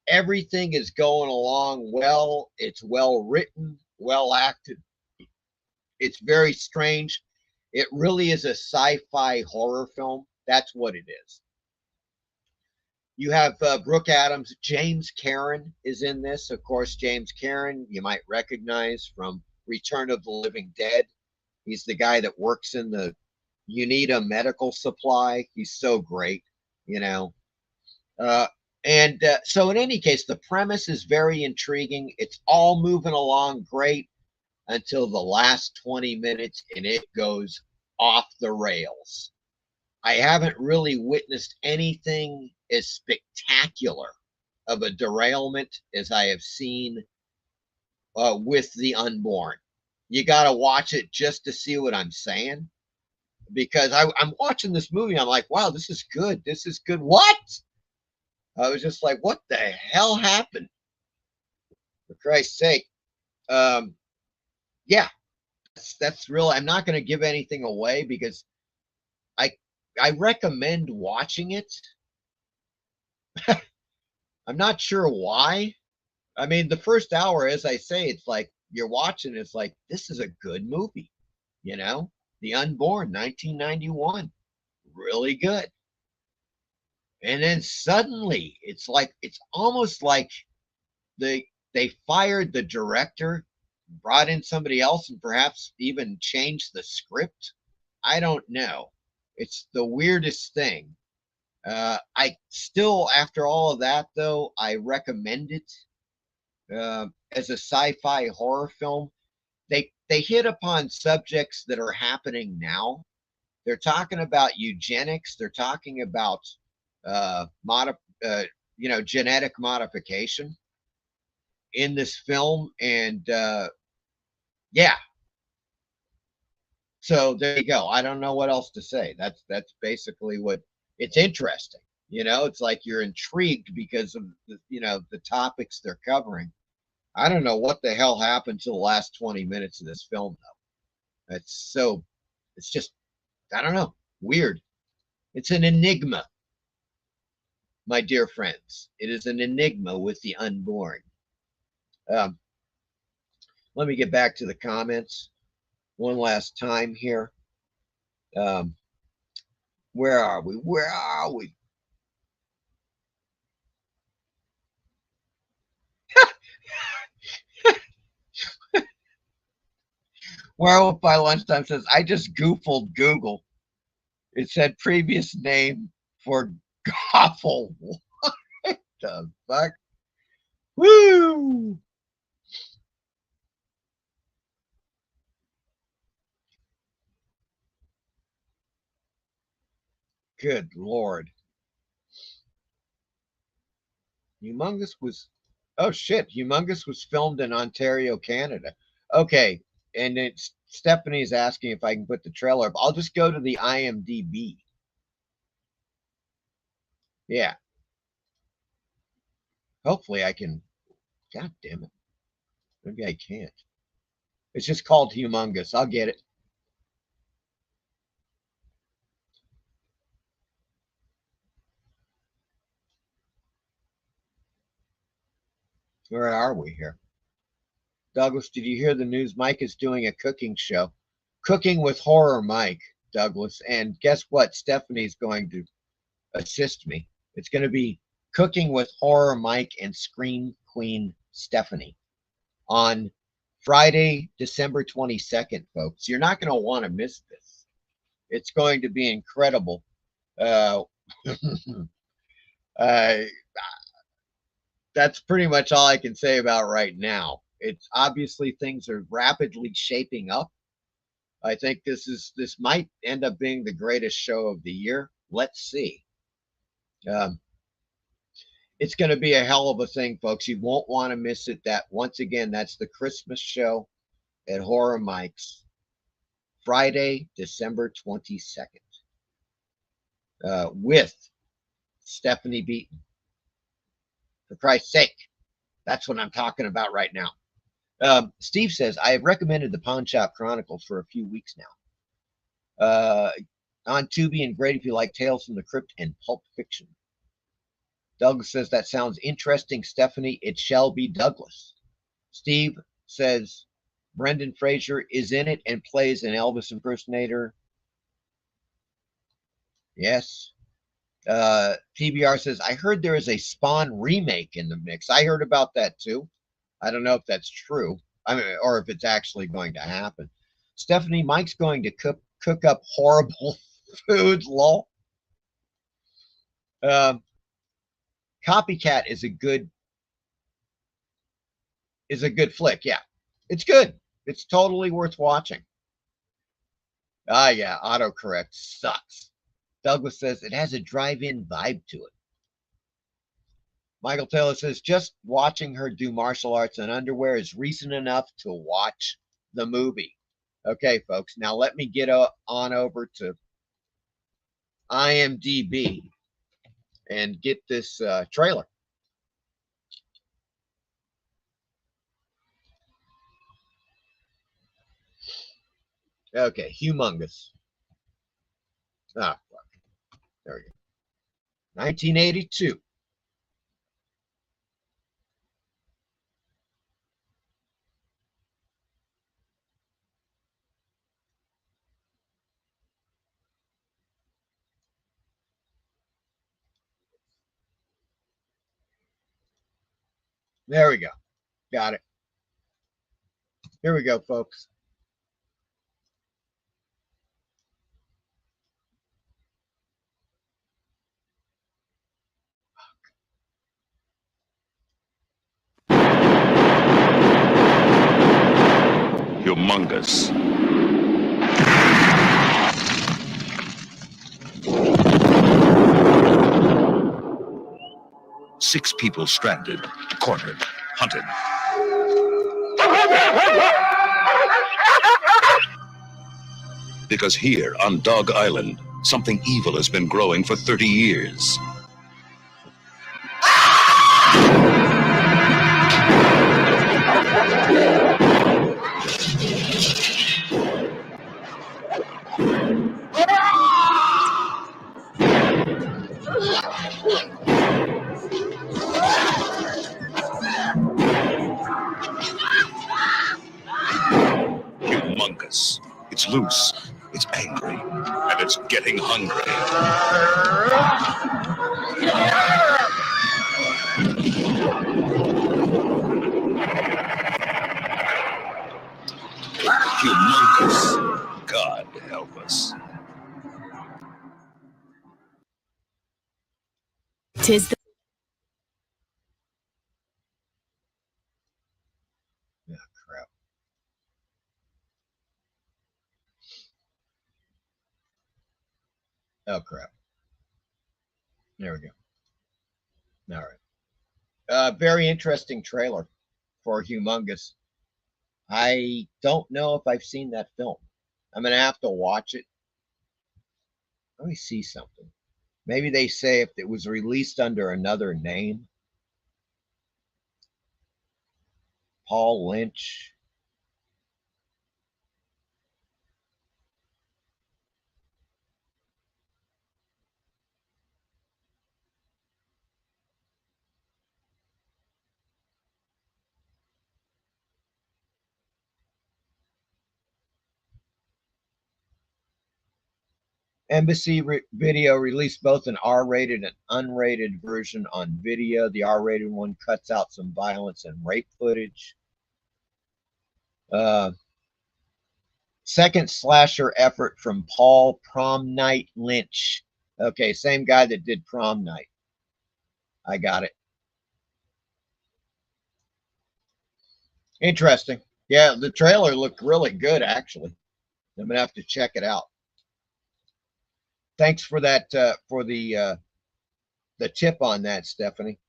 Everything is going along well. It's well written, well acted. It's very strange. It really is a sci-fi horror film. That's what it is. You have Brooke Adams. James Karen is in this. Of course, James Karen, you might recognize from Return of the Living Dead. He's the guy that works in the UNITA medical supply. He's so great, you know. So in any case, the premise is very intriguing. It's all moving along great until the last 20 minutes, and it goes off the rails. I haven't really witnessed anything as spectacular of a derailment as I have seen with The Unborn. You got to watch it just to see what I'm saying. Because I'm watching this movie. I'm like, wow, this is good. This is good. What? I was just like, what the hell happened? For Christ's sake. Yeah, that's real. I'm not going to give anything away because I recommend watching it. I'm not sure why. I mean, the first hour, as I say, it's like you're watching, it's like, this is a good movie, you know? The Unborn, 1991. Really good. And then suddenly, it's almost like they fired the director, brought in somebody else, and perhaps even changed the script. I don't know. It's the weirdest thing. I still, after all of that, though, I recommend it as a sci-fi horror film. They hit upon subjects that are happening now. They're talking about eugenics. They're talking about genetic modification in this film, and yeah. So there you go. I don't know what else to say. That's basically what. It's interesting. It's like you're intrigued because of the topics they're covering. I don't know what the hell happened to the last 20 minutes of this film, though. It's just, I don't know, weird. It's an enigma, my dear friends. It is an enigma with The Unborn. Let me get back to the comments one last time here. Where are we? Where are we? Werewolf by Lunchtime says, I just googled Google. It said previous name for Goffle. What the fuck? Woo! Good Lord. Humongous was, oh shit, Humongous was filmed in Ontario, Canada. Okay, and it's Stephanie's asking if I can put the trailer up. I'll just go to the IMDb. Yeah. Hopefully I can. God damn it. Maybe I can't. It's just called Humongous. I'll get it. Where are we here? Douglas, did you hear the news? Mike is doing a cooking show. Cooking with Horror Mike, Douglas. And guess what? Stephanie's going to assist me. It's going to be Cooking with Horror Mike and Scream Queen Stephanie on Friday, December 22nd, folks. You're not going to want to miss this. It's going to be incredible. That's pretty much all I can say about right now. It's obviously things are rapidly shaping up. I think this might end up being the greatest show of the year. Let's see. It's going to be a hell of a thing, folks. You won't want to miss it. That once again, that's the Christmas show at Horror Mike's, Friday, December 22nd, with Stephanie Beaton. For Christ's sake, that's what I'm talking about right now. Steve says, I have recommended the Pawn Shop Chronicles for a few weeks now. On Tubi, and great if you like Tales from the Crypt and Pulp Fiction. Doug says, that sounds interesting, Stephanie. It shall be Douglas. Steve says, Brendan Fraser is in it and plays an Elvis impersonator. Yes. TBR says, I heard there is a Spawn remake in the mix. I heard about that too. I don't know if that's true. I mean, or if it's actually going to happen. Stephanie, Mike's going to cook up horrible food, lol. Copycat is a good flick. Yeah, it's good. It's totally worth watching. Yeah, autocorrect sucks. Douglas says it has a drive-in vibe to it. Michael Taylor says, just watching her do martial arts in underwear is reason enough to watch the movie. Okay, folks, now let me get on over to IMDb and get this trailer. Okay, humongous. Ah, fuck. There we go. 1982. There we go. Got it. Here we go, folks. Humongous. Six people stranded, cornered, hunted. Because here on Dog Island, something evil has been growing for 30 years. Humongous. It's loose, it's angry, and it's getting hungry. Humongous. God help us. 'Tis the Oh, crap. Oh, crap. There we go. All right. Very interesting trailer for Humongous. I don't know if I've seen that film. I'm going to have to watch it. Let me see something. Maybe they say if it was released under another name. Paul Lynch. Embassy Video released both an R-rated and unrated version on video. The R-rated one cuts out some violence and rape footage. Second slasher effort from Paul Prom Night Lynch. Okay, same guy that did Prom Night. I got it. Interesting. Yeah, the trailer looked really good, actually. I'm gonna have to check it out. Thanks for that, for the tip on that, Stephanie.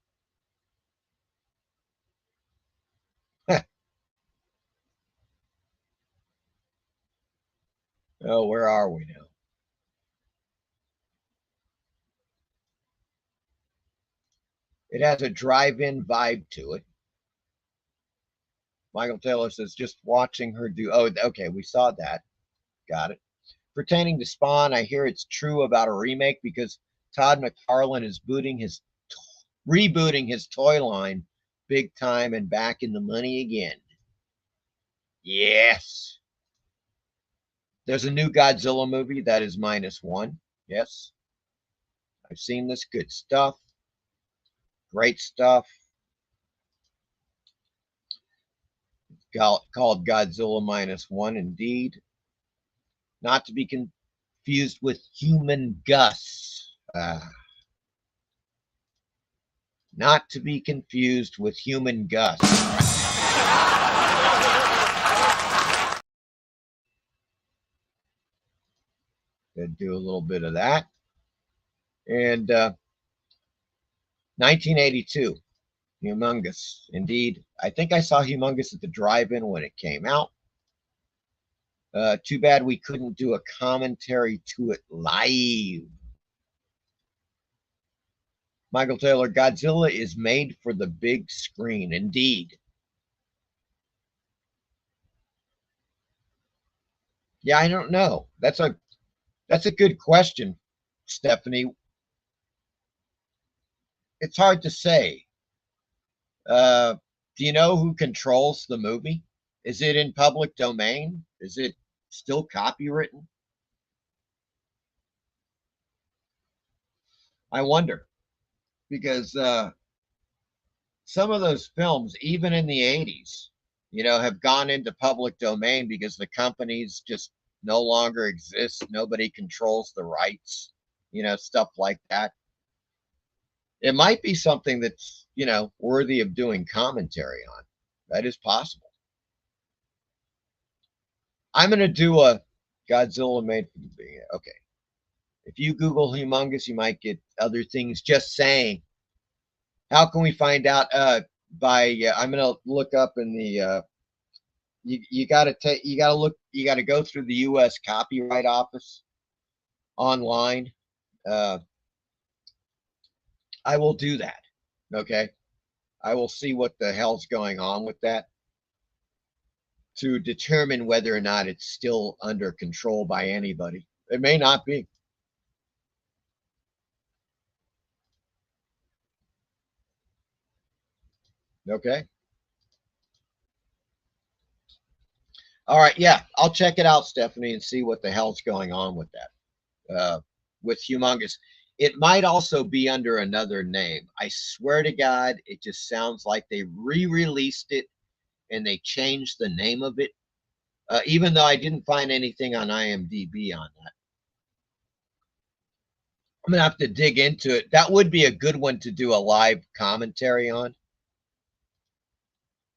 Oh, where are we now? It has a drive-in vibe to it. Michael Taylor says, just watching her do. Oh, okay, we saw that. Got it. Pertaining to Spawn, I hear it's true about a remake because Todd McFarlane is rebooting his toy line big time and back in the money again. Yes. There's a new Godzilla movie that is -1. Yes. I've seen this. Good stuff. Great stuff. Called Godzilla -1, indeed. Not to be confused with Human Gus. Not to be confused with Human Gus. Gonna do a little bit of that. And 1982. Humongous. Indeed. I think I saw Humongous at the drive-in when it came out. Too bad we couldn't do a commentary to it live. Michael Taylor, Godzilla is made for the big screen. Indeed. Yeah, I don't know. That's a good question, Stephanie. It's hard to say. Do you know who controls the movie? Is it in public domain? Is it still copywritten? I wonder, because some of those films, even in the 80s, you know, have gone into public domain because the companies just no longer exist. Nobody controls the rights, you know, stuff like that. It might be something that's, you know, worthy of doing commentary on. That is possible. I'm going to do a Godzilla made for the big. Okay. If you Google Humongous, you might get other things. Just saying. How can we find out? I'm going to look up in the, you got to go through the U.S. Copyright Office online. I will do that. Okay. I will see what the hell's going on with that to determine whether or not it's still under control by anybody. It may not be. Okay. All right. Yeah, I'll check it out, Stephanie, and see what the hell's going on with that. With Humongous. It might also be under another name. I swear to God, it just sounds like they re-released it and they changed the name of it, even though I didn't find anything on IMDb on that. I'm going to have to dig into it. That would be a good one to do a live commentary on.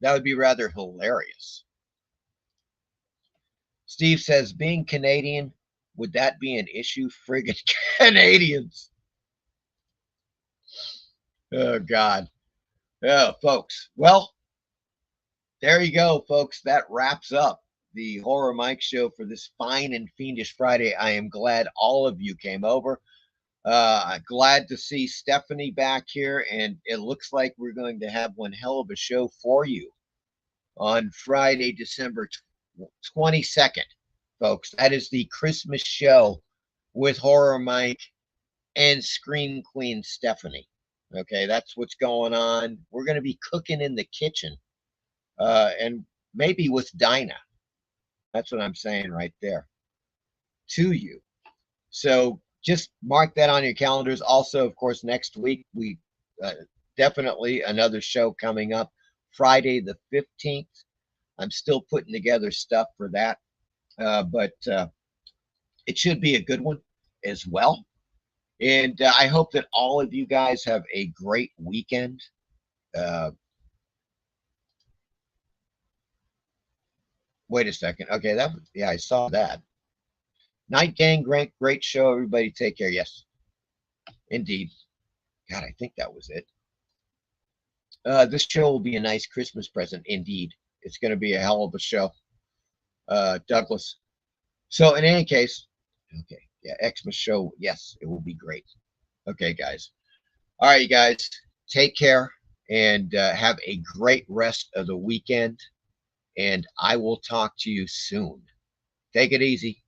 That would be rather hilarious. Steve says, being Canadian, would that be an issue? Friggin' Canadians. Oh, God. Oh, folks. Well, there you go, folks. That wraps up the Horror Mike Show for this fine and fiendish Friday. I am glad all of you came over. Glad to see Stephanie back here, and it looks like we're going to have one hell of a show for you on Friday, December 22nd, folks. That is the Christmas show with Horror Mike and Scream Queen Stephanie. Okay, that's what's going on. We're going to be cooking in the kitchen, and maybe with Dinah. That's what I'm saying right there to you. So just mark that on your calendars. Also, of course, next week, we definitely another show coming up, Friday the 15th. I'm still putting together stuff for that, but it should be a good one as well. And I hope that all of you guys have a great weekend. Wait a second. Okay, yeah, I saw that. Night Gang, great show. Everybody take care. Yes, indeed. God, I think that was it. This show will be a nice Christmas present. Indeed. It's going to be a hell of a show. Douglas. So in any case, okay. Yeah, Xmas show. Yes, it will be great. Okay, guys. All right, you guys. Take care and have a great rest of the weekend. And I will talk to you soon. Take it easy.